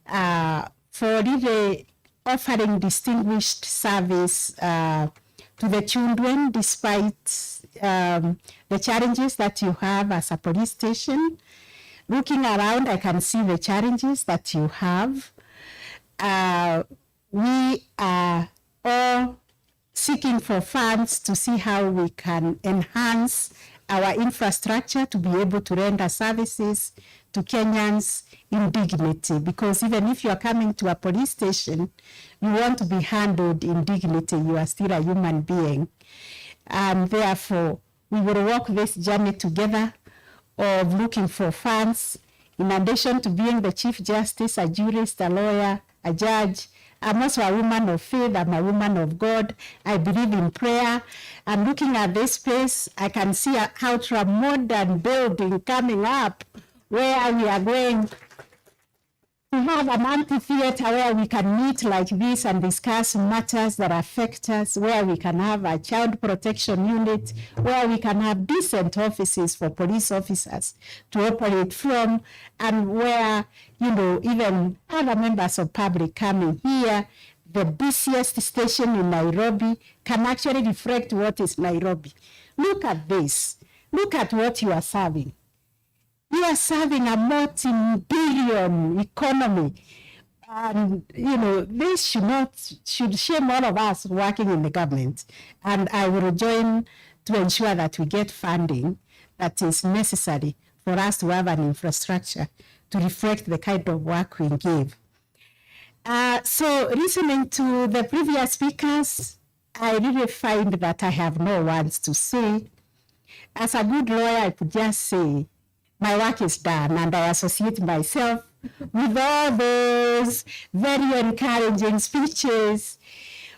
R: for really offering distinguished service to the children despite the challenges that you have as a police station. Looking around, I can see the challenges that you have. We are all seeking for funds to see how we can enhance our infrastructure to be able to render services to Kenyans in dignity. Because even if you are coming to a police station, you want to be handled in dignity. You are still a human being. And therefore, we will walk this journey together of looking for funds, in addition to being the Chief Justice, a jurist, a lawyer, a judge. I'm also a woman of faith. I'm a woman of God. I believe in prayer. And looking at this space, I can see a ultra-modern building coming up where we are going to have an amphitheater where we can meet like this and discuss matters that affect us, where we can have a child protection unit, where we can have decent offices for police officers to operate from, and where, even other members of public coming here, the busiest station in Nairobi, can actually reflect what is Nairobi. Look at this. Look at what you are serving. You are serving a multi-billion economy. And, this should shame all of us working in the government. And I will join to ensure that we get funding that is necessary for us to have an infrastructure to reflect the kind of work we give. So listening to the previous speakers, I really find that I have no words to say. As a good lawyer, I could just say, my work is done, and I associate myself with all those very encouraging speeches.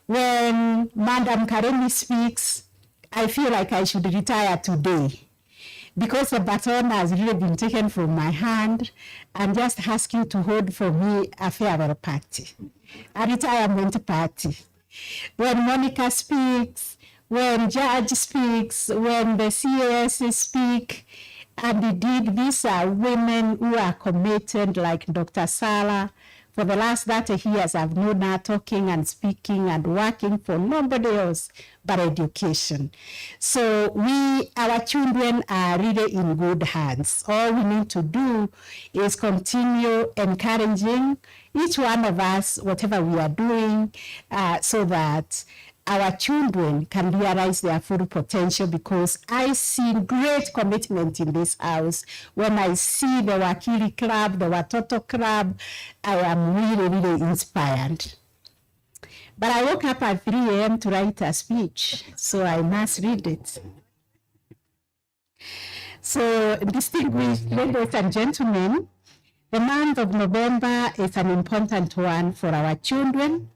R: When Madam Karemi speaks, I feel like I should retire today, because the baton has really been taken from my hand and just asking to hold for me a farewell party, a retirement party. When Monica speaks, when Judge speaks, when the CAS speak, and indeed these are women who are committed, like Dr. Sala,
P: For the last 30 years, I've known her talking and speaking and working for nobody else but education. So our children are really in good hands. All we need to do is continue encouraging each one of us, whatever we are doing, so that our children can realize their full potential, because I see great commitment in this house. When I see the Wakili Club, the Watoto Club, I am really, really inspired. But I woke up at 3 a.m. to write a speech, so I must read it. So, distinguished ladies and gentlemen, the month of November is an important one for our children.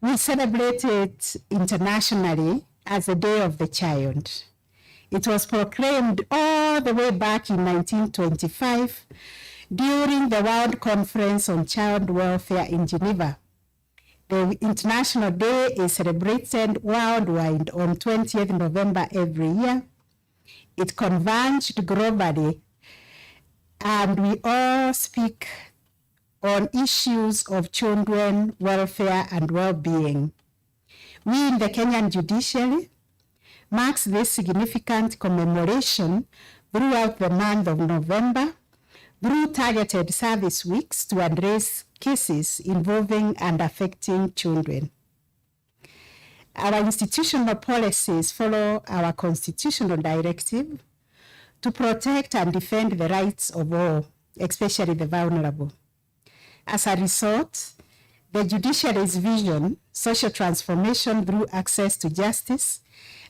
P: We celebrate it internationally as the Day of the Child. It was proclaimed all the way back in 1925 during the World Conference on Child Welfare in Geneva. The International Day is celebrated worldwide on 20th November every year. It converged globally, and we all speak on issues of children welfare and well-being. We in the Kenyan judiciary marks this significant commemoration throughout the month of November through targeted service weeks to address cases involving and affecting children. Our institutional policies follow our constitutional directive to protect and defend the rights of all, especially the vulnerable. As a result, the judiciary's vision, social transformation through access to justice,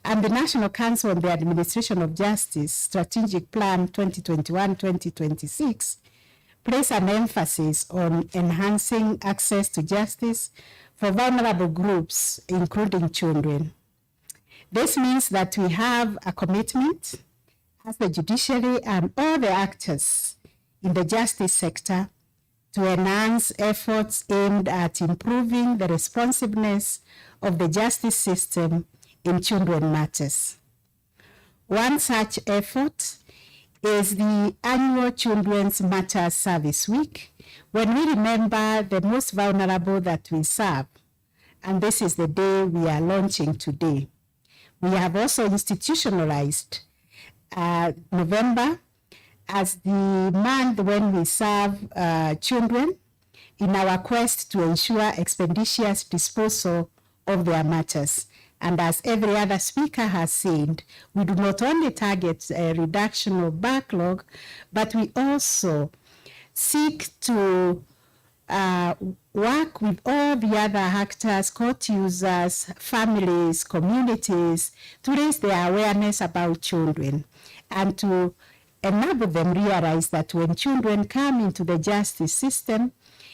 P: and the National Council on the Administration of Justice Strategic Plan 2021-2026 place an emphasis on enhancing access to justice for vulnerable groups, including children. This means that we have a commitment as the judiciary and all the actors in the justice sector to enhance efforts aimed at improving the responsiveness of the justice system in children matters. One such effort is the annual Children's Matters Service Week, when we remember the most vulnerable that we serve. And this is the day we are launching today. We have also institutionalized November as the month when we serve children in our quest to ensure expeditious disposal of their matters. And as every other speaker has said, we do not only target a reduction of backlog, but we also seek to work with all the other actors, court users, families, communities, to raise their awareness about children and to enable them realize that when children come into the justice system,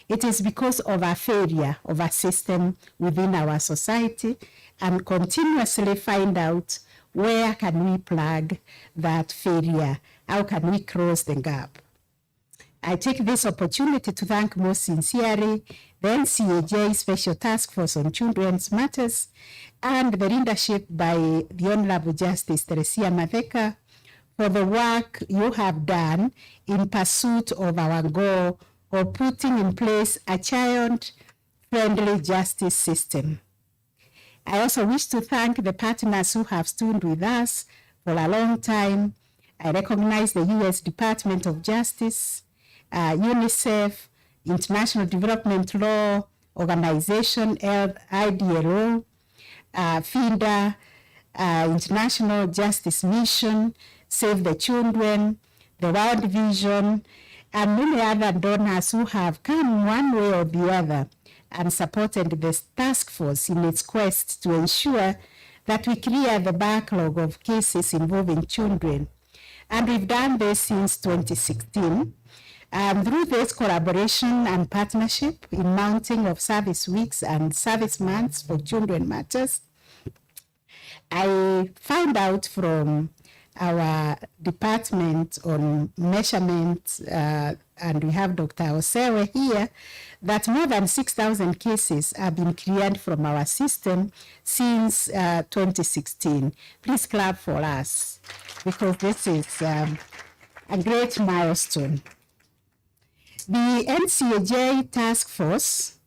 P: it is because of a failure of a system within our society, and continuously find out where can we plug that failure, how can we close the gap. I take this opportunity to thank most sincerely the NCAJ Special Task Force on Children's Matters and the leadership by the Honorable Justice Teresia Matheka for the work you have done in pursuit of our goal of putting in place a child-friendly justice system. I also wish to thank the partners who have stood with us for a long time. I recognize the U.S. Department of Justice, UNICEF, International Development Law Organization, IDLO, FIDA, International Justice Mission, Save the Children, the World Vision, and many other donors who have come one way or the other and supported this task force in its quest to ensure that we clear the backlog of cases involving children. And we've done this since 2016. Through this collaboration and partnership in mounting of service weeks and service months for children matters, I found out from our department on measurement, and we have Dr. Osewe here, that more than 6,000 cases have been cleared from our system since 2016. Please clap for us, because this is a great milestone.
R: The NCAJ Task Force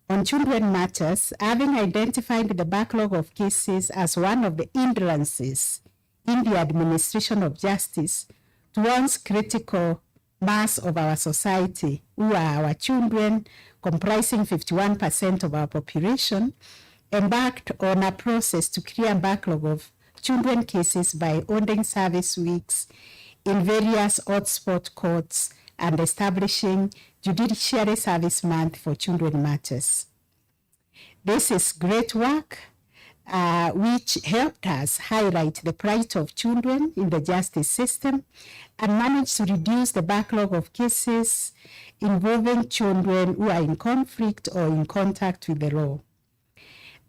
R: on Children Matters, having identified the backlog of cases as one of the hindrances in the administration of justice towards critical mass of our society, who are our children, comprising 51% of our population, embarked on a process to clear a backlog of children cases by holding service weeks in various hotspot courts and establishing Judiciary Service Month for Children Matters. This is great work which helped us highlight the plight of children in the justice system and managed to reduce the backlog of cases involving children who are in conflict or in contact with the law.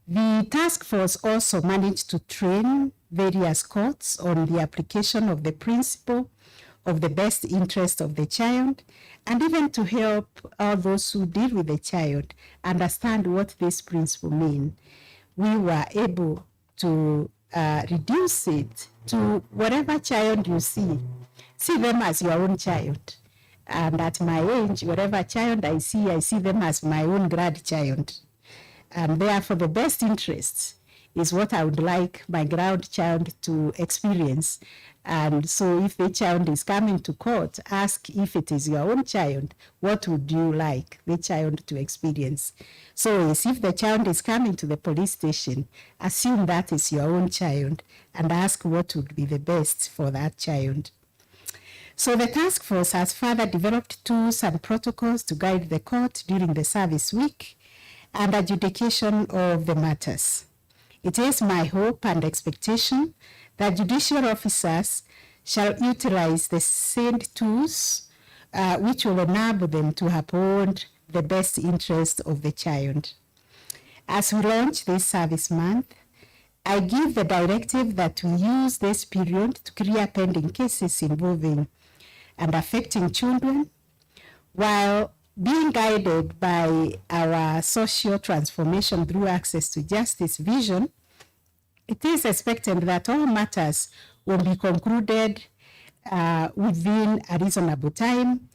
R: The task force also managed to train various courts on the application of the principle of the best interest of the child, and even to help all those who deal with the child understand what this principle means. We were able to reduce it to whatever child you see them as your own child. And at my age, whatever child I see them as my own grandchild. And therefore, the best interest is what I would like my grandchild to experience. And so if the child is coming to court, ask if it is your own child, what would you like the child to experience? So if the child is coming to the police station, assume that is your own child and ask what would be the best for that child. So the task force has further developed tools and protocols to guide the court during the service week and adjudication of the matters. It is my hope and expectation that judicial officers shall utilize the said tools which will enable them to uphold the best interest of the child. As we launch this service month, I give the directive that we use this period to clear pending cases involving and affecting children, while being guided by our social transformation through access to justice vision. It is expected that all matters will be concluded within a reasonable time.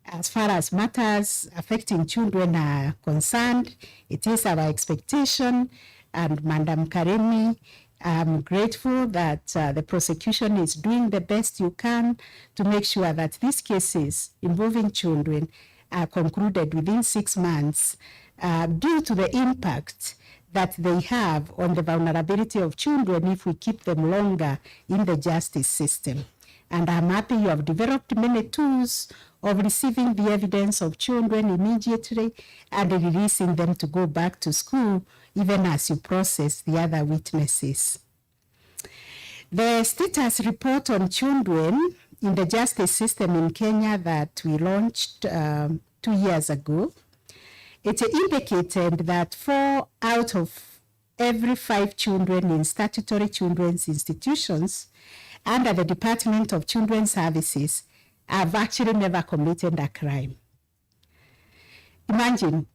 R: As far as matters affecting children are concerned, it is our expectation, and Madam Karemi, I'm grateful that the prosecution is doing the best you can to make sure that these cases involving children are concluded within 6 months due to the impact that they have on the vulnerability of children if we keep them longer in the justice system. And I'm happy you have developed many tools of receiving the evidence of children immediately and releasing them to go back to school, even as you process the other witnesses. The status report on children in the justice system in Kenya that we launched 2 years ago, it indicated that 4 out of every 5 children in statutory children's institutions under the Department of Children's Services have actually never committed a crime. Imagine,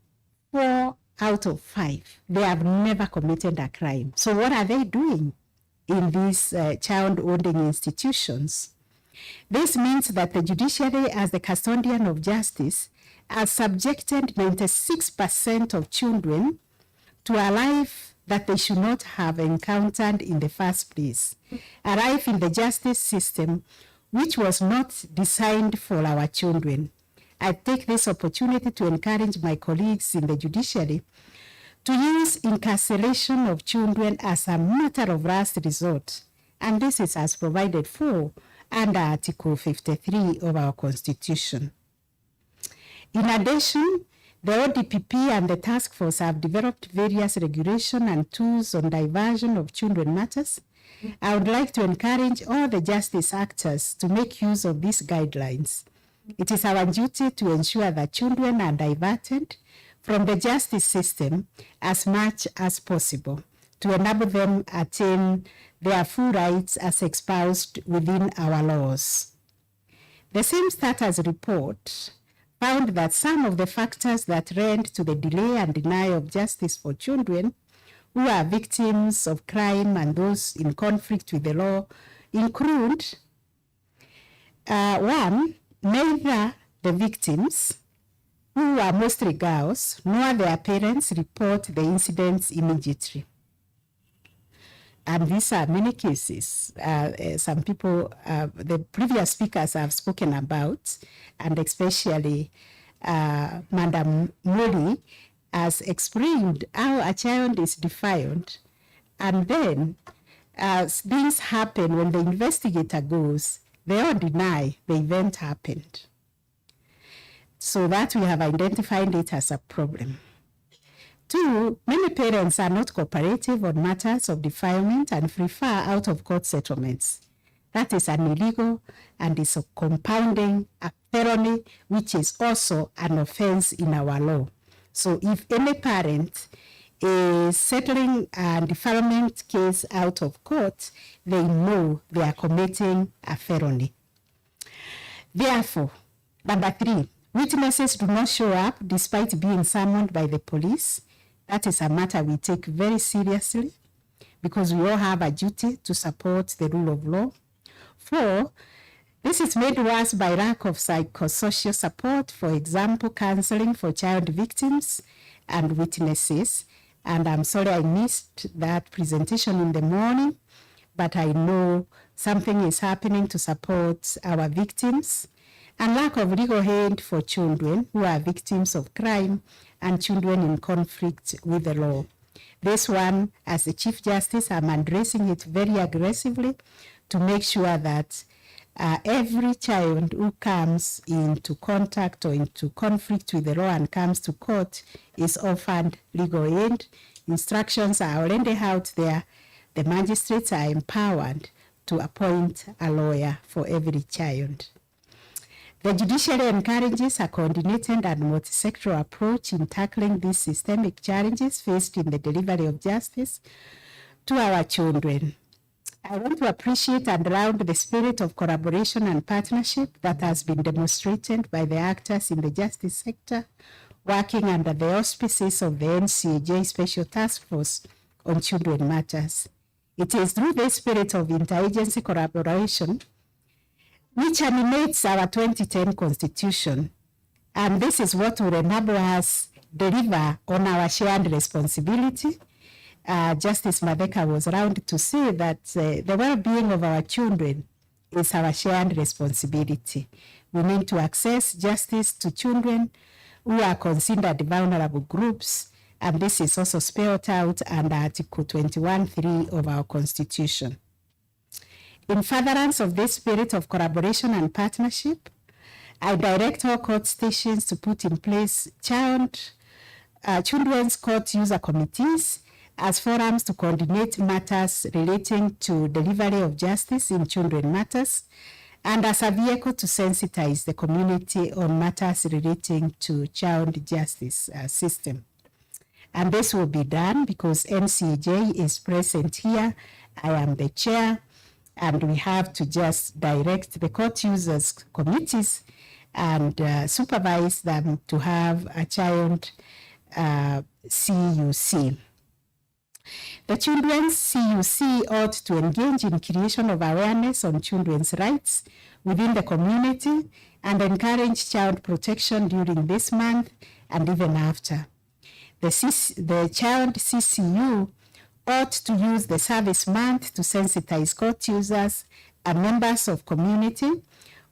R: 4 out of 5, they have never committed a crime. So what are they doing in these child-holding institutions? This means that the judiciary, as the custodian of justice, has subjected 96% of children to a life that they should not have encountered in the first place, a life in the justice system which was not designed for our children. I take this opportunity to encourage my colleagues in the judiciary to use incarceration of children as a matter of last resort, and this is as provided for under Article 53 of our Constitution. In addition, the ODPP and the task force have developed various regulation and tools on diversion of children matters. I would like to encourage all the justice actors to make use of these guidelines. It is our duty to ensure that children are diverted from the justice system as much as possible to enable them attain their full rights as espoused within our laws. The same status report found that some of the factors that led to the delay and denial of justice for children who are victims of crime and those in conflict with the law include 1, neither the victims who are mostly girls, nor their parents report the incidents immediately. And these are many cases. Some people, the previous speakers have spoken about, and especially Madam Mori has explained how a child is defiant, and then as things happen when the investigator goes, they all deny the event happened. So that we have identified it as a problem. 2, many parents are not cooperative on matters of defilement and prefer out-of-court settlements. That is an illegal and is a compounding a felony, which is also an offense in our law. So if any parent is settling a defilement case out of court, they know they are committing a felony. Therefore, number 3, witnesses do not show up despite being summoned by the police. That is a matter we take very seriously because we all have a duty to support the rule of law. 4, this is made worse by lack of psychosocial support, for example, counseling for child victims and witnesses. And I'm sorry I missed that presentation in the morning, but I know something is happening to support our victims. And lack of legal aid for children who are victims of crime and children in conflict with the law. This one, as the Chief Justice, I'm addressing it very aggressively to make sure that every child who comes into contact or into conflict with the law and comes to court is offered legal aid. Instructions are already out there. The magistrates are empowered to appoint a lawyer for every child. The judiciary encourages a coordinated and multi-sectoral approach in tackling these systemic challenges faced in the delivery of justice to our children. I want to appreciate and laud the spirit of collaboration and partnership that has been demonstrated by the actors in the justice sector working under the auspices of the NCAJ Special Task Force on Children Matters. It is through this spirit of interagency collaboration which animates our 2010 Constitution, and this is what will enable us deliver on our shared responsibility. Justice Madeka was around to say that the well-being of our children is our shared responsibility. We need to access justice to children who are considered vulnerable groups, and this is also spelled out under Article 21(3) of our Constitution. In furtherance of this spirit of collaboration and partnership, I direct all court stations to put in place children's court user committees as forums to coordinate matters relating to delivery of justice in children matters and as a vehicle to sensitize the community on matters relating to child justice system. And this will be done because NCAJ is present here. I am the chair. And we have to just direct the court users committees and supervise them to have a child CUC. The Children's CUC ought to engage in creation of awareness on children's rights within the community and encourage child protection during this month and even after. The Child CCU ought to use the service month to sensitize court users and members of community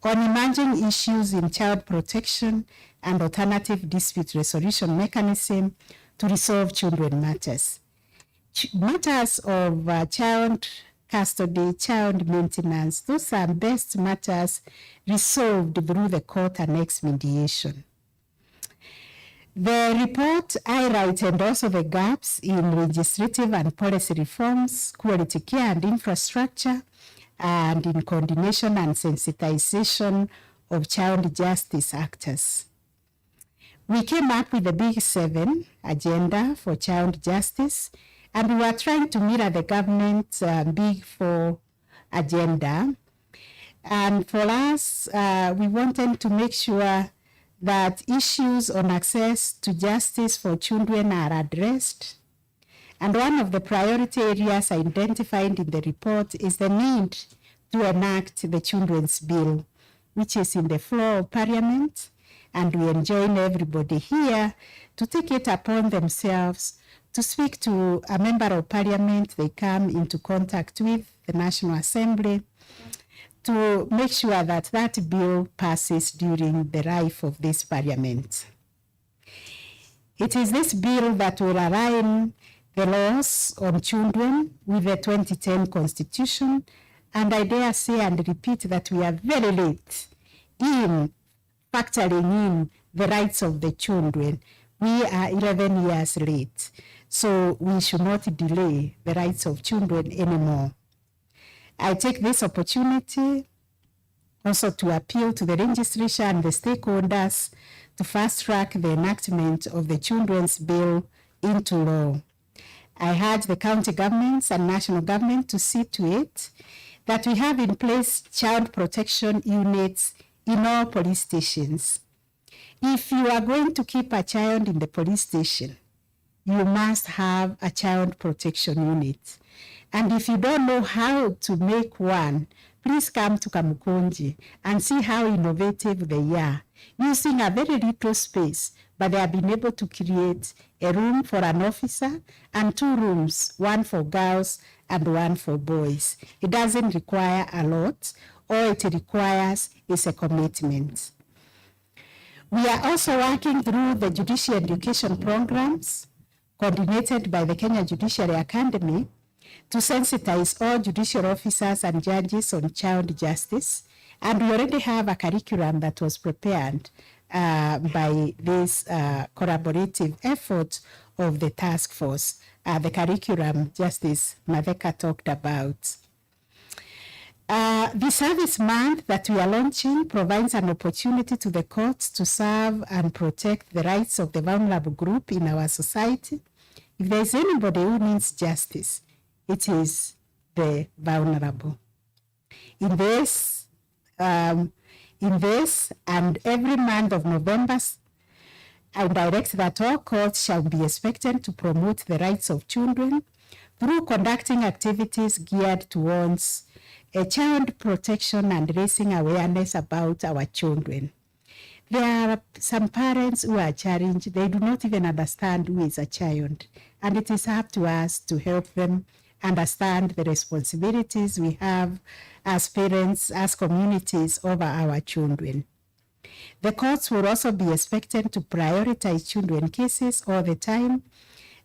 R: on emerging issues in child protection and alternative dispute resolution mechanism to resolve children matters. Matters of child custody, child maintenance, those are best matters resolved through the court annex mediation. The report highlighted also the gaps in legislative and policy reforms, quality care and infrastructure, and in coordination and sensitization of child justice actors. We came up with the Big 7 agenda for child justice, and we were trying to mirror the government's Big 4 agenda. And for us, we wanted to make sure that issues on access to justice for children are addressed. And one of the priority areas identified in the report is the need to enact the Children's Bill, which is in the floor of Parliament, And we enjoin everybody here to take it upon themselves to speak to a member of parliament they come into contact with, the National Assembly, to make sure that that bill passes during the life of this parliament. It is this bill that will align the laws on children with the 2010 Constitution, and I dare say and repeat that we are very late in factoring in the rights of the children. We are 11 years late, so we should not delay the rights of children anymore. I take this opportunity also to appeal to the legislature and the stakeholders to fast-track the enactment of the Children's Bill into law. I urge the county governments and national government to see to it that we have in place child protection units in all police stations. If you are going to keep a child in the police station, you must have a child protection unit. And if you don't know how to make one, please come to Kamukunji and see how innovative they are, using a very little space, but they have been able to create a room for an officer and 2 rooms, one for girls and one for boys. It doesn't require a lot. All it requires is a commitment. We are also working through the judicial education programs coordinated by the Kenya Judiciary Academy to sensitize all judicial officers and judges on child justice. And we already have a curriculum that was prepared by this collaborative effort of the task force, the curriculum Justice Madheka talked about. The Service Month that we are launching provides an opportunity to the courts to serve and protect the rights of the vulnerable group in our society. If there is anybody who needs justice, it is the vulnerable. In this and every month of November, I direct that all courts shall be expected to promote the rights of children through conducting activities geared towards child protection and raising awareness about our children. There are some parents who are challenged. They do not even understand who is a child. And it is up to us to help them understand the responsibilities we have as parents, as communities over our children. The courts will also be expected to prioritize children cases all the time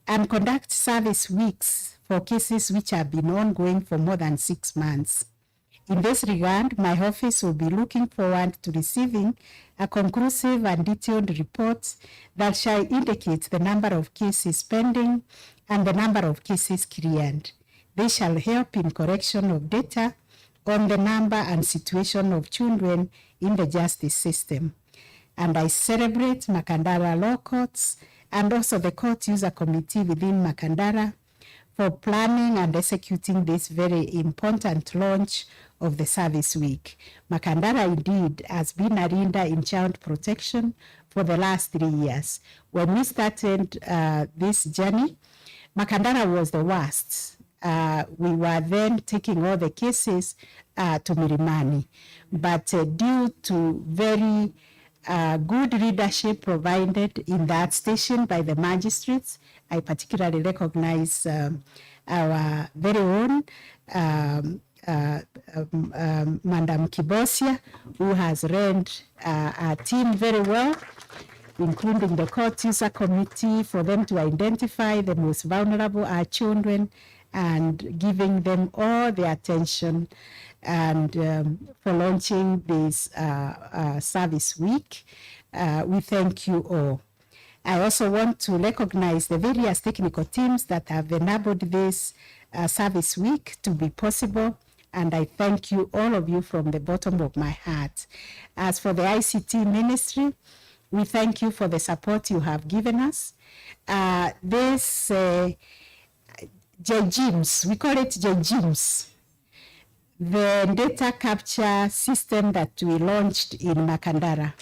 R: and conduct service weeks for cases which have been ongoing for more than 6 months. In this regard, my office will be looking forward to receiving a conclusive and detailed report that shall indicate the number of cases pending and the number of cases cleared. They shall help in correction of data on the number and situation of children in the justice system. And I celebrate Makandara Law Courts and also the Court User Committee within Makandara for planning and executing this very important launch of the service week. Makandara indeed has been a leader in child protection for the last 3 years. When we started this journey, Makandara was the worst. We were then taking all the cases to Milimani, but due to very good leadership provided in that station by the magistrates, I particularly recognize our very own Madam Kibosia, who has led our team very well, including the Court User Committee, for them to identify the most vulnerable, our children, and giving them all the attention, and for launching this service week. We thank you all. I also want to recognize the various technical teams that have enabled this service week to be possible, and I thank you, all of you, from the bottom of my heart. As for the ICT ministry, we thank you for the support you have given us. This JGIMS, we call it JGIMS, the data capture system that we launched in Makandara.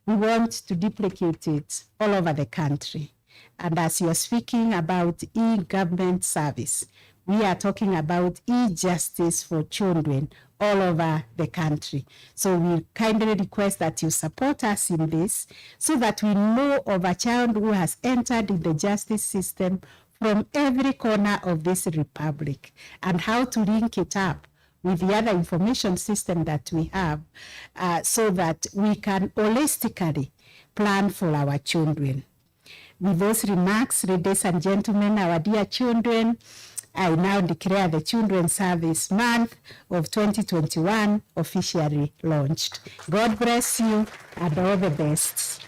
R: We want to duplicate it all over the country. And as you're speaking about e-government service, we are talking about e-justice for children all over the country. So we kindly request that you support us in this so that we know of a child who has entered in the justice system from every corner of this republic and how to link it up with the other information system that we have so that we can holistically plan for our children. With those remarks, ladies and gentlemen, our dear children, I now declare the Children's Service Month of 2021 officially launched. God bless you and all the best.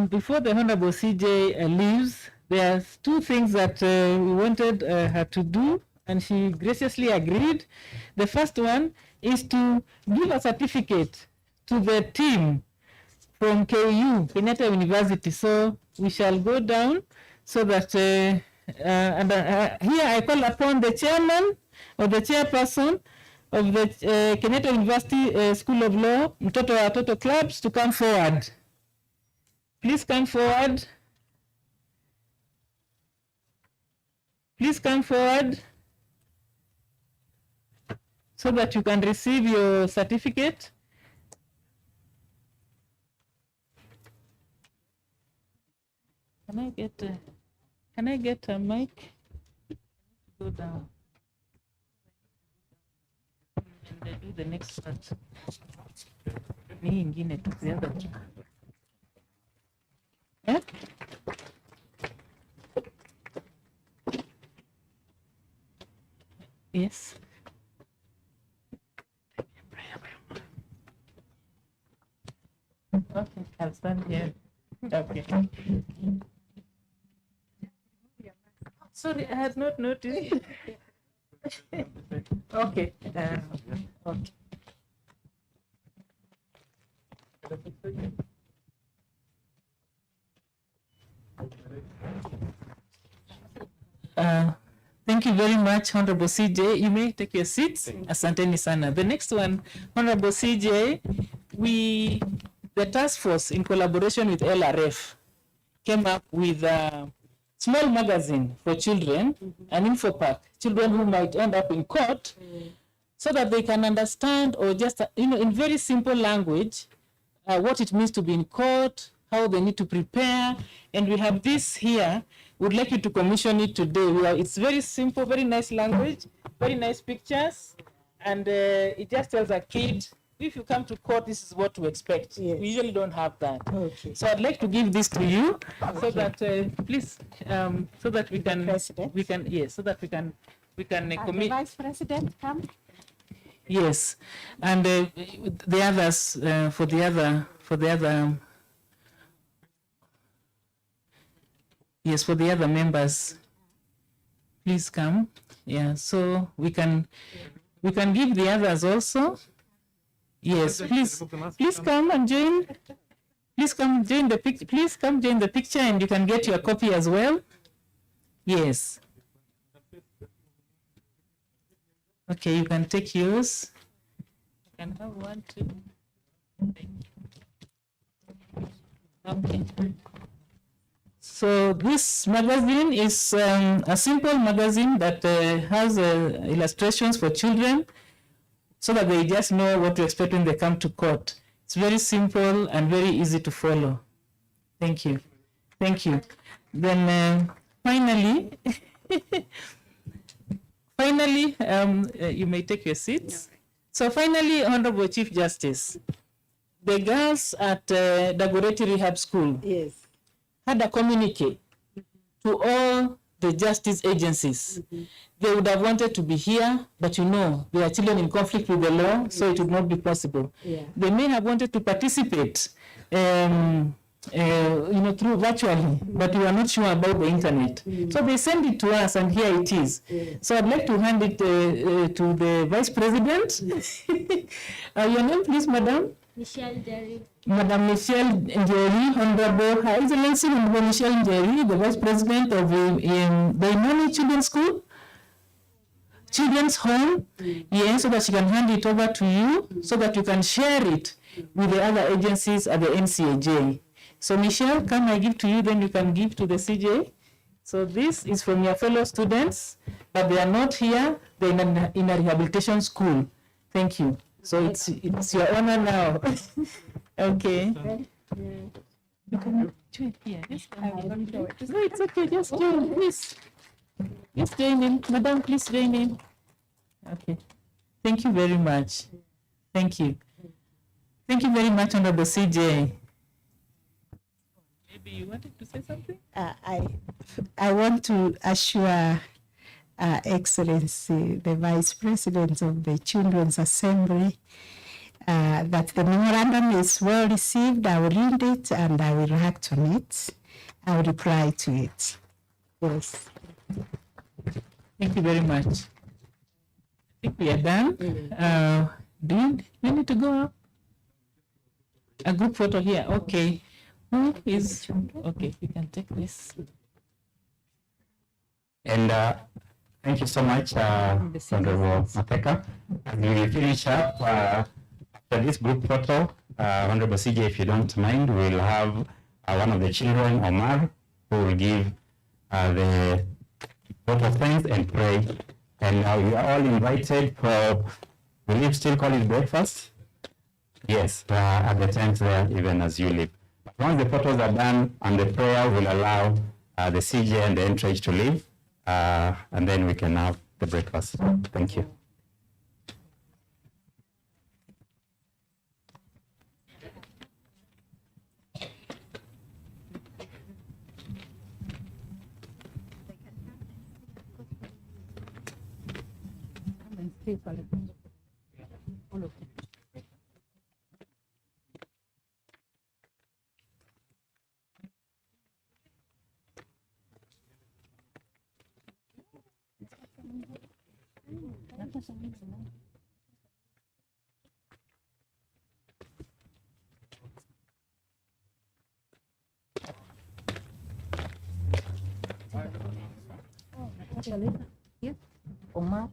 D: Before the Honorable CJ leaves, there are two things that we wanted her to do, and she graciously agreed. The first one is to give a certificate to the team from KU, Kenyatta University. So we shall go down so that, here I call upon the chairman or the chairperson of the Kenyatta University School of Law, Mtoto wa Watoto Clubs, to come forward. Please come forward. Please come forward so that you can receive your certificate. Can I get a mic? Go down. And do the next part. Ni ingine tu, the other one. Yeah? Yes. Okay, I'll stand here. Okay. Sorry, I had not noticed. Okay. Okay. Thank you very much, Honorable CJ. You may take your seats. Asanteni sana. The next one, Honorable CJ, the task force in collaboration with LRF came up with a small magazine for children, an info pack, children who might end up in court, so that they can understand, or just, in very simple language, what it means to be in court, how they need to prepare. And we have this here. Would like you to commission it today. It's very simple, very nice language, very nice pictures, and it just tells a kid, if you come to court, this is what to expect. Yes. We usually don't have that. Okay. So I'd like to give this to you, so that please, so that we can, so that we can commit.
R: The Vice President come.
D: Yes, and the others for the other. Yes, for the other members, please come. Yeah, so we can give the others also. Yes, please come and join. Please come join the picture. Please come join the picture, and you can get your copy as well. Yes. Okay, you can take yours. You can have one too. Okay. So this magazine is a simple magazine that has illustrations for children, so that they just know what to expect when they come to court. It's very simple and very easy to follow. Thank you. Thank you. Then finally, you may take your seats. So finally, Honorable Chief Justice, the girls at Dagoretti Rehab School had a communique to all the justice agencies. They would have wanted to be here, but they are children in conflict with the law, so it would not be possible. They may have wanted to participate, through virtually, but we are not sure about the internet. So they send it to us, and here it is. So I'd like to hand it to the Vice President. Your name, please, Madam?
M: Michelle Jerry.
D: Madam Michelle Njeri, Honorable Her Excellency Honorable Michelle Njeri, the Vice President of the Imani Children's School. children's home, yes, so that she can hand it over to you, so that you can share it with the other agencies at the NCAJ. So Michelle, come I give to you, then you can give to the CJ. So this is from your fellow students, but they are not here, they're in a rehabilitation school. Thank you. So it's your honor now. Okay. You can join here. No, it's okay, just join, please. Just join in. Madam, please join in. Okay. Thank you very much. Thank you. Thank you very much, Honorable CJ. Maybe you wanted to say something?
R: I want to assure Excellency, the Vice President of the Children's Assembly, that the memorandum is well received. I will read it and I will act on it. I will reply to it. Yes.
D: Thank you very much. I think we are done. Do we need to go up? A group photo here. Okay. Who is? Okay, you can take this.
C: And thank you so much, Honorable Mateka. As we finish up, after this group photo, Honorable CJ, if you don't mind, we'll have one of the children, Omar, who will give the vote of thanks and pray. And you are all invited for, will you still call it breakfast? Yes, at the tent there, even as you leave. But once the photos are done and the prayer will allow the CJ and the entourage to leave, and then we can have the breakfast. Thank you.
D: Omar.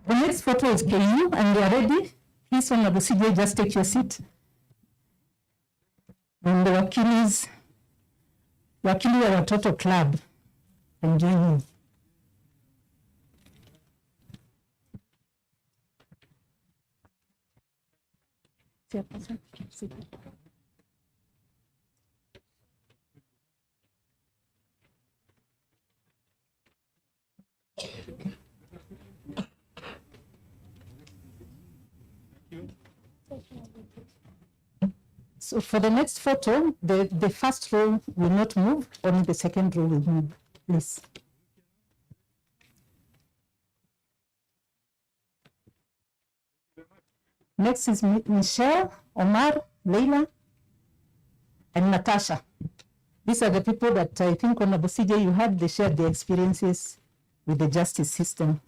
T: The next photo is KU, and we are ready. Please, Honorable CJ, just take your seat. And the Wakili wa Watoto Club, and join him. So for the next photo, the first row will not move, only the second row will move, please. Next is Michelle, Omar, Leila, and Natasha. These are the people that I think, Honorable CJ, you had, they shared their experiences with the justice system.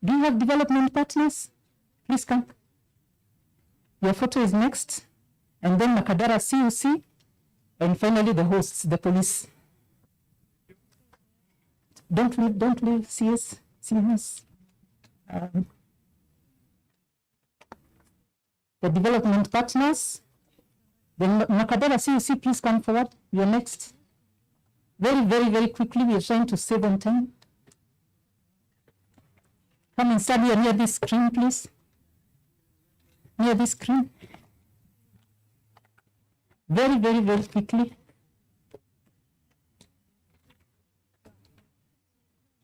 T: Do you have development partners? Please come. Your photo is next. And then Makadara CUC. And finally the hosts, the police. Don't leave, CS. The development partners. Then Makadara CUC, please come forward. You're next. Very, very, very quickly, we are trying to save on time. Come and stand here near this screen, please. Near this screen. Very, very, very quickly.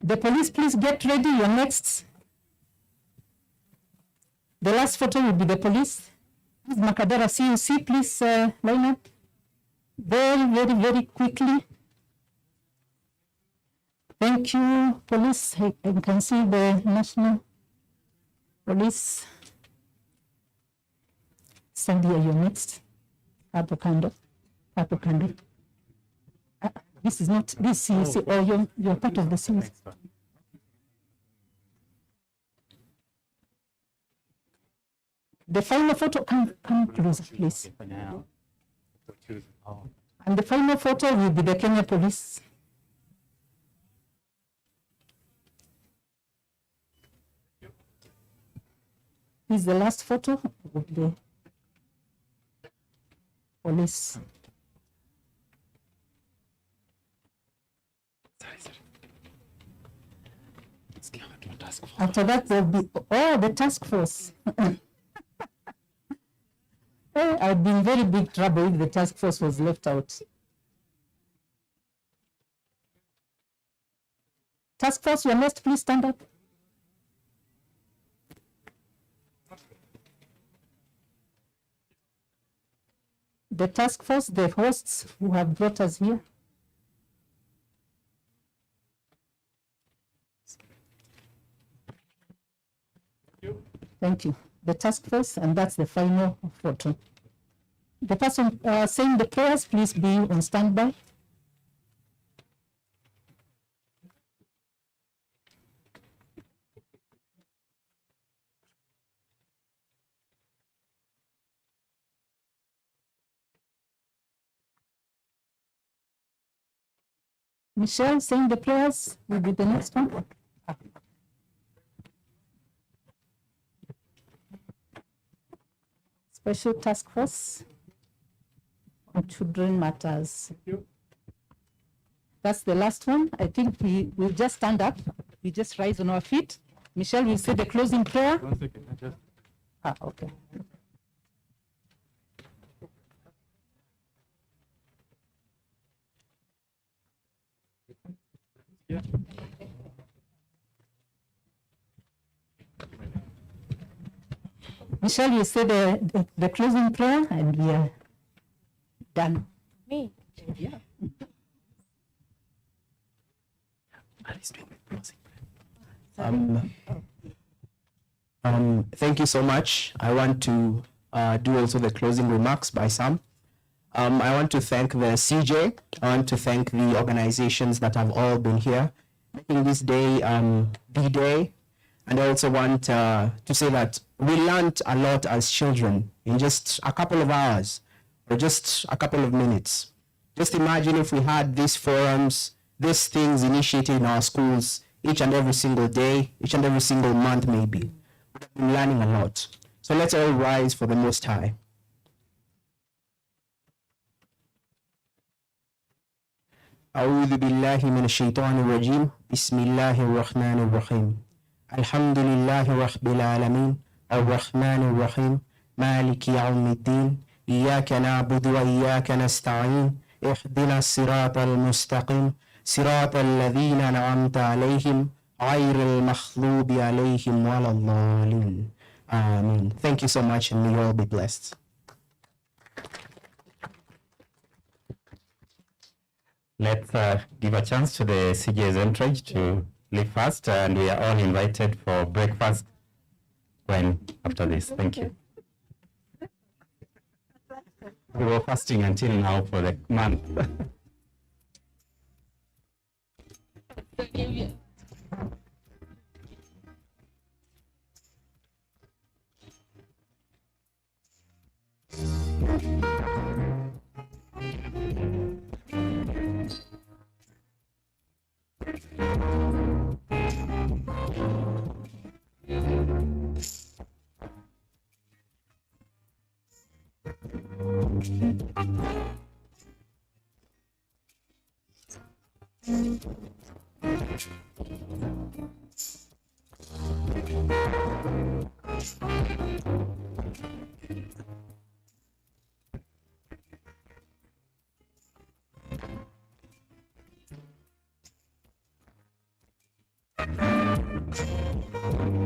T: The police, please get ready. You're next. The last photo will be the police. This is Makadara CUC, please line up. Very, very, very quickly. Thank you, police. I can see the national police. Stand here, you're next. Hapo kando. Hapo kando. This is not, this CUC, or you're part of the CUC.
D: The final photo, come closer, please. And the final photo will be the Kenya Police. This is the last photo of the police. After that, there'll be, the task force. I'd be in very big trouble if the task force was left out. Task force, you're next, please stand up. The task force, the hosts who have brought us here. Thank you. The task force, and that's the final photo. The person saying the prayers, please be on standby. Michelle saying the prayers will be the next one. Special Task Force on Children Matters. That's the last one. I think we will just stand up. We just rise on our feet. Michelle will say the closing prayer.
O: 1 second.
D: Okay.
O: Yeah.
D: Michelle, you say the closing prayer and we are done.
L: Me?
D: Yeah.
B: Thank you so much. I want to do also the closing remarks by Sam. I want to thank the CJ. I want to thank the organizations that have all been here, making this day the day. And I also want to say that we learned a lot as children in just a couple of hours or just a couple of minutes. Just imagine if we had these forums, these things initiated in our schools each and every single day, each and every single month maybe. We'd have been learning a lot. So let's all rise for the Most High. أعوذ بالله من الشيطان الرجيم بسم الله الرحمن الرحيم الحمد لله رب العالمين الرحمن الرحيم مالك يوم الدين إياك نعبد وإياك نستعين اهدنا الصراط المستقيم صراط الذين أنعمت عليهم غير المغضوب عليهم ولا الضالين Amen. Thank you so much and may you all be blessed.
C: Let's give a chance to the CJ's entourage to leave first, and we are all invited for breakfast after this. Thank you. We were fasting until now for the month.